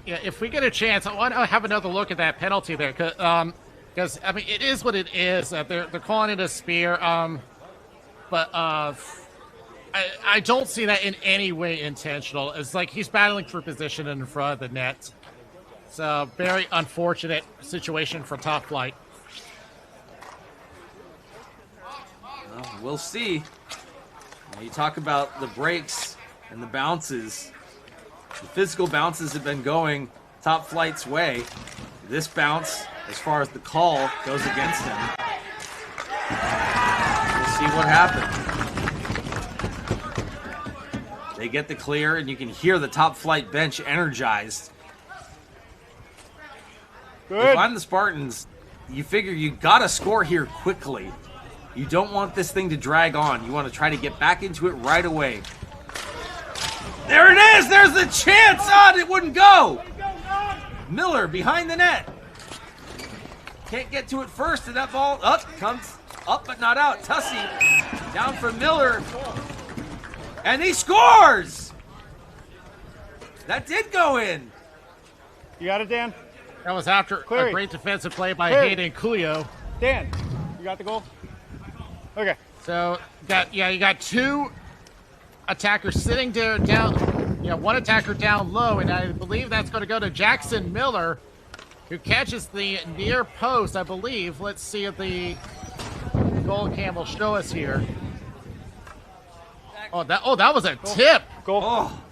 Yeah, if we get a chance, I want to have another look at that penalty there, because I mean it is what it is. They're calling it a spear, but I don't see that in any way intentional. It's like he's battling for position in front of the net. It's a very unfortunate situation for Top Flight. Well, we'll see. You talk about the breaks and the bounces. The physical bounces have been going Top Flight's way. This bounce, as far as the call, goes against him. We'll see what happens. They get the clear, and you can hear the Top Flight bench energized. Good. If I'm the Spartans, you figure you got to score here quickly. You don't want this thing to drag on. You want to try to get back into it right away. There it is! There's the chance! It wouldn't go! Miller behind the net. Can't get to it first, and that ball comes up but not out. Tussey down from Miller. And he scores! That did go in. You got it, Dan? That was after Cleary. a great defensive play by Cleary. Hayden Cuyo. Dan, you got the goal? Okay. So you got two attackers sitting there down. One attacker down low, and I believe that's going to go to Jackson Miller, who catches the near post, I believe. Let's see if the goal cam will show us here. Oh, that was a tip. Goal. Oh,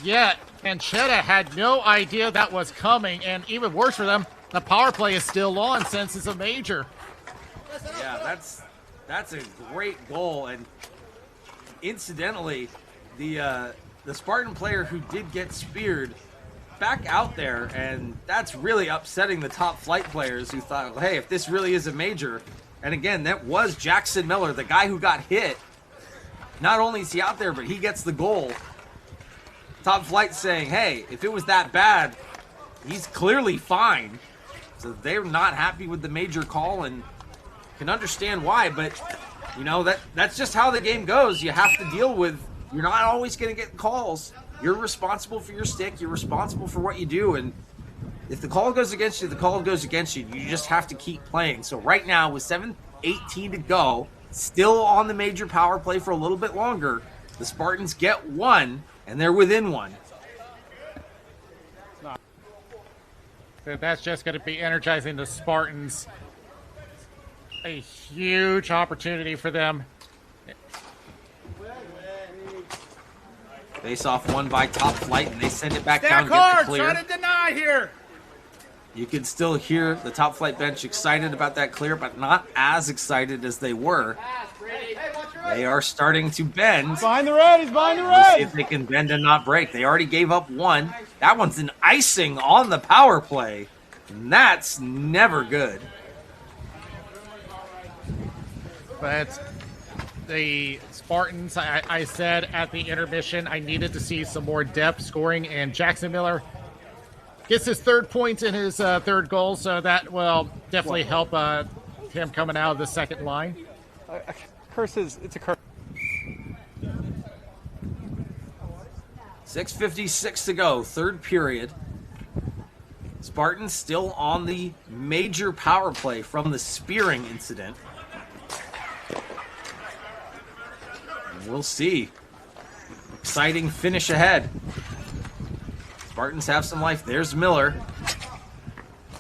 Yeah, Panchetta had no idea that was coming, and even worse for them, the power play is still on since it's a major. yeah, that's a great goal. And incidentally, the Spartan player who did get speared back out there, and that's really upsetting the Top Flight players who thought, hey, if this really is a major, and again, that was Jackson Miller, the guy who got hit. Not only is he out there, but he gets the goal. Top Flight saying, hey, if it was that bad, he's clearly fine. So they're not happy with the major call and can understand why, but that's just how the game goes. You have to deal with, you're not always going to get calls. You're responsible for your stick. You're responsible for what you do. And if the call goes against you, the call goes against you. You just have to keep playing. So right now, with 7:18 to go, still on the major power play for a little bit longer, the Spartans get one, and they're within one. So that's just going to be energizing the Spartans. A huge opportunity for them. Face off won by Top Flight, and they send it back down Stack to get hard, the clear. try to deny here. You can still hear the Top Flight bench excited about that clear, but not as excited as they were. They are starting to bend. Behind the red. He's behind the We'll see red. if they can bend and not break. They already gave up one. That one's an icing on the power play, and that's never good. But the Spartans, I said at the intermission, I needed to see some more depth scoring, and Jackson Miller gets his third point in his third goal, so that will definitely help him coming out of the second line. Curses. It's a curse. 6:56 to go, third period. Spartans still on the major power play from the spearing incident. And we'll see. Exciting finish ahead. Spartans have some life. There's Miller.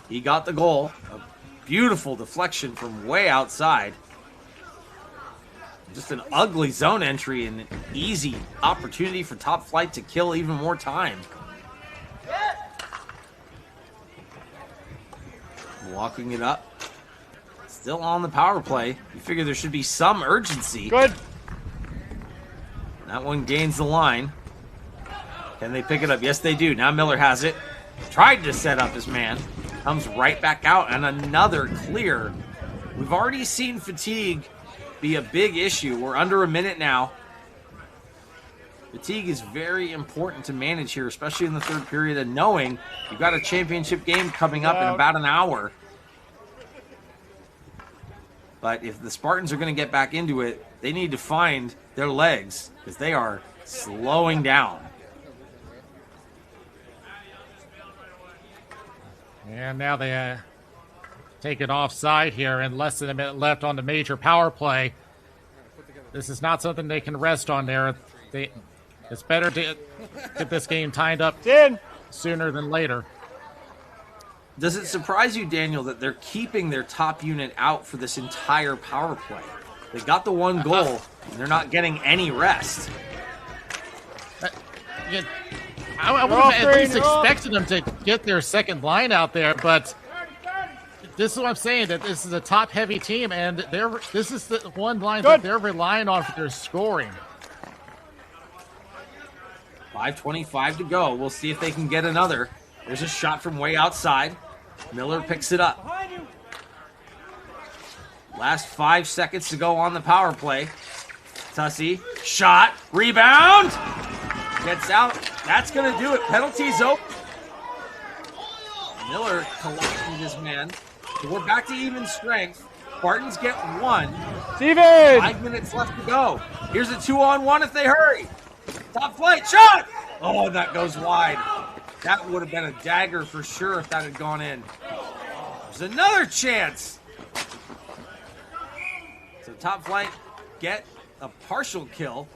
He got the goal. A beautiful deflection from way outside. Just an ugly zone entry and an easy opportunity for Top Flight to kill even more time. Walking it up. Still on the power play. You figure there should be some urgency. Good. That one gains the line. Can they pick it up? Yes, they do. Now Miller has it. Tried to set up his man. Comes right back out, and another clear. We've already seen fatigue be a big issue. We're under a minute now. Fatigue is very important to manage here, especially in the third period, and knowing you've got a championship game coming up in about an hour. But if the Spartans are going to get back into it, they need to find their legs because they are slowing down. And now they take it offside here, and less than a minute left on the major power play. This is not something they can rest on there. It's better to get this game tied up Dan. sooner than later. Does it surprise you, Daniel, that they're keeping their top unit out for this entire power play? They got the one goal, and they're not getting any rest. Yeah, I would have at least expected them to get their second line out there, but this is what I'm saying, that this is a top-heavy team, and this is the one line that they're relying on for their scoring. 5:25 to go. We'll see if they can get another. There's a shot from way outside. Miller picks it up. Last 5 seconds to go on the power play. Tussey, shot, rebound, gets out. That's going to do it. Penalties open. Miller collecting his man. So we're back to even strength. Spartans get one. Steven! 5 minutes left to go. Here's a 2-on-1 if they hurry. Top flight, shot! Oh, that goes wide. That would have been a dagger for sure if that had gone in. There's another chance. So top flight get a partial kill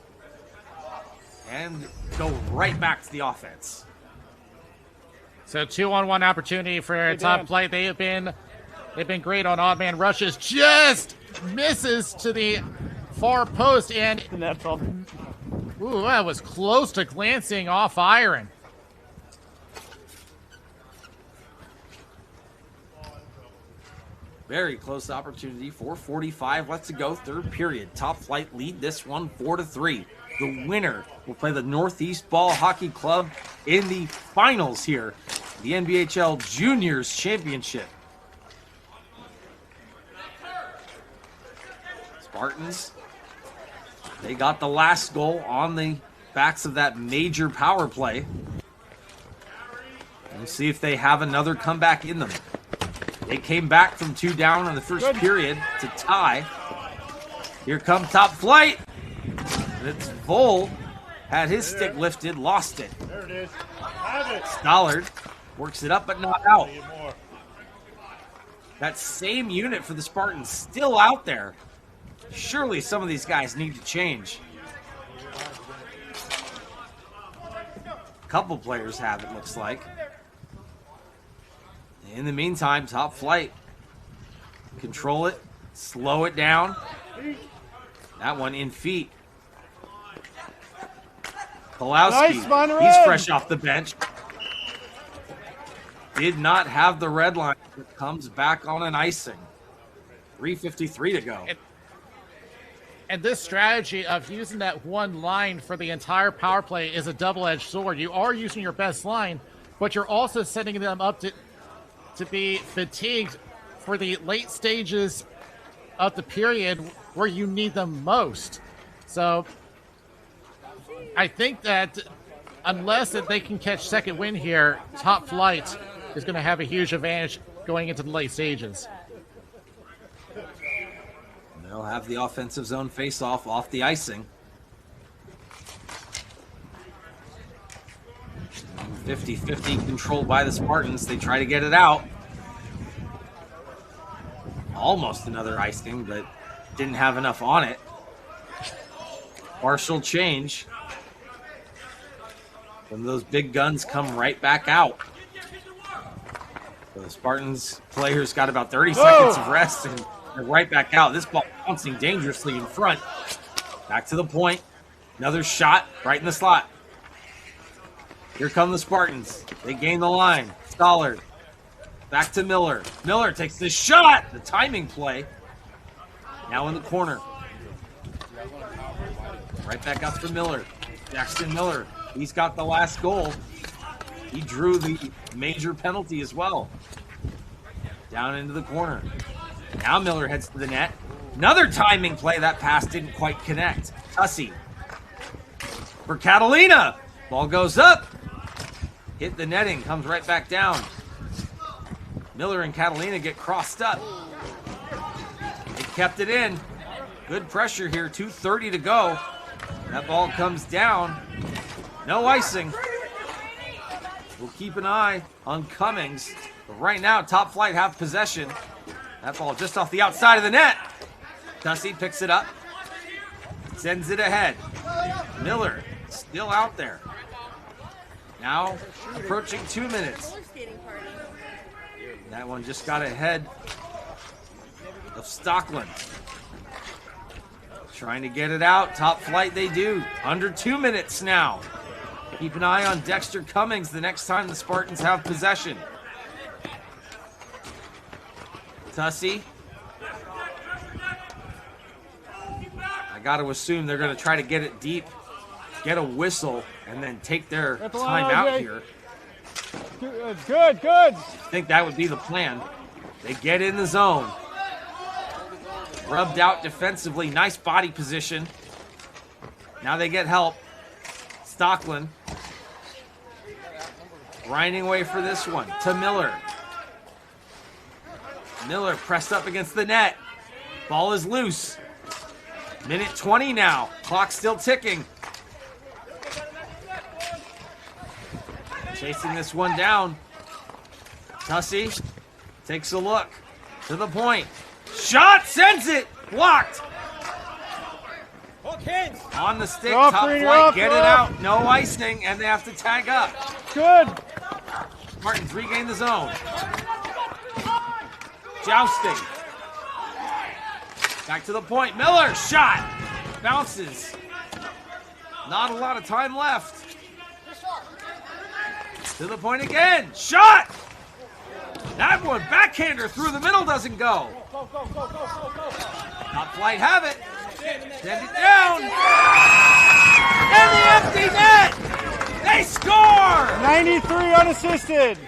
and go right back to the offense. So 2-on-1 opportunity for top flight. They've been great on odd man rushes. Just misses to the far post, and ooh, that was close to glancing off iron. Very close opportunity. 4:45 left to go. Third period. Top flight lead this one 4-3. The winner will play the Northeast Ball Hockey Club in the finals here, the NBHL Juniors Championship. Spartans, they got the last goal on the backs of that major power play. We'll see if they have another comeback in them. They came back from 2 down in the first period to tie. Here come top flight. And it's Vole. Had his stick lifted, lost it. There it is. Have it. Stollard works it up, but not out. That same unit for the Spartans still out there. Surely some of these guys need to change. A couple players have, it looks like. In the meantime, top flight. Control it. Slow it down. That one in feet. Kolowski, he's fresh off the bench. Did not have the red line. Comes back on an icing. 3:53 to go. And this strategy of using that one line for the entire power play is a double-edged sword. You are using your best line, but you're also setting them up to be fatigued for the late stages of the period where you need them most. So I think that unless that they can catch second win here, top flight is going to have a huge advantage going into the late stages. They'll have the offensive zone face-off off the icing. 50-50 controlled by the Spartans. They try to get it out. Almost another icing, but didn't have enough on it. Partial change. Some of those big guns come right back out. So the Spartans players got about 30 seconds of rest and they're right back out. This ball bouncing dangerously in front. Back to the point. Another shot right in the slot. Here come the Spartans. They gain the line. Stollard. Back to Miller. Miller takes the shot. The timing play. Now in the corner. Right back up for Miller. Jackson Miller. He's got the last goal. He drew the major penalty as well. Down into the corner. Now Miller heads to the net. Another timing play. That pass didn't quite connect. Tussey. For Catalina. Ball goes up. Hit the netting. Comes right back down. Miller and Catalina get crossed up. They kept it in. Good pressure here. 2:30 to go. That ball comes down. No icing. We'll keep an eye on Cummings. But right now, top flight have possession. That ball just off the outside of the net. Tussey picks it up. Sends it ahead. Miller still out there. Now approaching 2 minutes. That one just got ahead of Stockland. Trying to get it out. Top flight they do. Under 2 minutes now. Keep an eye on Dexter Cummings the next time the Spartans have possession. Tussey. I got to assume they're going to try to get it deep, get a whistle, and then take their time out here. Good. I think that would be the plan. They get in the zone. Rubbed out defensively. Nice body position. Now they get help. Stockland. Grinding away for this one. To Miller. Miller pressed up against the net. Ball is loose. Minute 20 now. Clock still ticking. Chasing this one down. Tussey takes a look. To the point. Shot, sends it. Blocked. On the stick, top flight, get it out. No icing, and they have to tag up. Good. Spartans regain the zone. Jousting. Back to the point. Miller, shot. Bounces. Not a lot of time left. To the point again. Shot! That one, backhander through the middle, doesn't go. Top flight have it. Send it down. And the empty net. They score. 93 unassisted.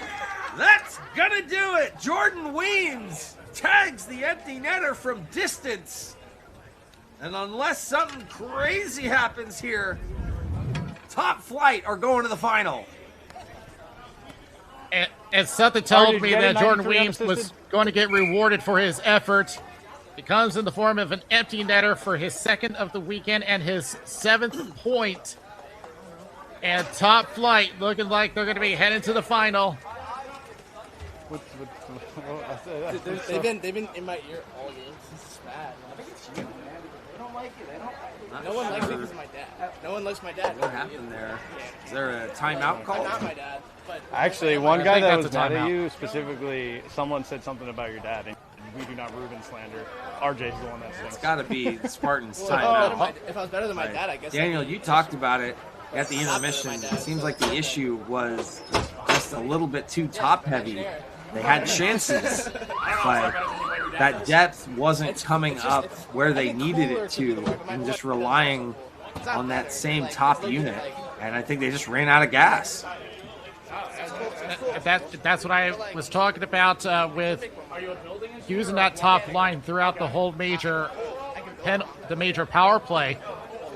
That's gonna do it. Jordan Weems tags the empty netter from distance. And unless something crazy happens here, Top Flight are going to the final. And something told me that Jordan Weems was going to get rewarded for his effort. It comes in the form of an empty netter for his second of the weekend and his 7th point. And Top Flight looking like they're going to be heading to the final. They've been in my ear all game. This is bad. I think it's you, man. They don't like it. No one likes me because of my dad. No one likes my dad. What happened there? Is there a timeout call? Not my dad. But Actually, one guy that was mad at you specifically, someone said something about your dad, and we do not Ruben slander. RJ's the one that It's stinks. got to be the Spartans if timeout. I was better than my dad, I guess. Daniel, you talked about it at the intermission. It seems like the issue was just a little bit too top heavy. They had chances, but that depth wasn't coming up where they needed it to, and just relying on that same top unit. And I think they just ran out of gas. That's what I was talking about with using that top line throughout the whole major power play.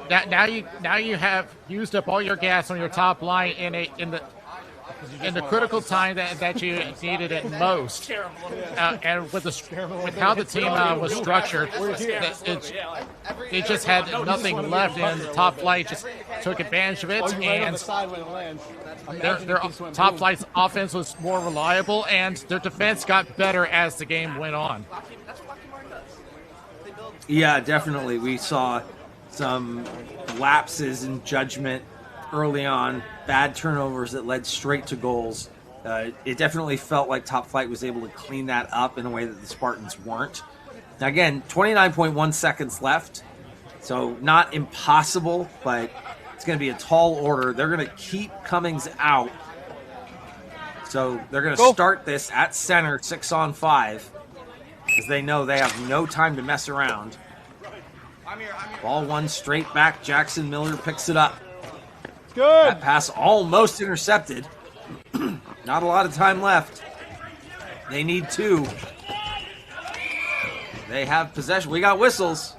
Now you have used up all your gas on your top line in the critical time that you needed it most. And with how the team was structured, they just had nothing left, and the Top Flight just took advantage of it. And their Top Flight's offense was more reliable, and their defense got better as the game went on. Yeah, definitely. We saw some lapses in judgment early on, bad turnovers that led straight to goals. It definitely felt like Top Flight was able to clean that up in a way that the Spartans weren't. Now again, 29.1 seconds left, so not impossible, but it's going to be a tall order. They're going to keep Cummings out, so they're going to start this at center, 6-on-5, because they know they have no time to mess around. Ball one straight back. Jackson Miller picks it up. Good. That pass almost intercepted. Not a lot of time left. They need 2. They have possession. We got whistles.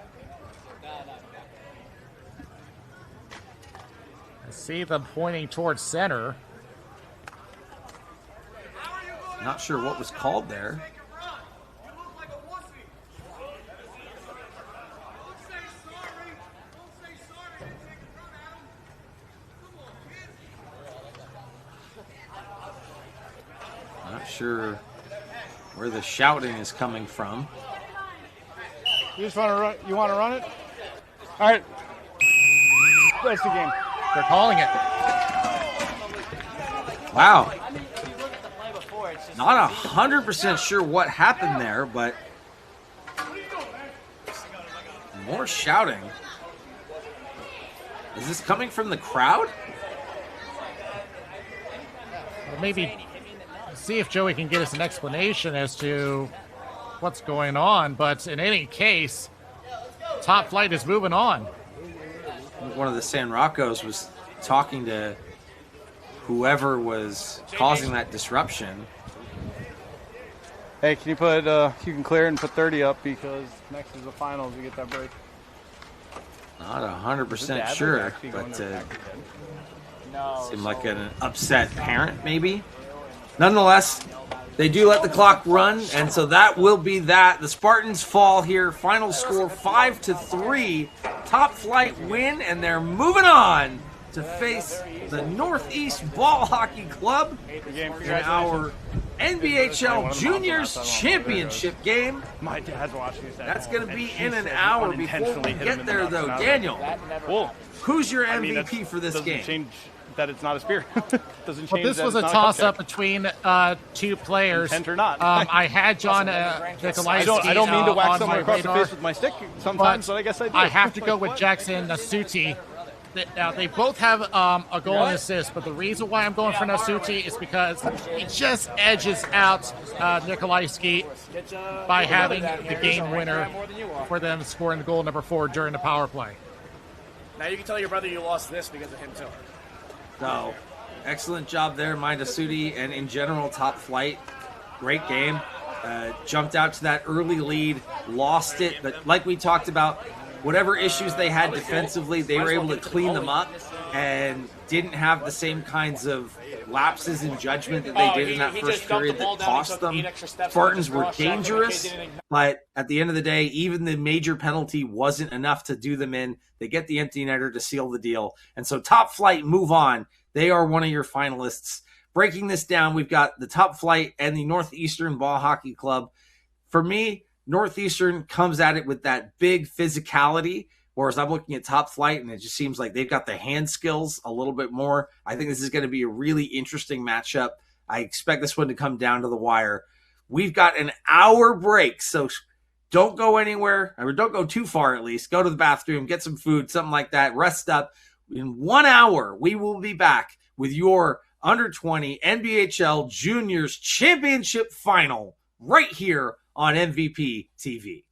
I see them pointing towards center. Not sure what was called there. Not sure where the shouting is coming from. You just want to run? You want to run it? All right. That's the game. They're calling it. Wow. I mean, if you look at the play before, it's Not 100% sure what happened there, but more shouting. Is this coming from the crowd? Well, maybe see if Joey can get us an explanation as to what's going on. But in any case, Top Flight is moving on. One of the San Rocco's was talking to whoever was causing that disruption. Hey, can you put, you can clear and put 30 up because next is the finals. We get that break. Not 100% sure, but seemed like an upset parent, maybe. Nonetheless, they do let the clock run, and so that will be that. The Spartans fall here. Final score 5-3. Top Flight win, and they're moving on to face the Northeast Ball Hockey Club in our NBHL Juniors Championship game. My dad's watching this. That's going to be in an hour before we get there, though. Daniel, who's your MVP for this game? Change that it's not a spear. Doesn't change. Well, this was a toss-up between two players. Intent or not. I had John Nikolaevsky I don't mean to whack on someone my across radar, the face with my stick sometimes, but I guess I do. I have to go with Jackson Nasuti. Now, they both have a goal and assist, but the reason why I'm going for Nasuti is because he just edges out Nikolaevsky by having the game winner for them scoring the goal number 4 during the power play. Now you can tell your brother you lost this because of him too. So, excellent job there, Sudi, and in general, Top Flight. Great game. Jumped out to that early lead, lost it, but like we talked about, whatever issues they had defensively, they were able to clean them up and didn't have the same kinds of lapses in judgment that they did in that first period that cost them. Spartans were dangerous, but at the end of the day, even the major penalty wasn't enough to do them in. They get the empty netter to seal the deal. And so Top Flight move on. They are one of your finalists. Breaking this down, we've got the Top Flight and the Northeastern Ball Hockey Club. For me, Northeastern comes at it with that big physicality, whereas I'm looking at Top Flight, and it just seems like they've got the hand skills a little bit more. I think this is going to be a really interesting matchup. I expect this one to come down to the wire. We've got an hour break, so don't go anywhere, or don't go too far at least. Go to the bathroom, get some food, something like that, rest up. In 1 hour, we will be back with your Under-20 NBHL Juniors Championship Final right here on MVP TV.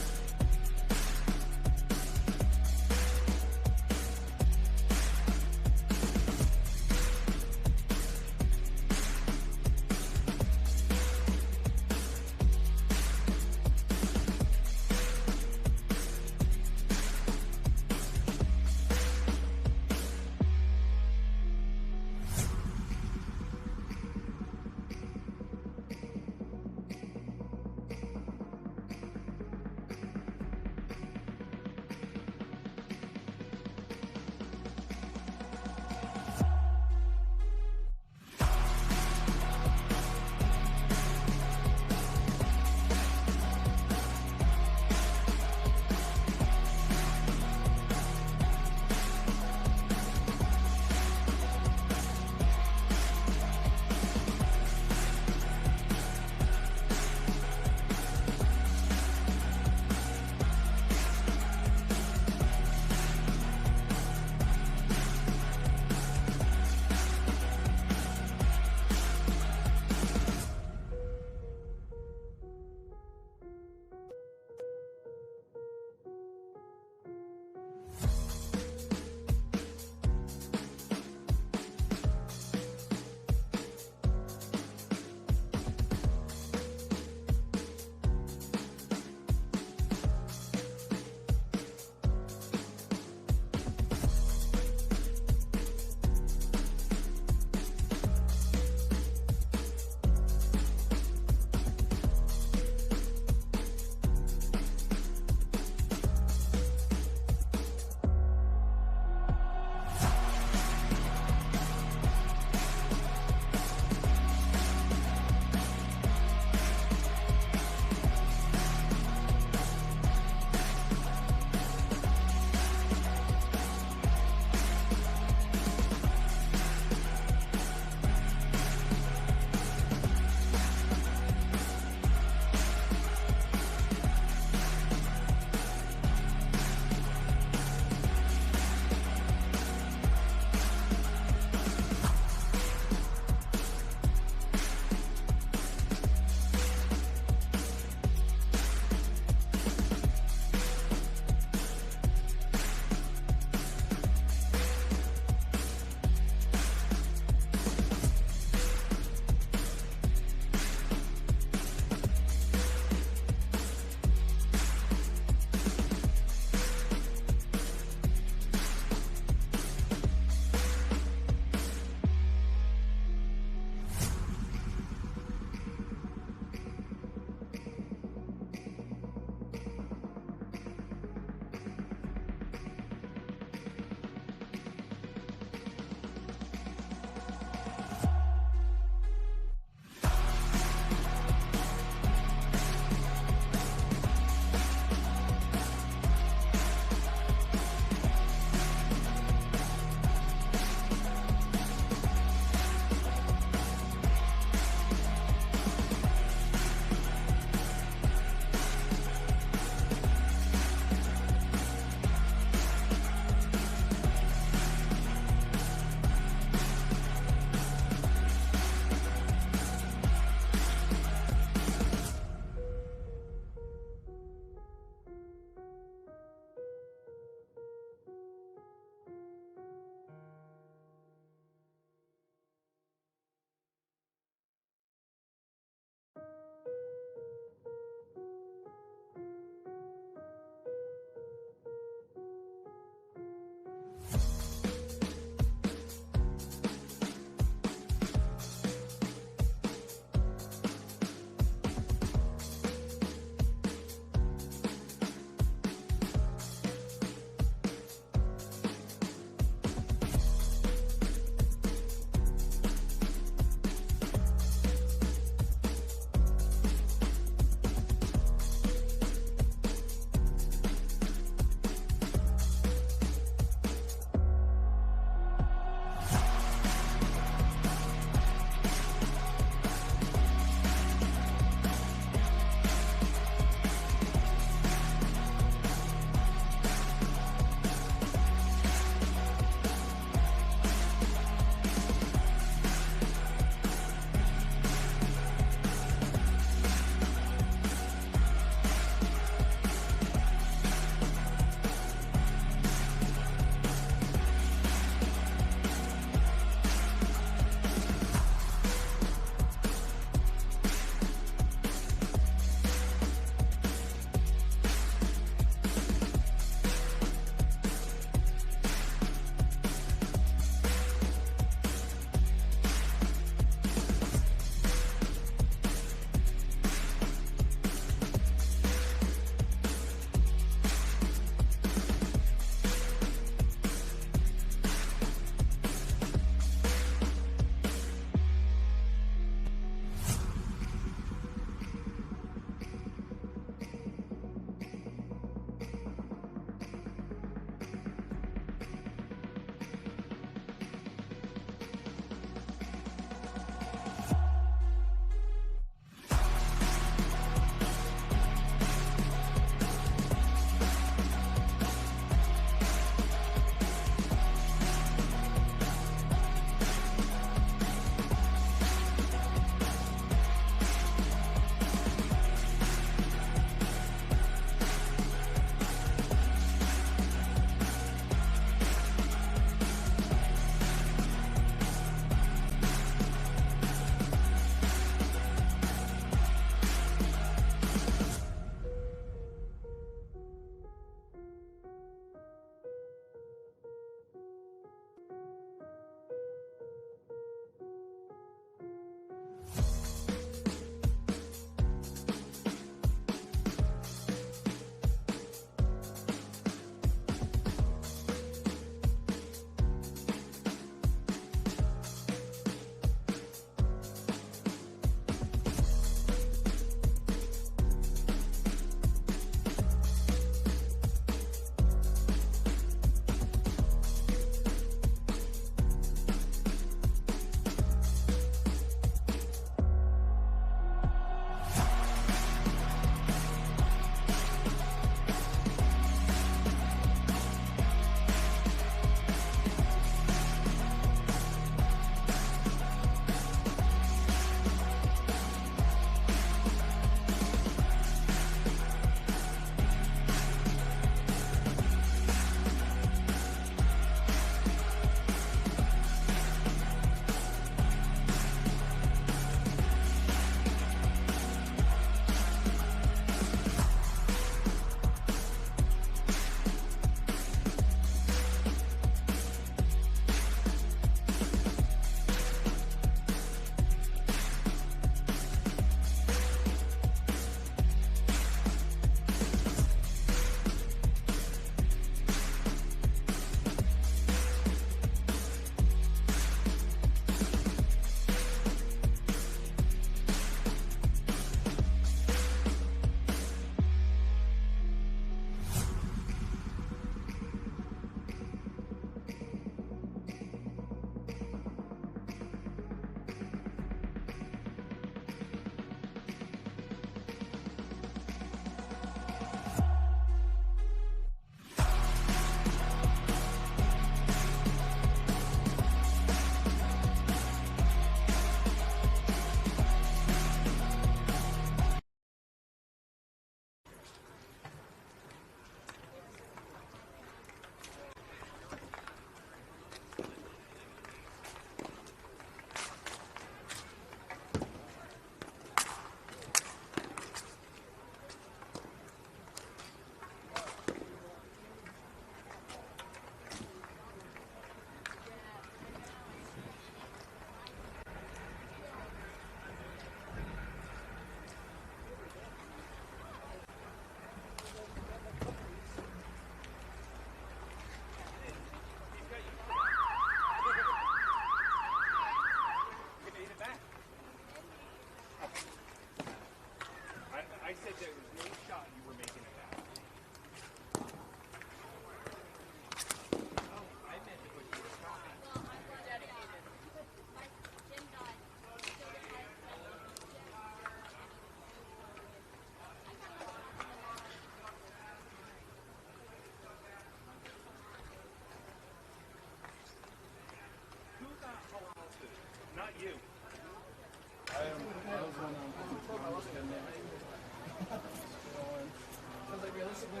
I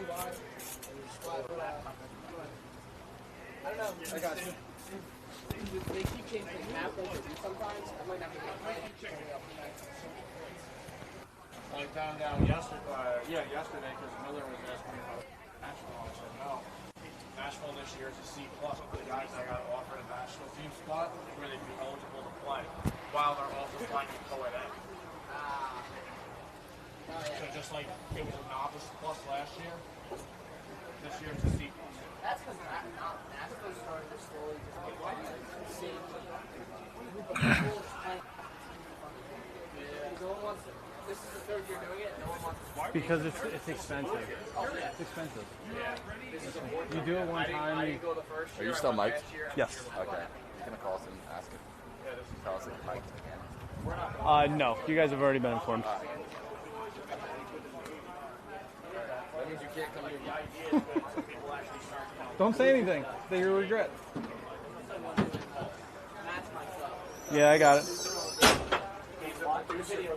don't know. I got you. They keep changing halfway through sometimes. I might not be able to I found out yesterday, because Miller was asking me about Nashville. I said no. Nashville this year is a C plus. The guys that got offered a national team spot where they'd be eligible to play, while they're also playing in co-ed. So just like it was a novice plus last year, this year it's a C plus. That's because Nashville started to slowly just get the same group of people playing. No one wants it. This is the third year doing it. No one wants it. Because it's expensive. It's expensive. You do it one time. Are you still mic'd? Yes. Okay. You're gonna call us and ask it. Tell us if you're mic'd again. No. You guys have already been informed. That means you can't come here. Don't say anything that you regret. Yeah, I got it.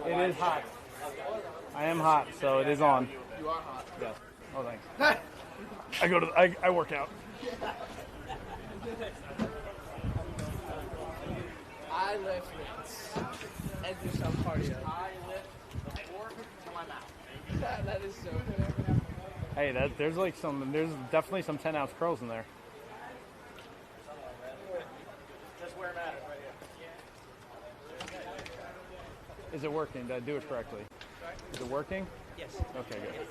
It is hot. I am hot, so it is on. You are hot. Yes. Oh, thanks. I work out. I lift weights and do some cardio. I lift the fork to my mouth. That is so good. Hey, there's definitely some 10-ounce curls in there. Just where it matters, right here. Is it working? Did I do it correctly? Is it working? Yes. Okay, good.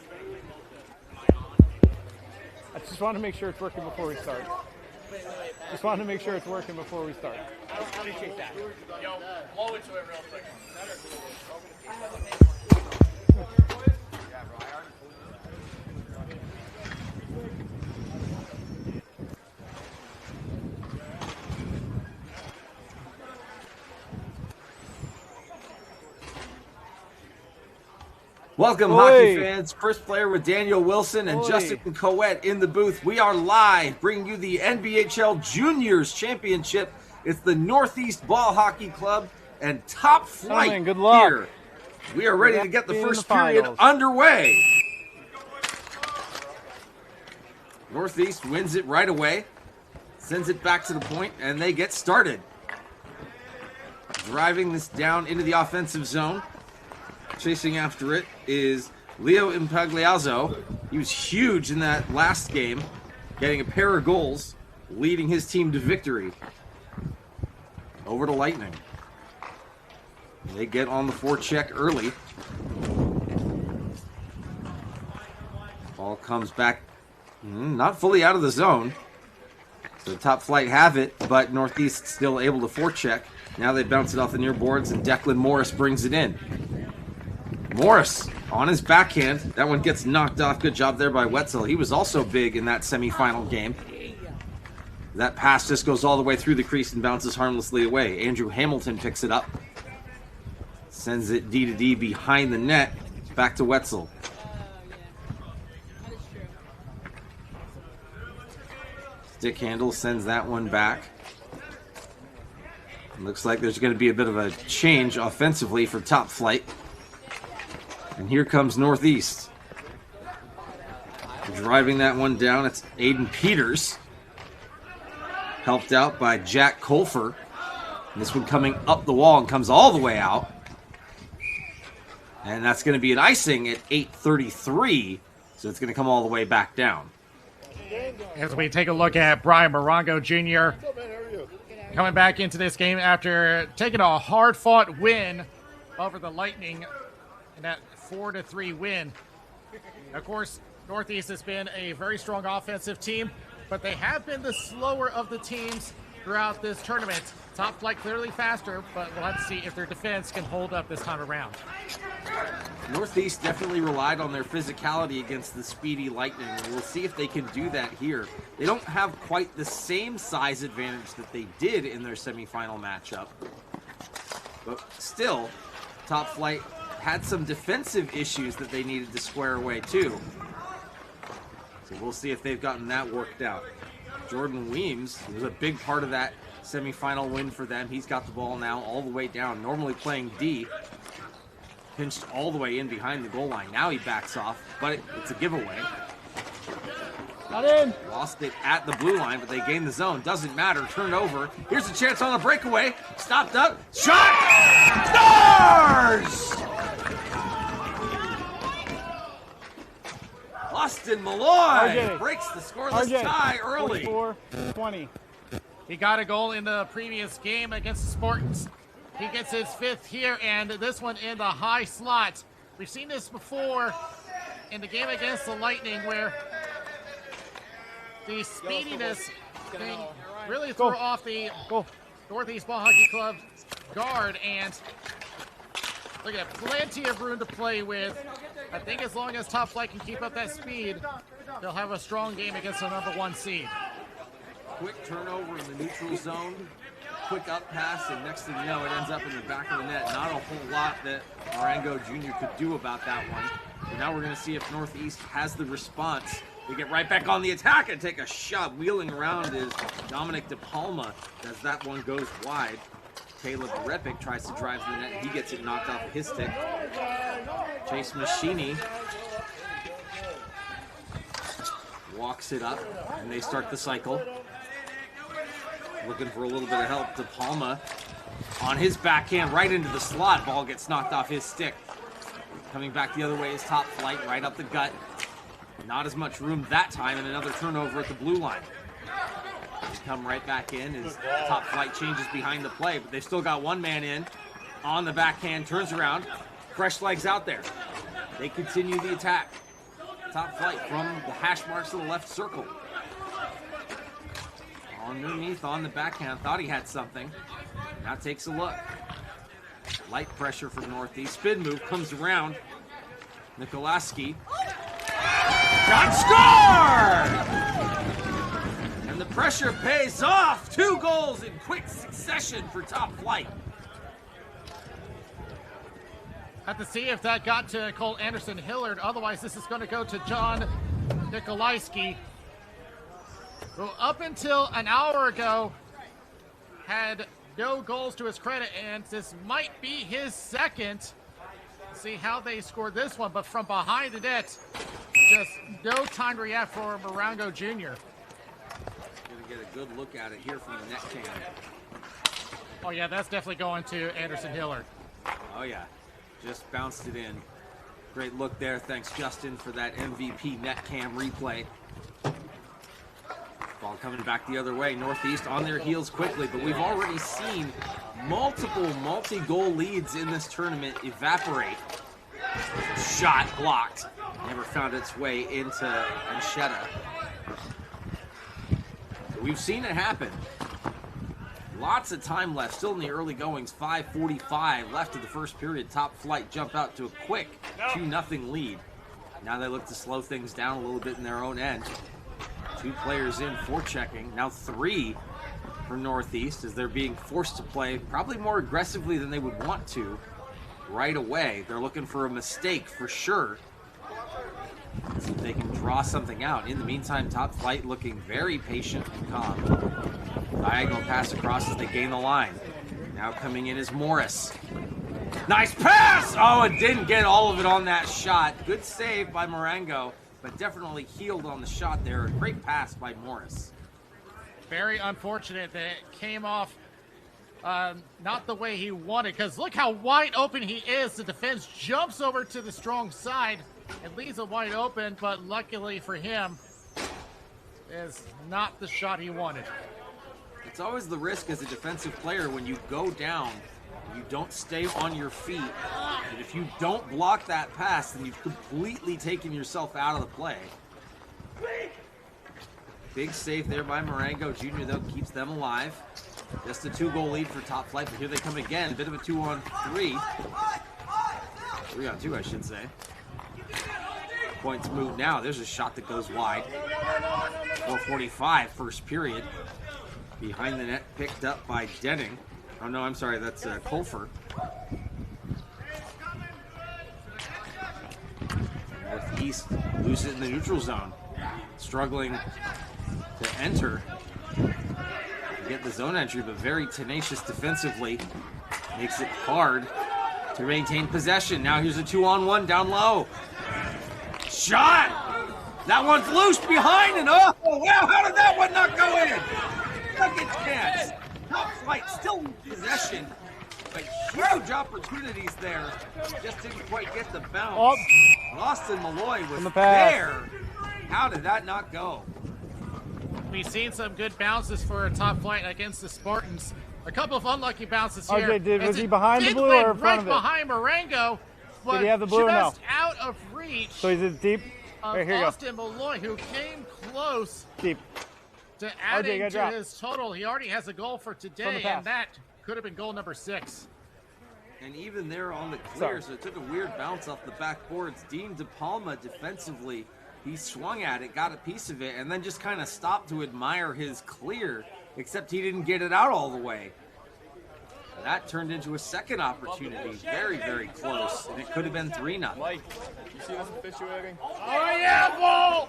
I just wanted to make sure it's working before we start. Just wanted to make sure it's working before we start. I appreciate that. Yo, blow into it real quick. Welcome, hockey fans. First player with Daniel Wilson and Justin Coet in the booth. We are live, bringing you the NBHL Juniors Championship. It's the Northeast Ball Hockey Club and Top Flight good luck. here. We are ready to get the first period underway. Northeast wins it right away, sends it back to the point, and they get started. Driving this down into the offensive zone. Chasing after it is Leo Impagliazzo. He was huge in that last game, getting a pair of goals, leading his team to victory. Over to Lightning. They get on the forecheck early. Ball comes back, not fully out of the zone. So Top Flight have it, but Northeast still able to forecheck. Now they bounce it off the near boards, and Declan Morris brings it in. Morris on his backhand. That one gets knocked off. Good job there by Wetzel. He was also big in that semifinal game. That pass just goes all the way through the crease and bounces harmlessly away. Andrew Hamilton picks it up. Sends it D to D behind the net. Back to Wetzel. Stick handle sends that one back. Looks like there's going to be a bit of a change offensively for Top Flight. And here comes Northeast. Driving that one down, it's Aiden Peters. Helped out by Jack Colfer. And this one coming up the wall and comes all the way out. And that's going to be an icing at 8:33. So it's going to come all the way back down. As we take a look at Brian Morongo Jr. coming back into this game after taking a hard-fought win over the Lightning in that 4-3 win. Of course, Northeast has been a very strong offensive team, but they have been the slower of the teams throughout this tournament. Top Flight clearly faster, but we'll have to see if their defense can hold up this time around. Northeast definitely relied on their physicality against the speedy Lightning, and we'll see if they can do that here. They don't have quite the same size advantage that they did in their semifinal matchup, but still, Top Flight had some defensive issues that they needed to square away too. So we'll see if they've gotten that worked out. Jordan Weems was a big part of that semifinal win for them. He's got the ball now all the way down, normally playing D. Pinched all the way in behind the goal line. Now he backs off, but it's a giveaway. Not in. Lost it at the blue line, but they gained the zone. Doesn't matter. Turnover. Here's a chance on a breakaway. Stopped up. Shot! Scores! Austin Malloy RJ. breaks the scoreless RJ. tie early. 44-20. He got a goal in the previous game against the Spartans. He gets his 5th here, and this one in the high slot. We've seen this before in the game against the Lightning, where the speediness thing really threw off the Northeast Ball Hockey Club guard, and look at that, plenty of room to play with. I think as long as Top Flight can keep up that speed, they'll have a strong game against the number 1 seed. Quick turnover in the neutral zone. Quick up pass, and next thing you know, it ends up in the back of the net. Not a whole lot that Marengo Jr. could do about that one. But now we're going to see if Northeast has the response. They get right back on the attack and take a shot. Wheeling around is Dominic DePalma as that one goes wide. Caleb Repic tries to drive to the net. He gets it knocked off of his stick. Chase Machini walks it up, and they start the cycle. Looking for a little bit of help. DePalma on his backhand right into the slot. Ball gets knocked off his stick. Coming back the other way is Top Flight, right up the gut. Not as much room that time, and another turnover at the blue line. They come right back in as Top Flight changes behind the play, but they've still got one man in on the backhand, turns around, fresh legs out there. They continue the attack. Top Flight from the hash marks of the left circle. Underneath on the backhand, thought he had something. Now takes a look. Light pressure from Northeast. Spin move comes around. Nikolaski. Got scored! And the pressure pays off. 2 goals in quick succession for Top Flight. Have to see if that got to Cole Anderson Hillard. Otherwise, this is going to go to John Nikolajski, who up until an hour ago had no goals to his credit, and this might be his second. See how they scored this one, but from behind the net, just no time to react for Marengo Jr. Gonna get a good look at it here from the net cam. Oh yeah, that's definitely going to Anderson Hillard. Oh yeah, just bounced it in. Great look there. Thanks, Justin, for that MVP net cam replay. Ball coming back the other way. Northeast on their heels quickly, but we've already seen multiple multi-goal leads in this tournament evaporate. Shot blocked. Never found its way into Anchetta. We've seen it happen. Lots of time left. Still in the early goings. 5:45 left of the first period. Top Flight jump out to a quick 2-0 lead. Now they look to slow things down a little bit in their own end. 2 players in for checking. Now 3 for Northeast as they're being forced to play probably more aggressively than they would want to right away. They're looking for a mistake for sure. See if they can draw something out. In the meantime, Top Flight looking very patient and calm. Diagonal pass across as they gain the line. Now coming in is Morris. Nice pass! Oh, it didn't get all of it on that shot. Good save by Marengo, but definitely healed on the shot there. A great pass by Morris. Very unfortunate that it came off not the way he wanted, because look how wide open he is. The defense jumps over to the strong side and leaves it wide open, but luckily for him, is not the shot he wanted. It's always the risk as a defensive player when you go down, you don't stay on your feet, and if you don't block that pass, then you've completely taken yourself out of the play. Big save there by Marengo Jr., though, keeps them alive. Just a 2-goal lead for Top Flight, but here they come again. A bit of a 2-on-3. 3-on-2, I should say. Points move now. There's a shot that goes wide. 4:45, first period. Behind the net, picked up by Denning. Oh, no, I'm sorry, that's Colfer. Northeast loses it in the neutral zone. Struggling to enter. Get the zone entry, but very tenacious defensively. Makes it hard to maintain possession. Now here's a 2-on-1 down low. Shot! That one's loose behind, and oh, wow, how did that one not go in? Second chance. Top Flight still in possession, but huge opportunities there. Just didn't quite get the bounce. Austin Malloy was there. How did that not go? We've seen some good bounces for a Top Flight against the Spartans. A couple of unlucky bounces here. RJ, was he behind the blue or in front of it? Right behind Marengo, but did he have the blue or no? just out of reach. So he's in deep. Of Here you Austin Malloy, who came close deep to adding to his total. He already has a goal for today, and that could have been goal number 6. And even there on the clear, so it took a weird bounce off the backboards. Dean DePalma defensively, he swung at it, got a piece of it, and then just kind of stopped to admire his clear, except he didn't get it out all the way. That turned into a second opportunity, very, very close, and it could have been 3-0. Mike, you see this officiating? Oh, yeah, ball!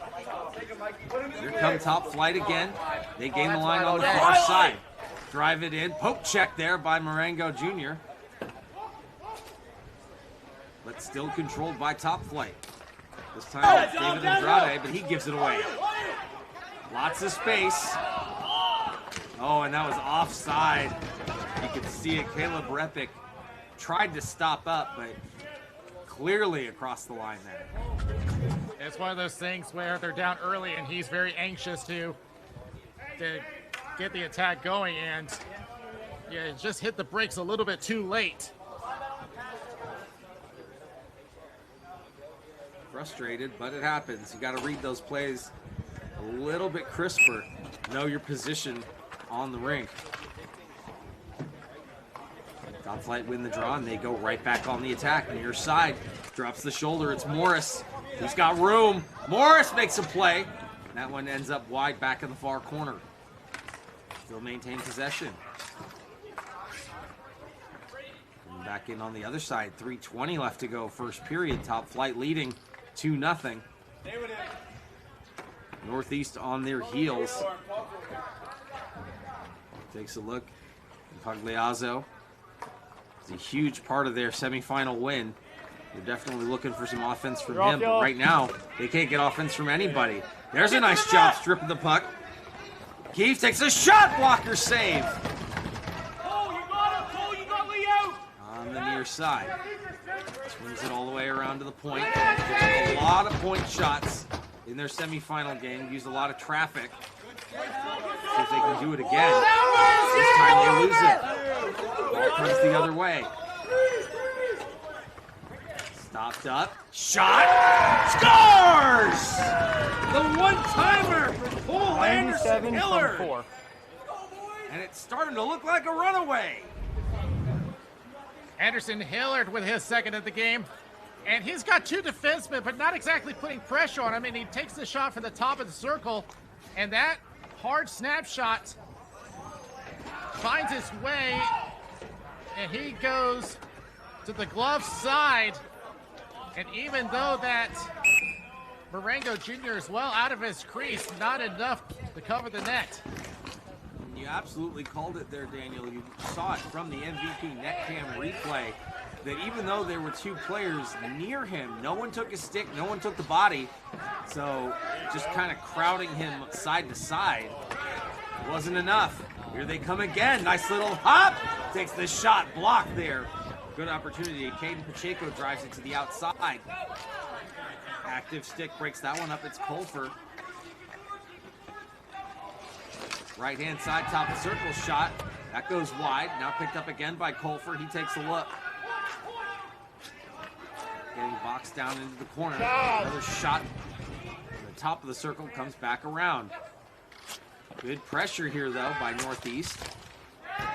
Here come Top Flight again. They gain the line on the far side. Drive it in. Poke check there by Marengo Jr. But still controlled by Top Flight. This time it's David Andrade, but he gives it away. Lots of space. Oh, and that was offside. You could see it. Caleb Repick tried to stop up, but clearly across the line there. It's one of those things where they're down early, and he's very anxious to get the attack going, and yeah, just hit the brakes a little bit too late. Frustrated, but it happens. You got to read those plays a little bit crisper. Know your position on the rink. Top Flight win the draw, and they go right back on the attack. Near side, drops the shoulder. It's Morris. He's got room. Morris makes a play. That one ends up wide back in the far corner. Still maintain possession. Coming back in on the other side. 3:20 left to go. First period. Top Flight leading 2-0. Northeast on their heels. Takes a look. Pagliazzo. It's a huge part of their semifinal win. They're definitely looking for some offense from him, but right now, they can't get offense from anybody. There's a nice job stripping the puck. Keefe takes a shot, blocker save. On the near side. Swings it all the way around to the point. They took a lot of point shots in their semifinal game, used a lot of traffic. See if they can do it again. This time they lose it. Ball comes the other way. Stopped up. Shot. Scores! The one-timer for Cole Anderson Hillard. And it's starting to look like a runaway. Anderson Hillard with his second of the game. And he's got 2 defensemen, but not exactly putting pressure on him. And he takes the shot from the top of the circle. And that hard snapshot finds its way. And he goes to the glove side. And even though that Marengo Jr. is well out of his crease, not enough to cover the net. You absolutely called it there, Daniel. You saw it from the MVP NetCam replay that even though there were 2 players near him, no one took his stick, no one took the body. So just kind of crowding him side to side wasn't enough. Here they come again. Nice little hop. Takes the shot, blocked there. Good opportunity. Caden Pacheco drives it to the outside. Active stick breaks that one up. It's Colfer. Right-hand side, top of circle shot. That goes wide. Now picked up again by Colfer. He takes a look. Getting boxed down into the corner. Another shot. The top of the circle comes back around. Good pressure here, though, by Northeast.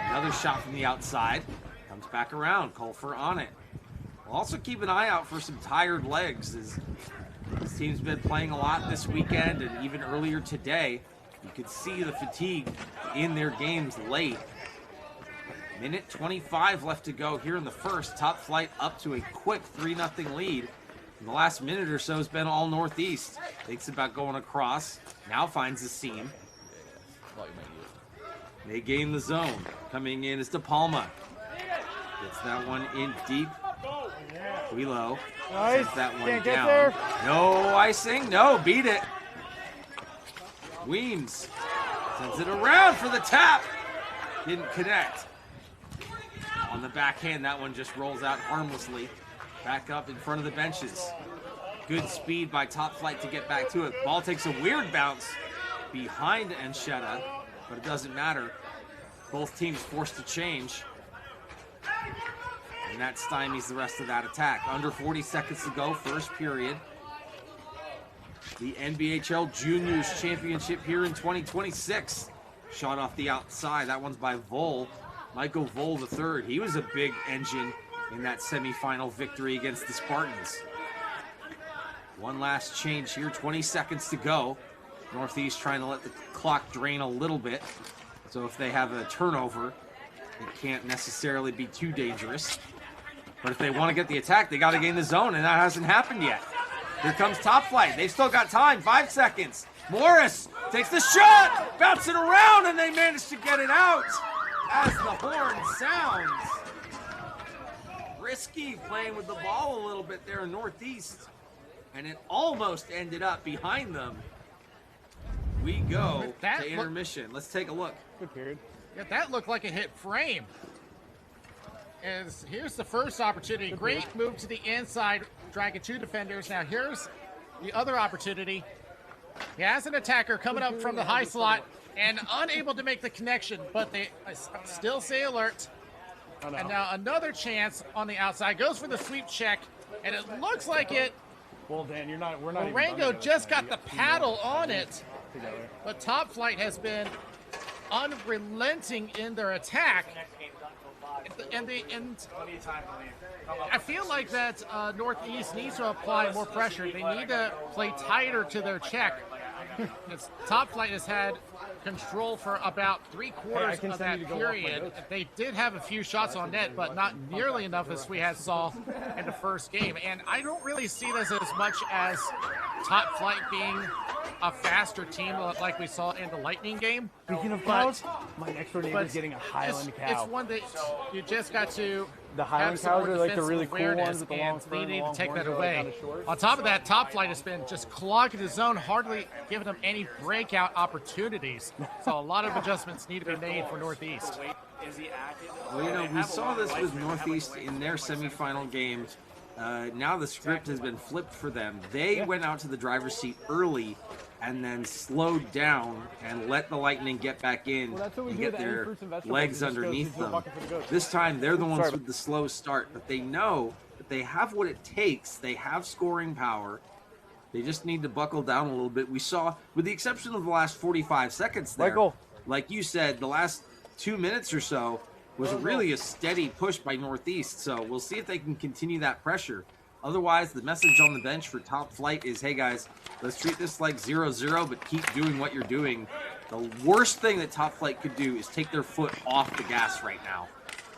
Another shot from the outside. Comes back around. Colfer on it. We'll also keep an eye out for some tired legs, as this team's been playing a lot this weekend and even earlier today. You could see the fatigue in their games late. Minute 25 left to go here in the first. Top Flight up to a quick 3-0 lead. And the last minute or so has been all Northeast. Thinks about going across. Now finds the seam. They gain the zone. Coming in is DePalma. Gets that one in deep. Wheelo sends that one down. No icing. No, beat it. Weems sends it around for the tap. Didn't connect. On the backhand, that one just rolls out harmlessly. Back up in front of the benches. Good speed by Top Flight to get back to it. Ball takes a weird bounce behind Encheta, but it doesn't matter. Both teams forced to change. And that stymies the rest of that attack. Under 40 seconds to go, first period. The NBHL Juniors Championship here in 2026. Shot off the outside. That one's by Vol. Michael Vol III. He was a big engine in that semifinal victory against the Spartans. One last change here. 20 seconds to go. Northeast trying to let the clock drain a little bit. So if they have a turnover, it can't necessarily be too dangerous. But if they want to get the attack, they got to gain the zone, and that hasn't happened yet. Here comes Top Flight. They've still got time. 5 seconds. Morris takes the shot, bounce it around, and they manage to get it out as the horn sounds. Risky playing with the ball a little bit there in Northeast, and it almost ended up behind them. We go to intermission. Let's take a look. Good period. Yeah, that looked like a hit frame. Here's the first opportunity. Great move to the inside, dragging 2 defenders. Now here's the other opportunity. He has an attacker coming up from the high slot and unable to make the connection, but they still stay alert. Oh, no. And now another chance on the outside. Goes for the sweep check, and it looks like it. Well, Dan, we're not even Marengo done just yet. got the paddle on it, Together. but Top Flight has been unrelenting in their attack. And I feel like that Northeast needs to apply more pressure. They need to play tighter to their check. Top Flight has had control for about 3/4 of that period. They did have a few shots on net, but not nearly enough as we saw in the first game. And I don't really see this as much as Top Flight being a faster team like we saw in the Lightning game. Speaking of cows, my next door neighbor's getting a Highland cow. It's one that you just got to. The Highland cows are like the really cool ones with the long fur they and the need to long take horns that that are, like, away. kinda short. On top of that, Top Flight has been just clogging the zone, hardly giving them any breakout opportunities. So a lot of adjustments need to be made for Northeast. Well, we saw this with Northeast in their semifinal game. Now the script has been flipped for them. They went out to the driver's seat early and then slowed down and let the Lightning get back in and get their legs underneath them. This time, they're the ones with the slow start, but they know that they have what it takes. They have scoring power. They just need to buckle down a little bit. We saw, with the exception of the last 45 seconds there, Michael. like you said, the last 2 minutes or so was really a steady push by Northeast. So we'll see if they can continue that pressure. Otherwise, the message on the bench for Top Flight is, hey guys, let's treat this like 0-0, but keep doing what you're doing. The worst thing that Top Flight could do is take their foot off the gas right now.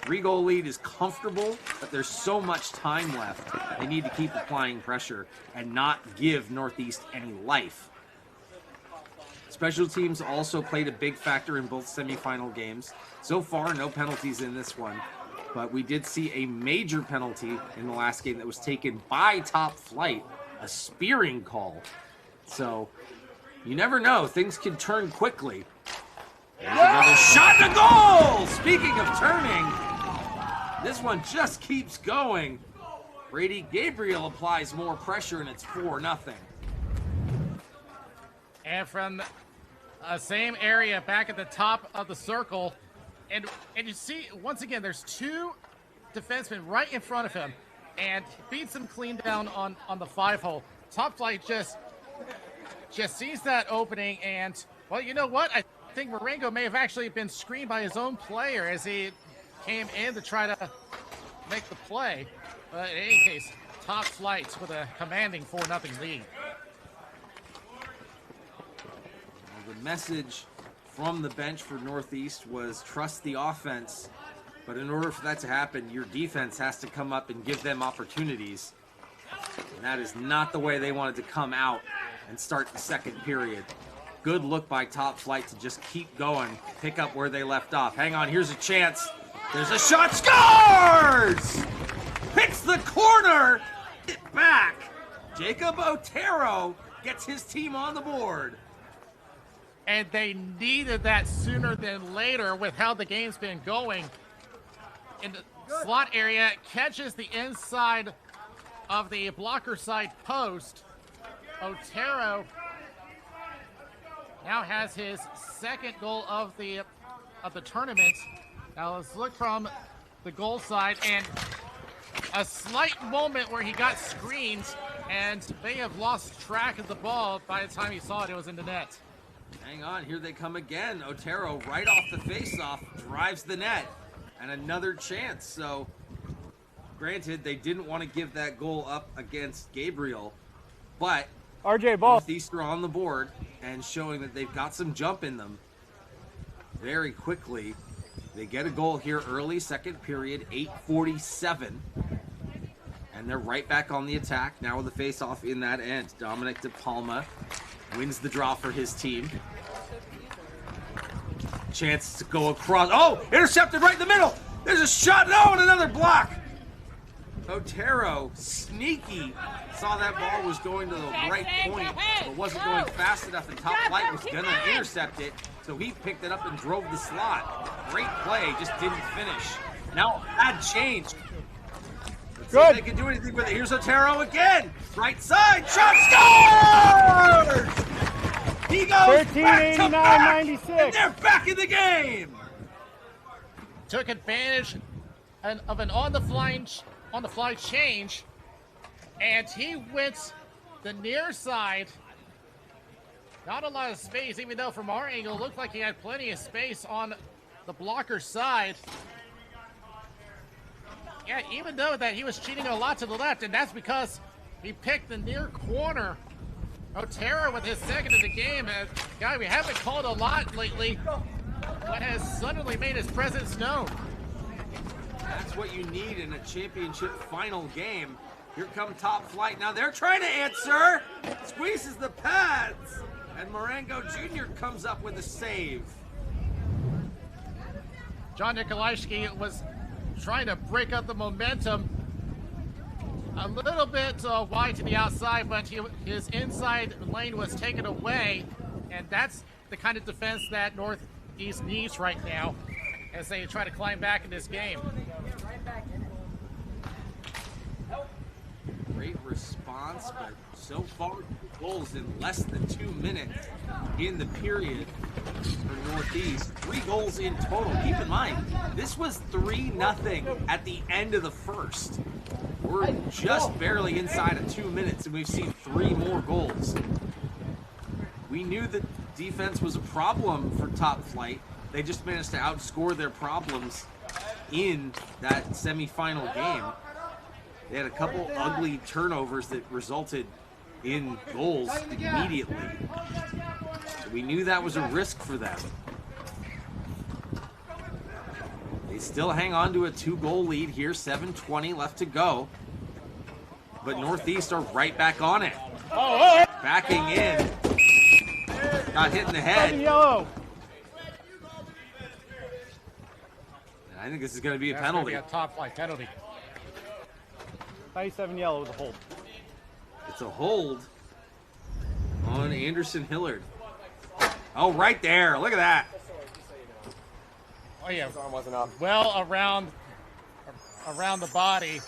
3-goal lead is comfortable, but there's so much time left. They need to keep applying pressure and not give Northeast any life. Special teams also played a big factor in both semifinal games. So far, no penalties in this one. But we did see a major penalty in the last game that was taken by Top Flight, a spearing call. So you never know. Things can turn quickly. There's another shot and a goal! Speaking of turning, this one just keeps going. Brady Gabriel applies more pressure, and it's 4-0. And from the same area back at the top of the circle, and you see, once again, there's 2 defensemen right in front of him, and beats them clean down on the 5-hole. Top Flight just sees that opening, and, well, you know what? I think Marengo may have actually been screened by his own player as he came in to try to make the play. But in any case, Top Flight with a commanding 4-0 lead. The message from the bench for Northeast was trust the offense, but in order for that to happen, your defense has to come up and give them opportunities. And that is not the way they wanted to come out and start the second period. Good look by Top Flight to just keep going, pick up where they left off. Hang on, here's a chance. There's a shot, scores! Hits the corner, it back. Jacob Otero gets his team on the board. And they needed that sooner than later with how the game's been going. In the slot area, catches the inside of the blocker side post. Otero now has his second goal of the tournament. Now let's look from the goal side, and a slight moment where he got screened and may have lost track of the ball. By the time he saw it, it was in the net. Hang on, here they come again. Otero, right off the faceoff, drives the net. And another chance. So, granted, they didn't want to give that goal up against Gabriel, but RJ ball. Northeast are on the board and showing that they've got some jump in them very quickly. They get a goal here early, second period, 8:47. And they're right back on the attack now with the face-off in that end. Dominic De Palma wins the draw for his team. Chance to go across. Oh, intercepted right in the middle. There's a shot. No, and another block. Otero, sneaky, saw that ball was going to the right point, but wasn't going fast enough, and Top Flight was going to intercept it, so he picked it up and drove the slot. Great play, just didn't finish. Now, bad change. Let's see if they can do anything with it. Here's Otero again. Right side, shot, scored! He goes 13, back to back, 96. and they're back in the game. Took advantage of an on-the-fly change, and he went the near side. Not a lot of space, even though from our angle, it looked like he had plenty of space on the blocker side. Yeah, even though that he was cheating a lot to the left, and that's because he picked the near corner. Otero with his second of the game, a guy we haven't called a lot lately, but has suddenly made his presence known. That's what you need in a championship final game. Here come Top Flight. Now they're trying to answer. Squeezes the pads. And Marengo Jr. comes up with a save. John Nikolajski was trying to break up the momentum. A little bit wide to the outside, but his inside lane was taken away. And that's the kind of defense that Northeast needs right now as they try to climb back in this game. Great response, but so far goals in less than 2 minutes in the period for Northeast. 3 goals in total. Keep in mind, this was 3-0 at the end of the first. We're just barely inside of 2 minutes, and we've seen 3 more goals. We knew that defense was a problem for Top Flight. They just managed to outscore their problems in that semifinal game. They had a couple ugly turnovers that resulted in goals immediately. So we knew that was a risk for them. They still hang on to a 2-goal lead here, 7:20 left to go. But Northeast are right back on it. Backing in. Got hit in the head. Yellow. And I think this is going to be a That's penalty. gonna be a Top Flight penalty. 97 yellow was a hold. It's a hold on Anderson Hillard. Oh, right there. Look at that. Oh yeah, His arm wasn't up. well around the body.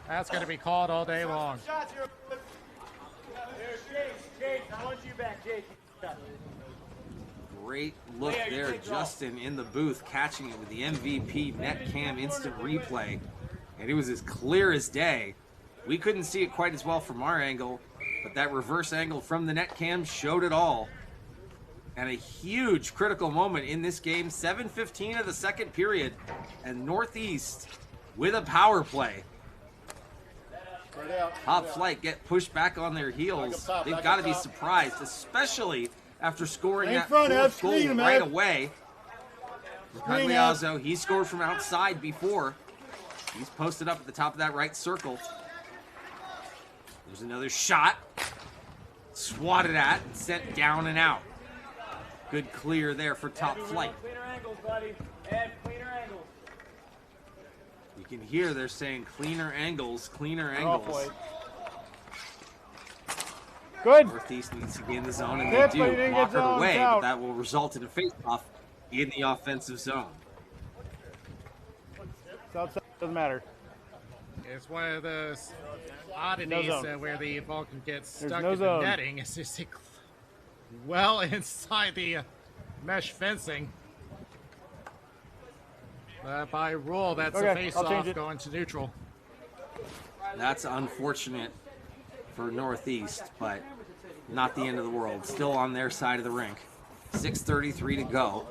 That's going to be called all day long. Jake, I want you back, Jake. Great look there, Justin in the booth, catching it with the MVP NetCam instant replay. And it was as clear as day. We couldn't see it quite as well from our angle, but that reverse angle from the NetCam showed it all. And a huge critical moment in this game, 7:15 of the second period, and Northeast with a power play. Top Flight get pushed back on their heels. They've got to be surprised, especially after scoring that fourth goal right away. Cagliazzo, he scored from outside before. He's posted up at the top of that right circle. There's another shot. Swatted at and sent down and out. Good clear there for Top Flight. Cleaner angles, buddy. Ed, cleaner angles. You can hear they're saying cleaner angles, cleaner angles. Good. Northeast needs to gain the zone, and Hits, they but do. he didn't Block get it zoned away, but out. that will result in a face-off in the offensive zone. Outside doesn't matter. It's one of those oddities where the ball can get stuck no in the zone. netting. It's just well inside the mesh fencing. By rule, that's a face-off going to neutral. That's unfortunate for Northeast, but not the end of the world. Still on their side of the rink. 6:33 to go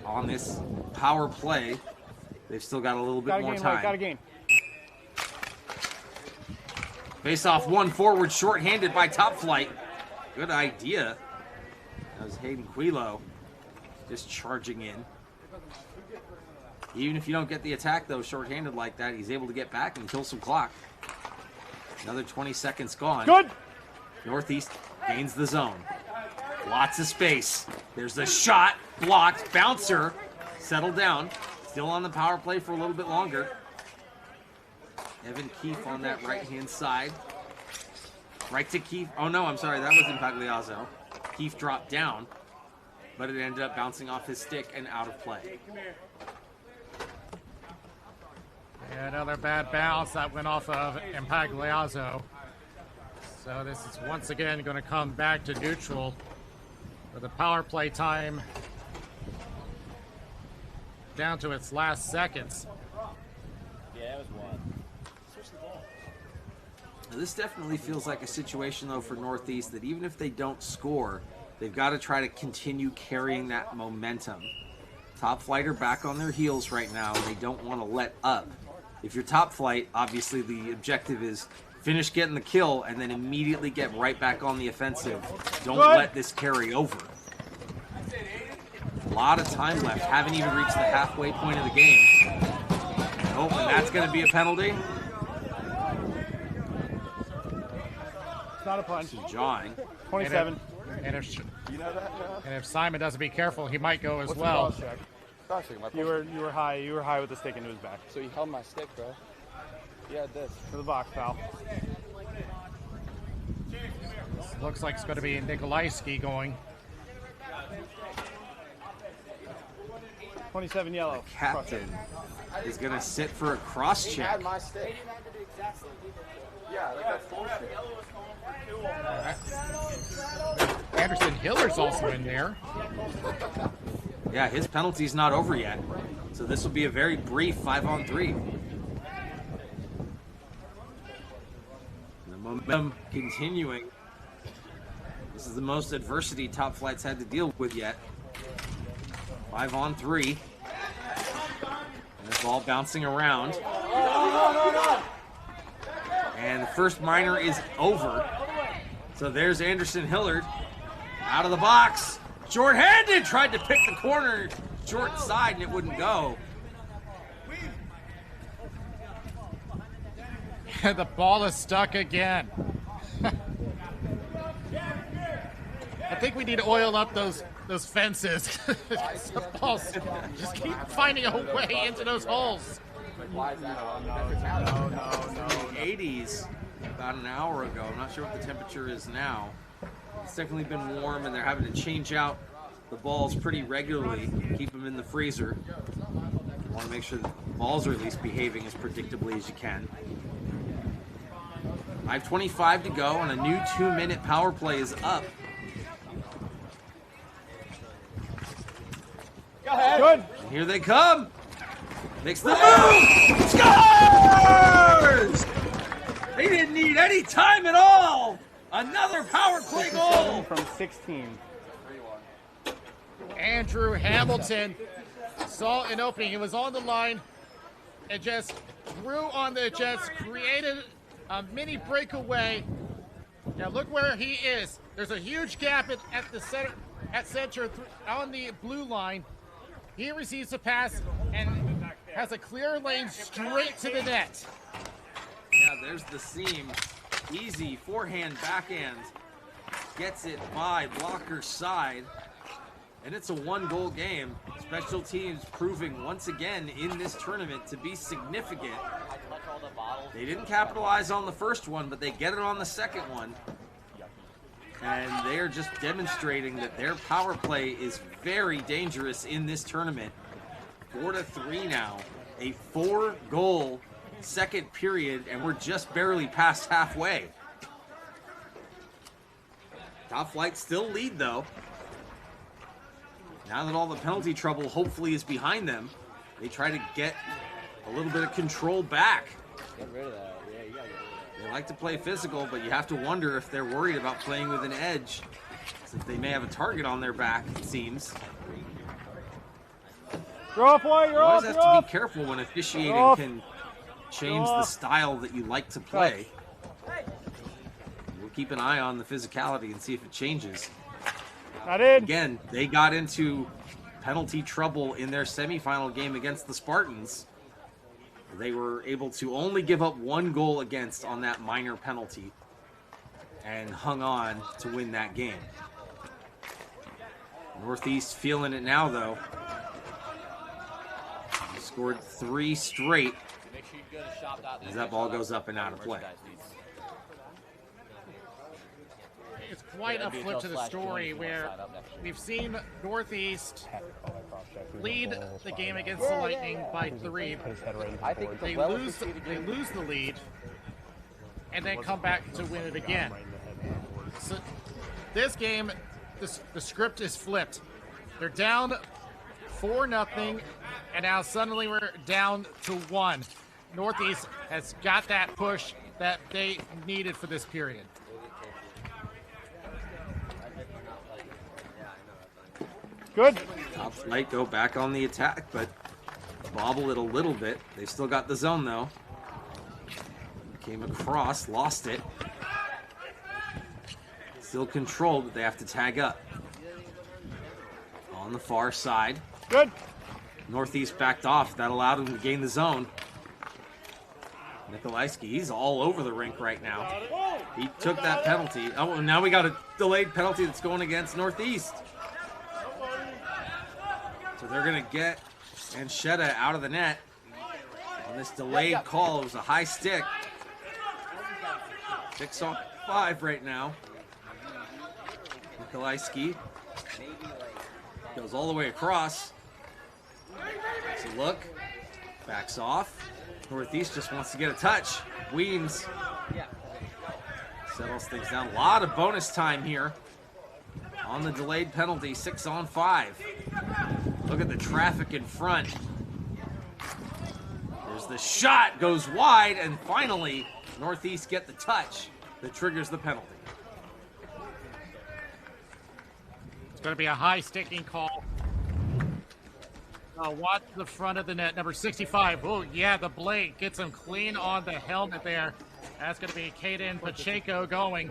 on this power play. They've still got a little bit more time. Got a gain. Face off one forward, shorthanded by Top Flight. Good idea. That was Hayden Quilo just charging in. Even if you don't get the attack, though, shorthanded like that, he's able to get back and kill some clock. Another 20 seconds gone. Good. Northeast gains the zone. Lots of space. There's the shot. Blocked. Bouncer. Settled down. Still on the power play for a little bit longer. Evan Keefe on that right-hand side. Right to Keefe. Oh, no, I'm sorry. That was Impagliazzo. Keefe dropped down, but it ended up bouncing off his stick and out of play. Yeah, another bad bounce that went off of Impagliazzo. So this is once again going to come back to neutral with the power play time down to its last seconds. Yeah, that was one. Now, this definitely feels like a situation, though, for Northeast that even if they don't score, they've got to try to continue carrying that momentum. Top Flight are back on their heels right now, and they don't want to let up. If you're Top Flight, obviously the objective is finish getting the kill and then immediately get right back on the offensive. Don't let this carry over. A lot of time left. Haven't even reached the halfway point of the game. Oh, and that's going to be a penalty. It's not a punch. Jawing. 27. And if Simon doesn't be careful, he might go as What's well. The cross check? You were high with the stick into his back. So he held my stick, bro. He had this. To the box, pal. Looks like it's going to be Nikolajski going. 27 yellow. Captain is going to sit for a cross He check. had my stick. Yeah, like that's bullshit. Anderson Hiller's also in there. Yeah, his penalty's not over yet. So this will be a very brief 5-on-3. The momentum continuing. This is the most adversity Top Flight's had to deal with yet. 5-on-3. And the ball bouncing around. And the first minor is over. So there's Anderson Hillard out of the box. Short-handed, tried to pick the corner short side and it wouldn't go. The ball is stuck again. I think we need to oil up those fences. The balls just keep finding a way into those holes. Why is that? No. 80s about an hour ago. I'm not sure what the temperature is now. It's definitely been warm and they're having to change out the balls pretty regularly, keep them in the freezer. You want to make sure that the balls are at least behaving as predictably as you can. 5:25 to go and a new 2-minute power play is up. Good. And here they come. Makes the move. Scores! They didn't need any time at all. Another power play goal. From 16. Andrew Hamilton saw an opening. He was on the line and just threw on the Jets, created a mini breakaway. Now look where he is. There's a huge gap at the center, on the blue line. He receives a pass and has a clear lane straight to the net. Yeah, there's the seam. Easy forehand, backhand. Gets it by blocker's side. And it's a 1-goal game. Special teams proving once again in this tournament to be significant. They didn't capitalize on the first one, but they get it on the second one. and they are just demonstrating that their power play is very dangerous in this tournament. 4-3 now. A 4-goal second period, and we're just barely past halfway. Top Flight still lead, though. Now that all the penalty trouble hopefully is behind them, they try to get a little bit of control back. Get rid of that. Yeah, you gotta get rid of that. They like to play physical, but you have to wonder if they're worried about playing with an edge, since they may have a target on their back, it seems. You're off, boy. You always have to be careful when officiating can change the style that you like to play. We'll keep an eye on the physicality and see if it changes. Not in. Again, they got into penalty trouble in their semifinal game against the Spartans. They were able to only give up 1 goal against on that minor penalty and hung on to win that game. Northeast feeling it now, though. Scored 3 straight Make sure you go to shop. as that ball goes up and out of play. It's quite a flip to the story where we've seen Northeast lead the game against the Lightning by 3. I think They lose the lead and then come back to win it again. So this game, the script is flipped. They're down 4-0, and now suddenly we're down to 1. Northeast has got that push that they needed for this period. Good. Top Flight go back on the attack, but bobble it a little bit. They still got the zone, though. Came across, lost it. Still controlled, but they have to tag up. On the far side. Good. Northeast backed off. That allowed him to gain the zone. Nikolajski, he's all over the rink right now. He took that penalty. Oh, and now we got a delayed penalty that's going against Northeast. So they're going to get Anchetta out of the net. On this delayed call, it was a high stick. 6-on-5 right now. Nikolajski goes all the way across. Takes a look. Backs off. Northeast just wants to get a touch. Weems settles things down. A lot of bonus time here on the delayed penalty. 6-on-5. Look at the traffic in front. There's the shot, goes wide, and finally Northeast get the touch that triggers the penalty. It's going to be a high sticking call. Watch the front of the net, number 65. Oh, yeah, the blade gets him clean on the helmet there. That's going to be Caden Pacheco going.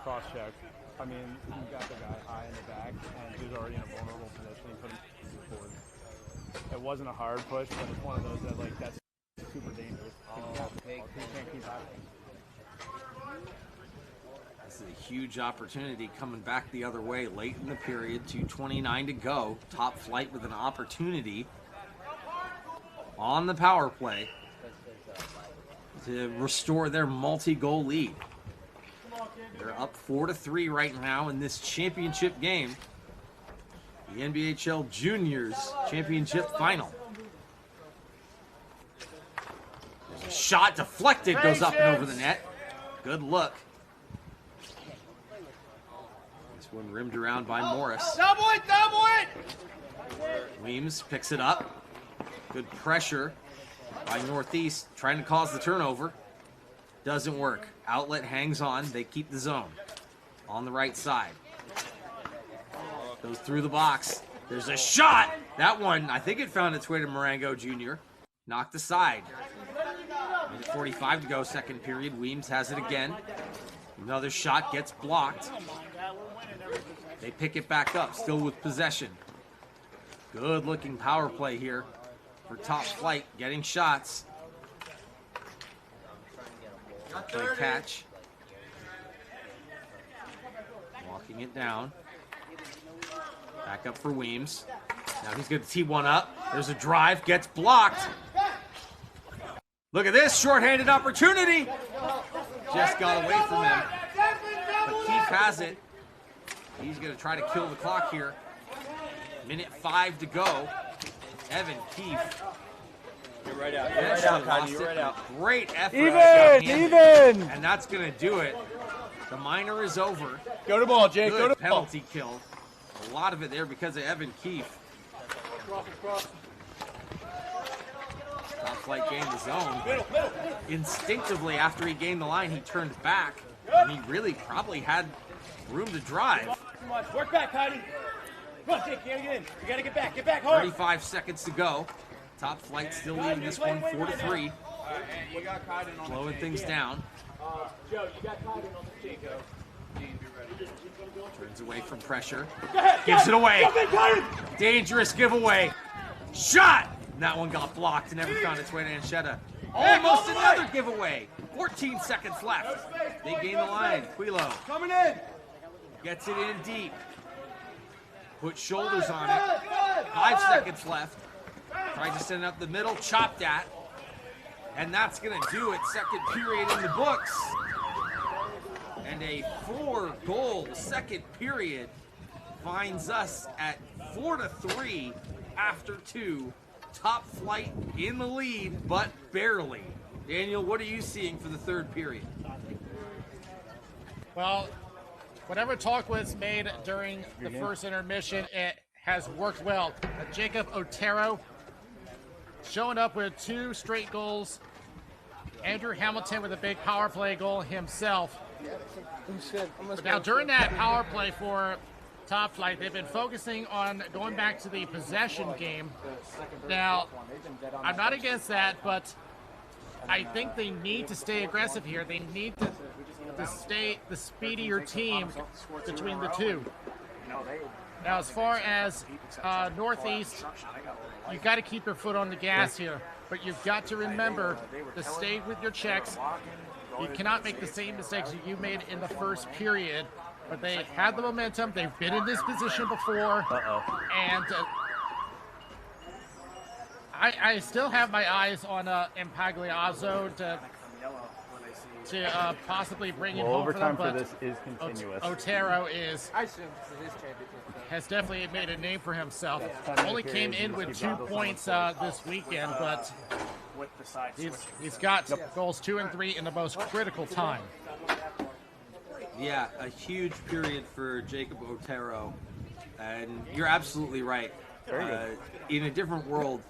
Cross check. I mean, you got the guy high in the back, and he was already in a vulnerable position. He put him forward. It wasn't a hard push, but it's one of those that, like, that's super dangerous. You can't keep happening. This is a huge opportunity coming back the other way late in the period. 2:29 to go. Top Flight with an opportunity on the power play to restore their multi-goal lead. They're up 4-3 right now in this championship game. The NBHL Juniors Championship Final. There's a shot deflected, goes up and over the net. Good look. This one rimmed around by Morris. Double it! Weems picks it up. Good pressure by Northeast, trying to cause the turnover. Doesn't work. Outlet hangs on. They keep the zone. On the right side. Goes through the box. There's a shot. That one, I think it found its way to Marengo Jr. Knocked aside. Minute 45 to go, second period. Weems has it again. Another shot gets blocked. They pick it back up, still with possession. Good looking power play here for Top Flight, getting shots. Good catch. Walking it down. Back up for Weems. Now he's going to tee one up. There's a drive, gets blocked. Look at this, shorthanded opportunity. Just got away from him. has it. He's going to try to kill the clock here. Minute 5 to go. Evan Keefe. You're right out. You're right out, Cody. You're right out. Great effort. Even! And that's going to do it. The minor is over. Go to ball, Jake. Go Good to ball. penalty kill. A lot of it there because of Evan Keefe. Top flight gained the zone. Instinctively, after he gained the line, he turned back. And he really probably had room to drive. Come on, work back, Cody. Come on, Jake, get in. You gotta get back. Get back hard. 35 seconds to go. Top flight still leading this one 4-3. Slowing things down. Joe, you got Cody on the Jake. Turns away from pressure. Gives it away. Dangerous giveaway. Shot! And that one got blocked and never found its way to Anchetta. Almost another giveaway. 14 seconds left. They gain the line. Quilo Coming in. gets it in deep. Put shoulders on it. 5 seconds left. Tries to send it up the middle. Chopped at. And that's going to do it. Second period in the books. And a 4-goal second period finds us at 4-3 after 2. Top flight in the lead, but barely. Daniel, what are you seeing for the third period? Well, whatever talk was made during the first intermission, it has worked well. Jacob Otero showing up with 2 straight goals. Andrew Hamilton with a big power play goal himself. But now during that power play for Top Flight, they've been focusing on going back to the possession game. Now, I'm not against that, but I think they need to stay aggressive here. They need to stay the speedier team between the two. Now, as far as Northeast, you've got to keep your foot on the gas here, but you've got to remember to stay with your checks. You cannot make the same mistakes that you made in the first period. But they had the momentum. They've been in this position before. And I still have my eyes on Impagliazzo to possibly bring him home for them. Overtime But for this is continuous. Otero is I assume this is his championship. has definitely made a name for himself. Only came in with 2 points this weekend, but he's got goals 2 and 3 in the most critical time. Yeah, a huge period for Jacob Otero. And you're absolutely right. In a different world,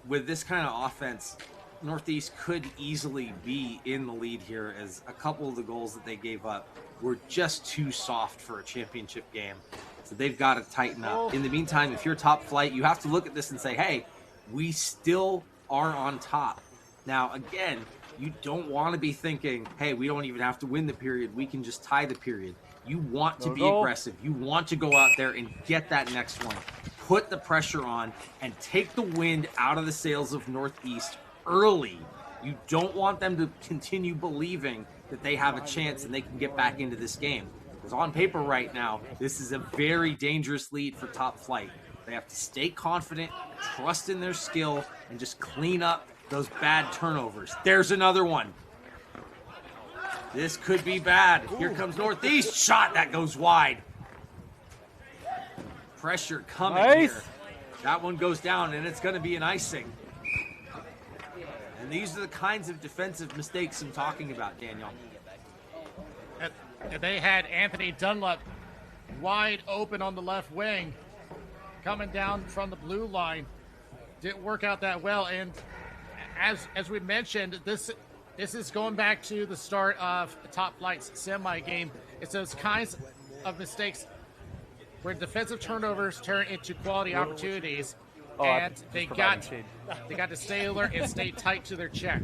with this kind of offense, Northeast could easily be in the lead here, as a couple of the goals that they gave up were just too soft for a championship game. So they've got to tighten up. In the meantime, if you're Top Flight, you have to look at this and say, hey, we still are on top. Now, again, you don't want to be thinking, hey, we don't even have to win the period. We can just tie the period. You want to be aggressive. You want to go out there and get that next one. Put the pressure on and take the wind out of the sails of Northeast early. You don't want them to continue believing that they have a chance and they can get back into this game. Because on paper right now, this is a very dangerous lead for Top Flight. They have to stay confident, trust in their skill, and just clean up those bad turnovers. There's another one. This could be bad. Here comes Northeast. Shot that goes wide. Pressure coming here. That one goes down, and it's going to be an icing. And these are the kinds of defensive mistakes I'm talking about, Daniel. They had Anthony Dunlop wide open on the left wing, coming down from the blue line. Didn't work out that well, and as we mentioned, this is going back to the start of Top Flight's semi-game. It's those kinds of mistakes where defensive turnovers turn into quality opportunities, and they got to stay alert and stay tight to their check.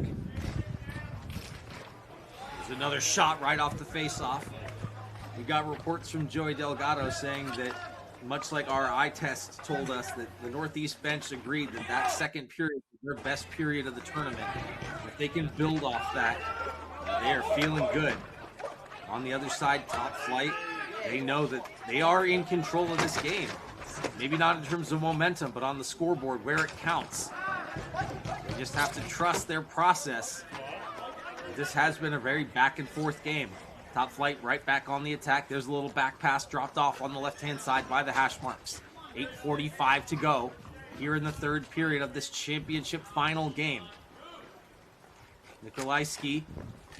There's another shot right off the face-off. We got reports from Joey Delgado saying that, much like our eye test told us, that the Northeast bench agreed that that second period was their best period of the tournament. If they can build off that, they are feeling good. On the other side, Top Flight, they know that they are in control of this game. Maybe not in terms of momentum, but on the scoreboard where it counts. They just have to trust their process. This has been a very back and forth game. Top Flight right back on the attack. There's a little back pass dropped off on the left-hand side by the hash marks. 8:45 to go here in the third period of this championship final game. Nikolajski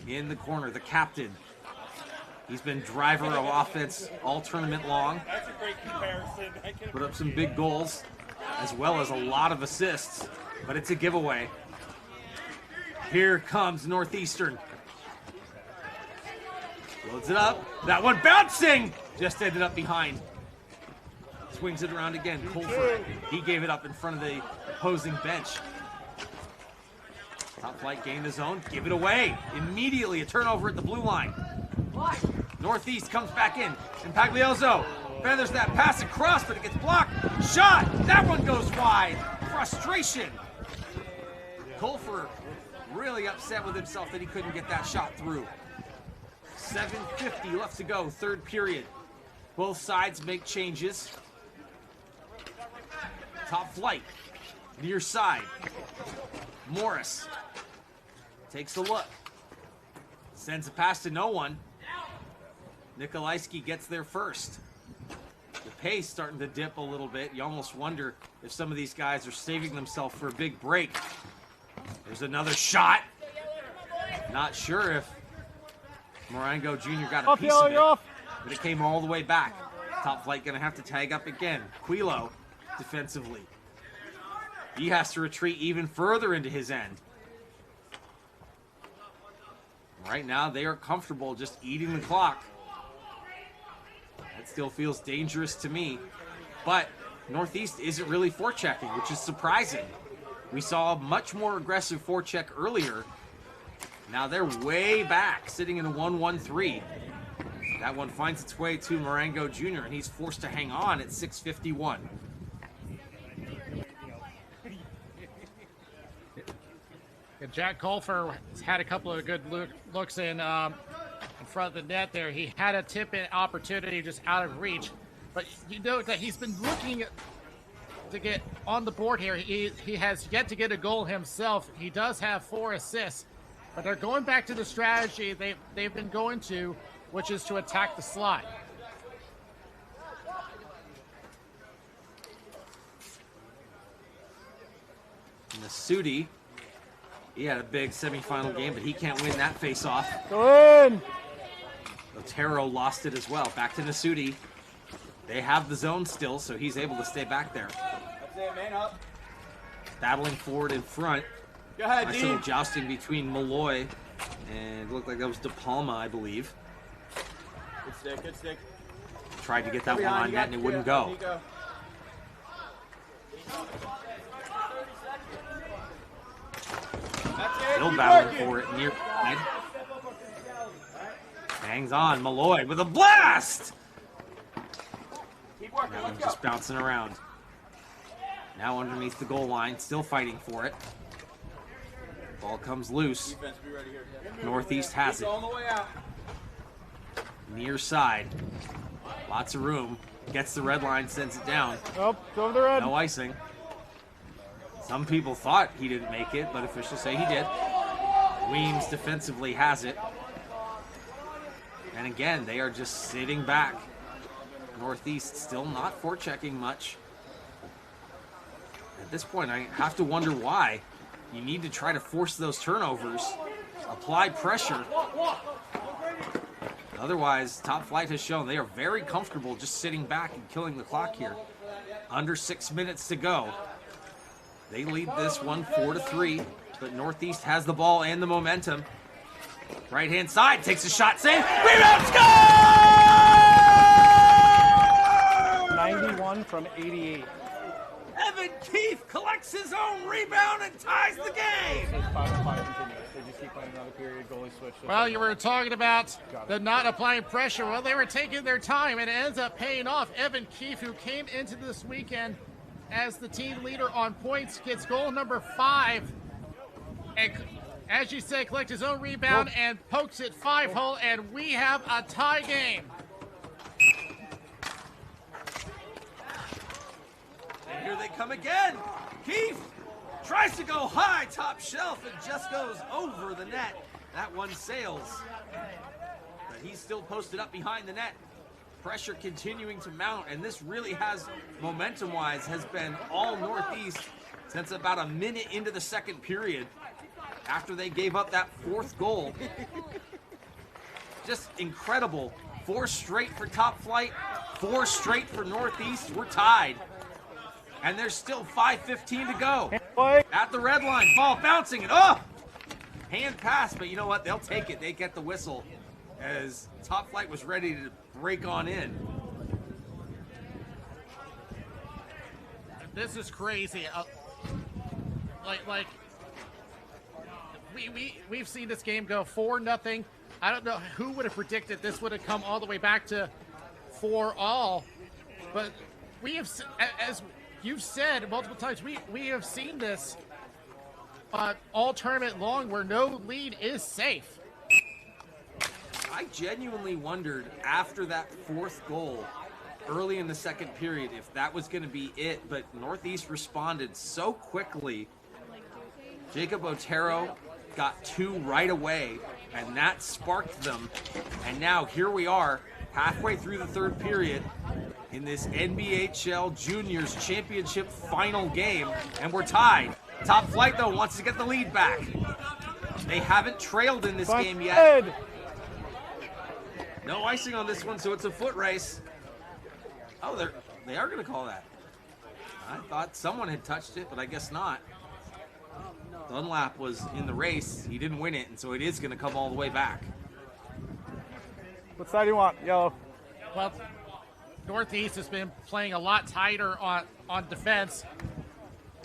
in the corner, the captain. He's been driver of offense all tournament long. That's a great comparison. Put up some big goals, as well as a lot of assists, but it's a giveaway. Here comes Northeastern. Loads it up. That one bouncing! Just ended up behind. Swings it around again. Colfer, he gave it up in front of the opposing bench. Top Flight gained his own. Give it away. Immediately a turnover at the blue line. Northeast comes back in. And Pagliozzo feathers that pass across, but it gets blocked. Shot! That one goes wide. Frustration. Colfer really upset with himself that he couldn't get that shot through. 7:50 left to go, third period. Both sides make changes. Top Flight, near side. Morris takes a look. Sends a pass to no one. Nikolajski gets there first. The pace starting to dip a little bit. You almost wonder if some of these guys are saving themselves for a big break. There's another shot. Not sure if Marengo Jr. got a piece of it, but it came all the way back. Top Flight gonna have to tag up again. Quilo defensively. He has to retreat even further into his end. Right now, they are comfortable just eating the clock. That still feels dangerous to me. But Northeast isn't really forechecking, which is surprising. We saw a much more aggressive forecheck earlier. Now they're way back, sitting in a 1-1-3. That one finds its way to Marengo Jr., and he's forced to hang on at 6:51. Jack Colfer has had a couple of good looks in front of the net there. He had a tip-in opportunity just out of reach. But you know that he's been looking to get on the board here. He has yet to get a goal himself. He does have 4 assists. But they're going back to the strategy they've been going to, which is to attack the slot. Nasuti, he had a big semifinal game, but he can't win that face-off. Go in! Otero lost it as well. Back to Nasuti. They have the zone still, so he's able to stay back there. That's it, man up. Battling forward in front. Go ahead, Nice little jousting between Malloy and it looked like that was De Palma, I believe. Good stick, good stick. Tried to get that one on net and it wouldn't go. Still battling for it near side. Hangs on, Malloy with a blast! That one's just bouncing around. Now underneath the goal line, still fighting for it. Ball comes loose. Northeast has it. Near side. Lots of room. Gets the red line, sends it down. Oh, it's over the red. No icing. Some people thought he didn't make it, but officials say he did. Weems defensively has it. And again, they are just sitting back. Northeast still not forechecking much. At this point, I have to wonder why. You need to try to force those turnovers, apply pressure. Otherwise, Top Flight has shown they are very comfortable just sitting back and killing the clock here. Under 6 minutes to go. They lead this one 4-3, but Northeast has the ball and the momentum. Right-hand side, takes a shot, save, rebound, score! 91 from 88. Evan Keefe collects his own rebound and ties the game. So it's 5-5 continues. They just keep playing another period, goalie switch. Well, you were talking about the not applying pressure. Well, they were taking their time, and it ends up paying off. Evan Keefe, who came into this weekend as the team leader on points, gets goal number 5. And as you say, collect his own rebound and pokes it 5-hole, and we have a tie game. And here they come again. Keefe tries to go high, top shelf, and just goes over the net. That one sails. But He's still posted up behind the net. Pressure continuing to mount, and this really has, momentum-wise, has been all Northeast since about a minute into the second period after they gave up that fourth goal. Just incredible. 4 straight for Top Flight, 4 straight for Northeast. We're tied. And there's still 5:15 to go. At the red line, ball bouncing, and hand pass, but you know what? They'll take it. They get the whistle as Top Flight was ready to break on in. This is crazy. We've seen this game go 4-0. I don't know who would have predicted this would have come all the way back to 4-all, but we have, as you've said multiple times, we have seen this all tournament long where no lead is safe. I genuinely wondered after that fourth goal early in the second period if that was going to be it, but Northeast responded so quickly. Jacob Otero got 2 right away, and that sparked them. And now here we are, halfway through the third period in this NBHL Juniors Championship final game, and we're tied. Top Flight, though, wants to get the lead back. They haven't trailed in this game yet. No icing on this one, so it's a foot race. Oh, they are going to call that. I thought someone had touched it, but I guess not. Dunlap was in the race. He didn't win it, and so it is going to come all the way back. What side do you want? Yellow. Well, Northeast has been playing a lot tighter on defense.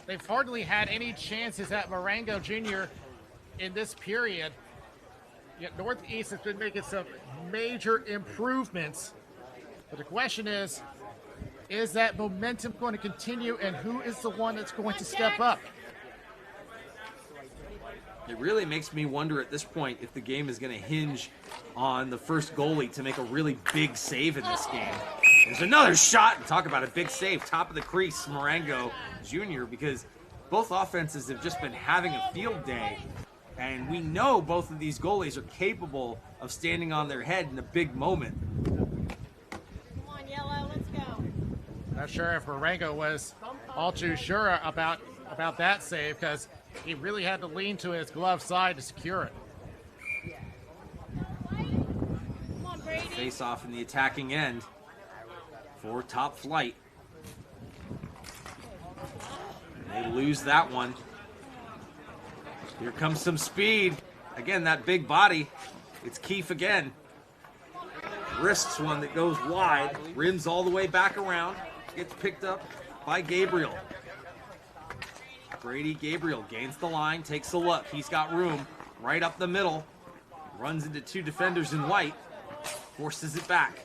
They've hardly had any chances at Marengo Jr. in this period. Yet Northeast has been making some major improvements. But the question is that momentum going to continue, and who is the one that's going to step up? It really makes me wonder at this point if the game is going to hinge on the first goalie to make a really big save in this game. There's another shot, and talk about a big save, top of the crease, Marengo Jr., because both offenses have just been having a field day, and we know both of these goalies are capable of standing on their head in a big moment. Come on, Yellow, let's go. Not sure if Marengo was all too sure about that save, because he really had to lean to his glove side to secure it. Come on, Brady. Face off in the attacking end for Top Flight. They lose that one. Here comes some speed. Again, that big body. It's Keefe again. Risks one that goes wide. Rims all the way back around. Gets picked up by Gabriel. Brady Gabriel gains the line, takes a look. He's got room right up the middle. Runs into 2 defenders in white. Forces it back.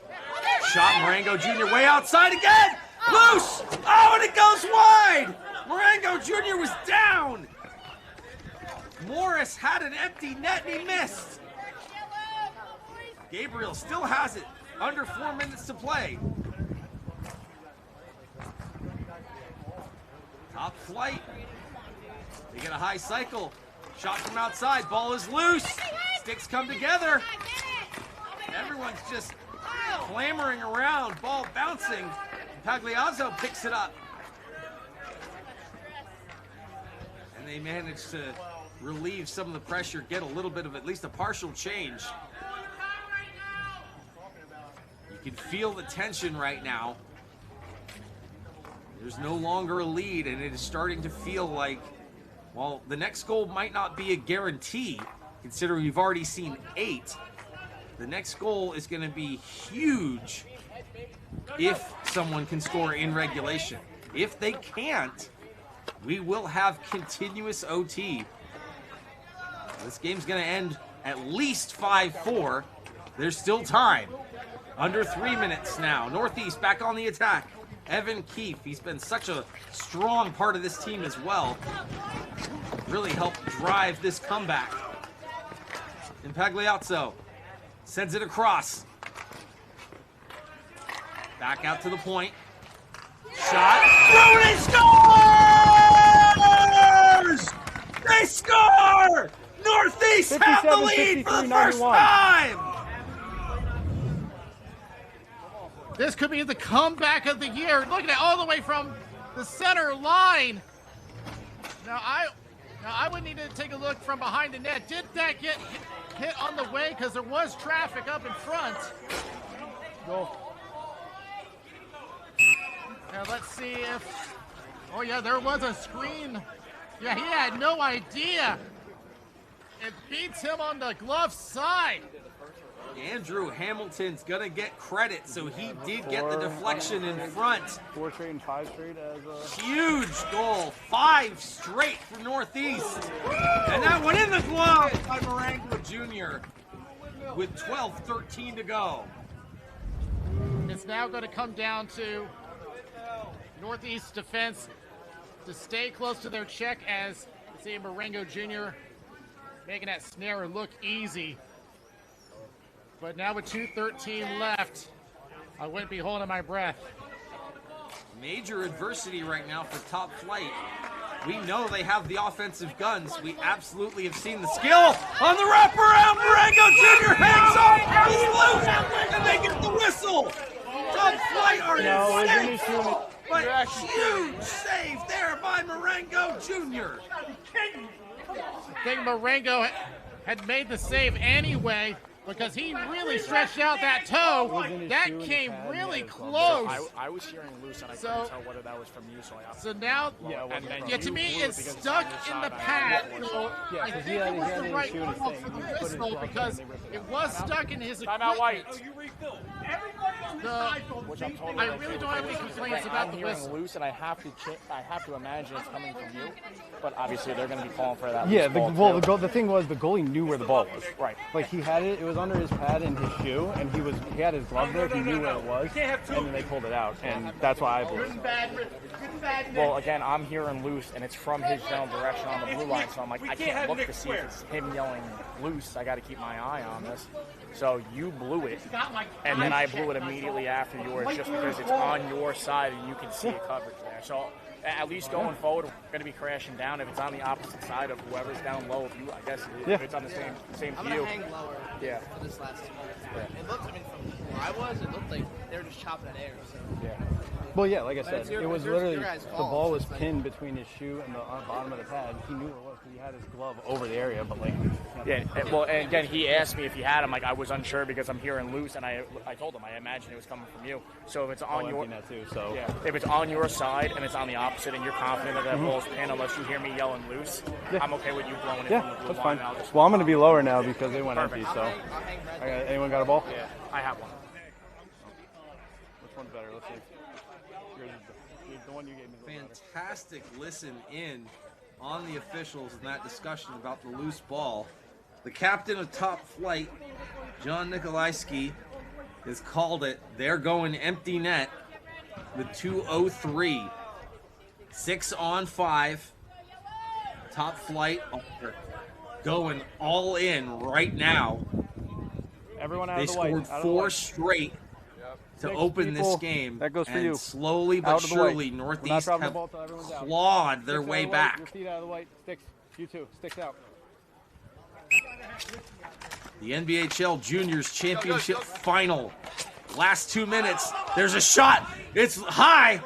Shot Marengo Jr. way outside again. Loose. Oh, and it goes wide. Marengo Jr. was down. Morris had an empty net and he missed. Gabriel still has it. Under 4 minutes to play. Top Flight. They get a high cycle. Shot from outside. Ball is loose. Sticks come together. Everyone's just clamoring around. Ball bouncing. Pagliazzo picks it up. And they manage to relieve some of the pressure, get a little bit of at least a partial change. You can feel the tension right now. There's no longer a lead, and it is starting to feel like, well, the next goal might not be a guarantee, considering we've already seen 8. The next goal is going to be huge if someone can score in regulation. If they can't, we will have continuous OT. This game's going to end at least 5-4. There's still time. Under 3 minutes now. Northeast back on the attack. Evan Keefe, he's been such a strong part of this team as well. Really helped drive this comeback. And Pagliazzo sends it across. Back out to the point. Shot. Through and he scores! They score! Northeast have the lead for the first time! This could be the comeback of the year. Look at it all the way from the center line. Now I would need to take a look from behind the net. Did that get hit on the way? Because there was traffic up in front. Go. Now let's see if. Oh yeah, there was a screen. Yeah, he had no idea. It beats him on the glove side. Andrew Hamilton's gonna get credit, so he did get the deflection in front. 4 straight and 5 straight as a Huge goal, 5 straight for Northeast. And that went in the glove by Marengo Jr. with 12:13 to go. It's now going to come down to Northeast defense to stay close to their check as you see Marengo Jr. making that snare look easy. But now with 2:13 left, I wouldn't be holding my breath. Major adversity right now for Top Flight. We know they have the offensive guns. We absolutely have seen the skill on the wraparound. Marengo Jr. hangs up, he's loose, and they get the whistle. Top Flight are in sync. But huge save there by Marengo Jr. I think Marengo had made the save anyway because he really stretched out that toe. That came really close. I was hearing loose, and I couldn't tell whether that was from you, so I So now, to me, it's stuck in the pad. So I think it was the right call for the whistle because it was stuck in his equipment. Timeout White. I really don't have any complaints about the I'm hearing whistle. loose, and I have to imagine it's coming from you. But obviously, they're going to be calling for that. Yeah, loose ball, too. the thing was the goalie knew where the ball was. Right. Like he had it was under his pad in his shoe, and he had his glove there. He knew where it was, and then they pulled it out, and that's why I blew it. Well, again, I'm hearing loose, and it's from his general direction on the blue line, so I'm like, I can't look to see if it's him yelling loose. I got to keep my eye on this. So you blew it, and then I blew it immediately after yours, just because it's on your side and you can see the coverage there. So at least going forward, we're going to be crashing down. If it's on the opposite side of whoever's down low, if it's on the same I'm view. gonna hang lower for this last 2 minutes. It looked, from where I was, it looked like they were just chopping at air. So. Yeah. Well, yeah, like I said, it's your- it was it's your literally guys' the fault. ball was It's like- pinned between his shoe and the bottom of the pad. He knew where it was because he had his glove over the area, but like. Yeah, well, and again, he asked me if he had him. Like, I was unsure because I'm hearing loose, and I told him I imagine it was coming from you. So if it's on your that too, so. yeah, if it's on your side and it's on the opposite, and you're confident that that ball's pinned, unless you hear me yelling loose, I'm okay with you blowing it from the Yeah, blue that's line. fine. I'll just Well, I'm going to be lower now because they went Perfect. empty. So, I'll hang right there. anyone got a ball? yeah, I have one. Which one's better? Let's see. Yours, the one you gave me. is a little better. Fantastic listen in on the officials in that discussion about the loose ball. The captain of Top Flight, John Nikolajski, has called it. They're going empty net with 2:03. 6-on-5. Top Flight are going all in right now. Everyone out They of the white. scored out of the 4 white. straight to Six open this people. game. That goes for and you. slowly Out but of the white. surely, We're not Northeast dropping the have ball till everyone's out. clawed their Sticks out way of the white. back. Your feet out of the white. Sticks. You too. Sticks out. The NBHL Juniors Championship Final. Last 2 minutes. There's a shot. It's high.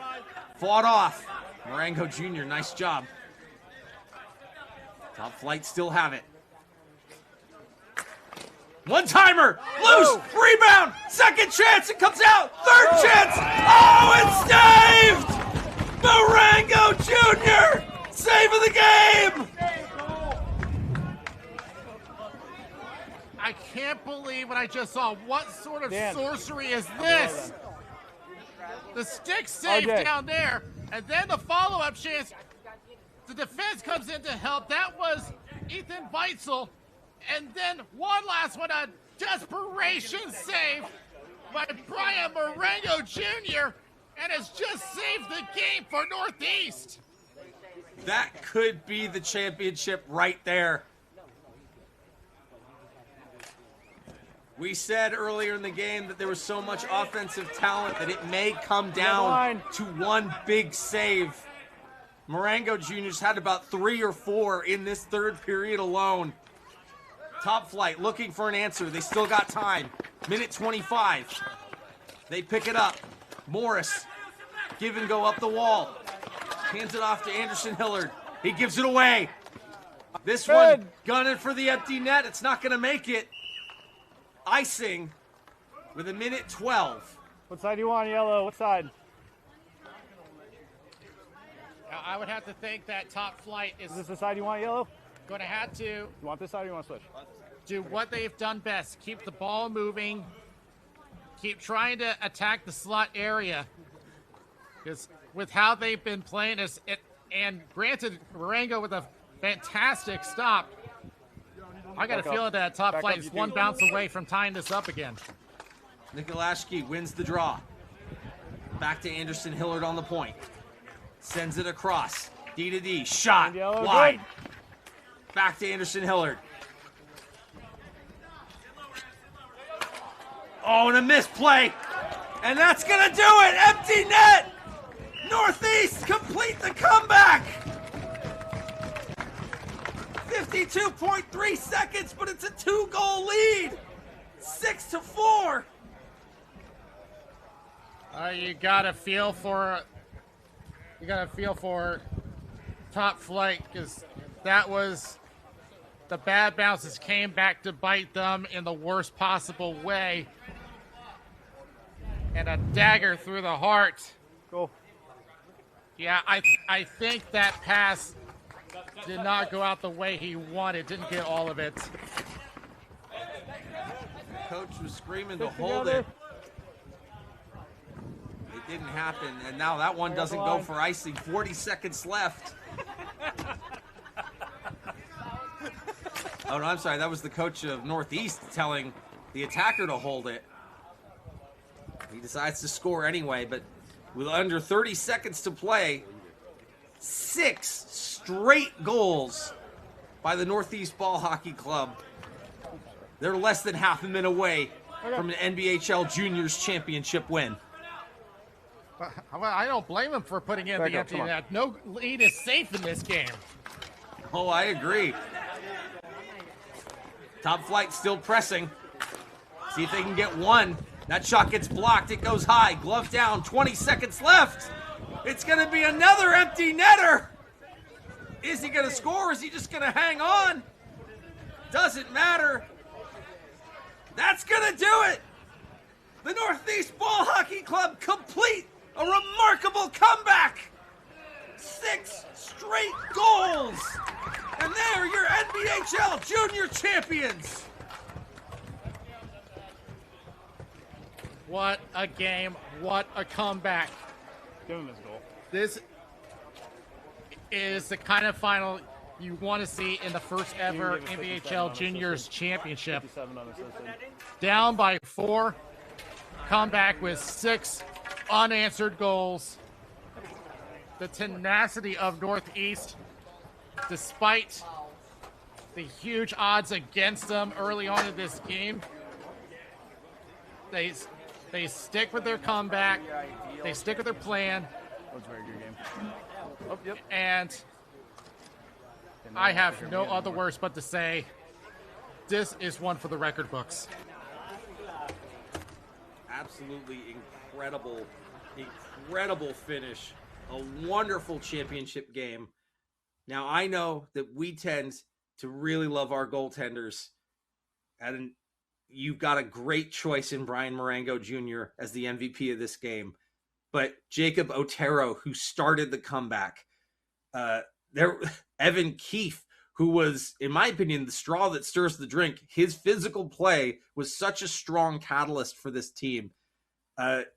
Fought off. Marengo Jr., nice job. Top Flight still have it. One-timer. Loose. Rebound. Second chance. It comes out. Third chance. Oh, it's saved. Marengo Jr. Save of the game. I can't believe what I just saw. What sort of Dan. sorcery is this? The stick save RJ. down there, and then the follow-up chance. The defense comes in to help. That was Ethan Weitzel. And then one last one, a desperation save by Brian Marengo Jr. And has just saved the game for Northeast. That could be the championship right there. We said earlier in the game that there was so much offensive talent that it may come down to one big save. Marengo Jr.'s had about 3 or 4 in this third period alone. Top Flight looking for an answer. They still got time. Minute 25. They pick it up. Morris, give and go up the wall. Hands it off to Anderson Hillard. He gives it away. This one gunning for the empty net. It's not going to make it. Icing with 1:12. What side do you want, Yellow? What side? I would have to think that Top Flight is Is this the side you want, Yellow? going to have to You want this side or you want to switch? do what they've done best. Keep the ball moving. Keep trying to attack the slot area. Because with how they've been playing, and granted, Marengo with a fantastic stop, I got a feeling that Top Flight is one bounce away from tying this up again. Nikolashki wins the draw. Back to Anderson Hillard on the point. Sends it across. D to D. Shot. Wide. Back to Anderson Hillard. Oh, and a misplay. And that's going to do it. Empty net. Northeast complete the comeback. 52.3 seconds, but it's a 2-goal lead. 6-4. You gotta feel for Top Flight, because that was the bad bounces came back to bite them in the worst possible way, and a dagger through the heart. Cool. Yeah, I think that pass did not go out the way he wanted. Didn't get all of it. Coach was screaming to hold it. It didn't happen, and now that one doesn't go for icing. 40 seconds left. Oh, no, I'm sorry. That was the coach of Northeast telling the attacker to hold it. He decides to score anyway, but with under 30 seconds to play, 6 straight goals by the Northeast Ball Hockey Club. They're less than half a minute away from an NBHL Juniors Championship win. I don't blame him for putting in the empty net. No lead is safe in this game. Oh, I agree. Top Flight still pressing. See if they can get one. That shot gets blocked. It goes high. Glove down. 20 seconds left. It's going to be another empty netter. Is he going to score? Or is he just going to hang on? Doesn't matter. That's going to do it. The Northeast Ball Hockey Club complete a remarkable comeback. 6 straight goals. And they're your NBHL Junior Champions. What a game. What a comeback. Give him his goal. This is the kind of final you want to see in the first ever NBHL Juniors Championship. 57 unassisted. Down by 4. Comeback with 6 unanswered goals. The tenacity of Northeast, despite the huge odds against them early on in this game, they stick with their comeback. They stick with their plan. That was a very good game. Oh, yep. And I have no other words but to say this is one for the record books. Absolutely incredible finish. A wonderful championship game. Now, I know that we tend to really love our goaltenders, and you've got a great choice in Brian Marengo Jr. as the MVP of this game. But Jacob Otero, who started the comeback, Evan Keefe, who was, in my opinion, the straw that stirs the drink. His physical play was such a strong catalyst for this team.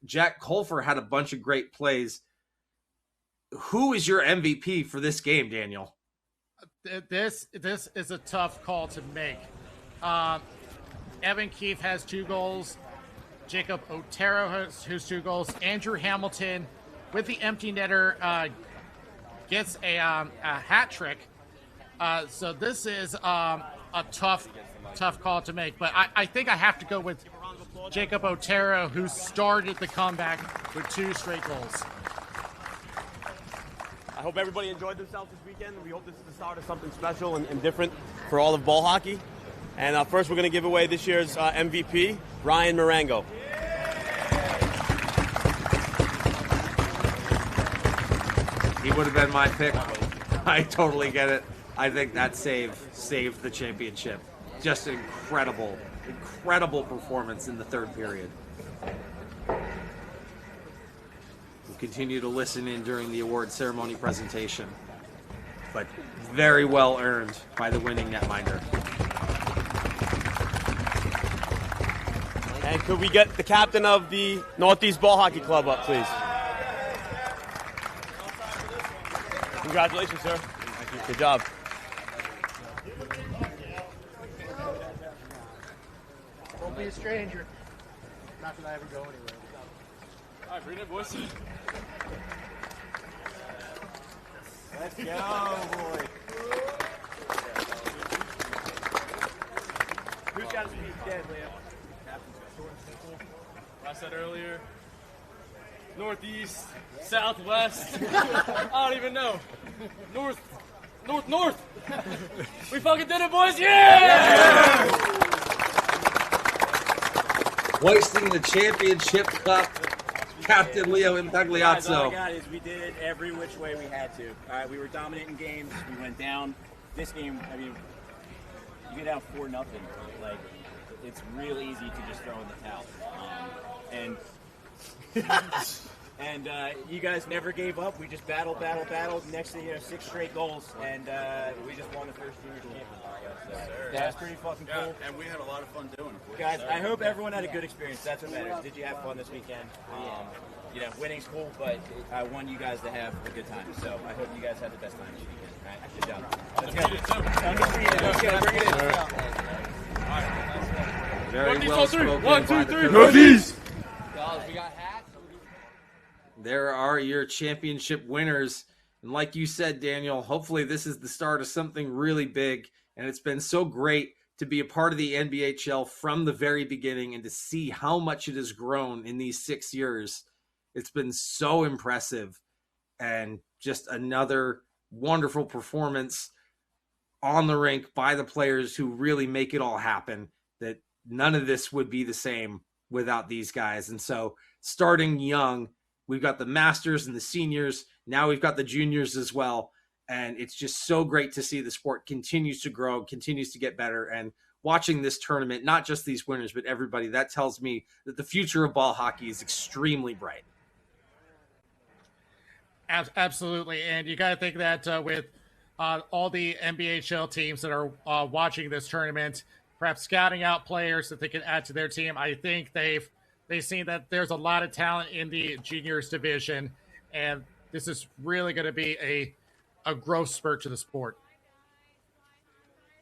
Jack Colfer had a bunch of great plays. Who is your MVP for this game, Daniel? This is a tough call to make. Evan Keefe has 2 goals. Jacob Otero has 2 goals. Andrew Hamilton, with the empty netter, gets a hat trick. So this is a tough call to make. But I think I have to go with Jacob Otero, who started the comeback with 2 straight goals. I hope everybody enjoyed themselves this weekend. We hope this is the start of something special and different for all of ball hockey. And first, we're going to give away this year's MVP, Brian Marengo. He would have been my pick. I totally get it. I think that saved the championship. Just an incredible performance in the third period. We'll continue to listen in during the award ceremony presentation, but very well earned by the winning netminder. And could we get the captain of the Northeast Ball Hockey Club up, please? Congratulations, sir. Good job. Don't be a stranger. Not that I ever go anywhere. All right, bring it, boys. Let's go, boy. Who's got to be dead, Liam? I said earlier, northeast, southwest, I don't even know. North. We fucking did it, boys! Yeah! Hoisting the championship cup, Captain Leo Guys, all I Impagliazzo. got is we did it every which way we had to. All right, we were dominating games. We went down. This game, I mean, you get down 4-0. Like, it's real easy to just throw in the towel. And you guys never gave up. We just battled. Next thing you know, 6 straight goals, and we just won the first junior championship. So that's pretty fucking cool. And we had a lot of fun doing it. Guys, I hope everyone had a good experience. That's what matters. Did you have fun this weekend? You know, winning's cool, but I want you guys to have a good time. So I hope you guys had the best time this weekend. All right, good job. Let's go. Bring it in. Very well spoken. 1, 2, 3, Northeast. Guys, we got hats. There are your championship winners. And like you said, Daniel, hopefully this is the start of something really big. And it's been so great to be a part of the NBHL from the very beginning and to see how much it has grown in these 6 years. It's been so impressive and just another wonderful performance on the rink by the players who really make it all happen, that none of this would be the same without these guys. And so starting young, we've got the masters and the seniors. Now we've got the juniors as well. And it's just so great to see the sport continues to grow, continues to get better. And watching this tournament, not just these winners, but everybody, that tells me that the future of ball hockey is extremely bright. Absolutely. And you got to think that with all the NBHL teams that are watching this tournament, perhaps scouting out players that they can add to their team, I think they've seen that there's a lot of talent in the juniors division, and this is really going to be a growth spurt to the sport.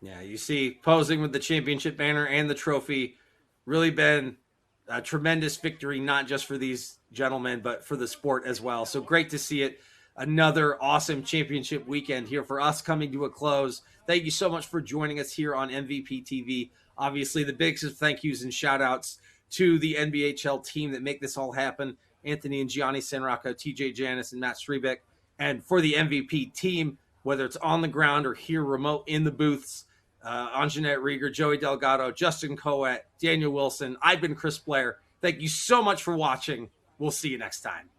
Yeah, you see posing with the championship banner and the trophy, really been a tremendous victory, not just for these gentlemen, but for the sport as well. So great to see it. Another awesome championship weekend here for us coming to a close. Thank you so much for joining us here on MVP TV. Obviously, the biggest thank yous and shout outs to the NBHL team that make this all happen. Anthony and Gianni Sanrocco, TJ Janis, and Matt Strebeck. And for the MVP team, whether it's on the ground or here remote in the booths, Anjanette Rieger, Joey Delgado, Justin Coet, Daniel Wilson, I've been Chris Blair. Thank you so much for watching. We'll see you next time.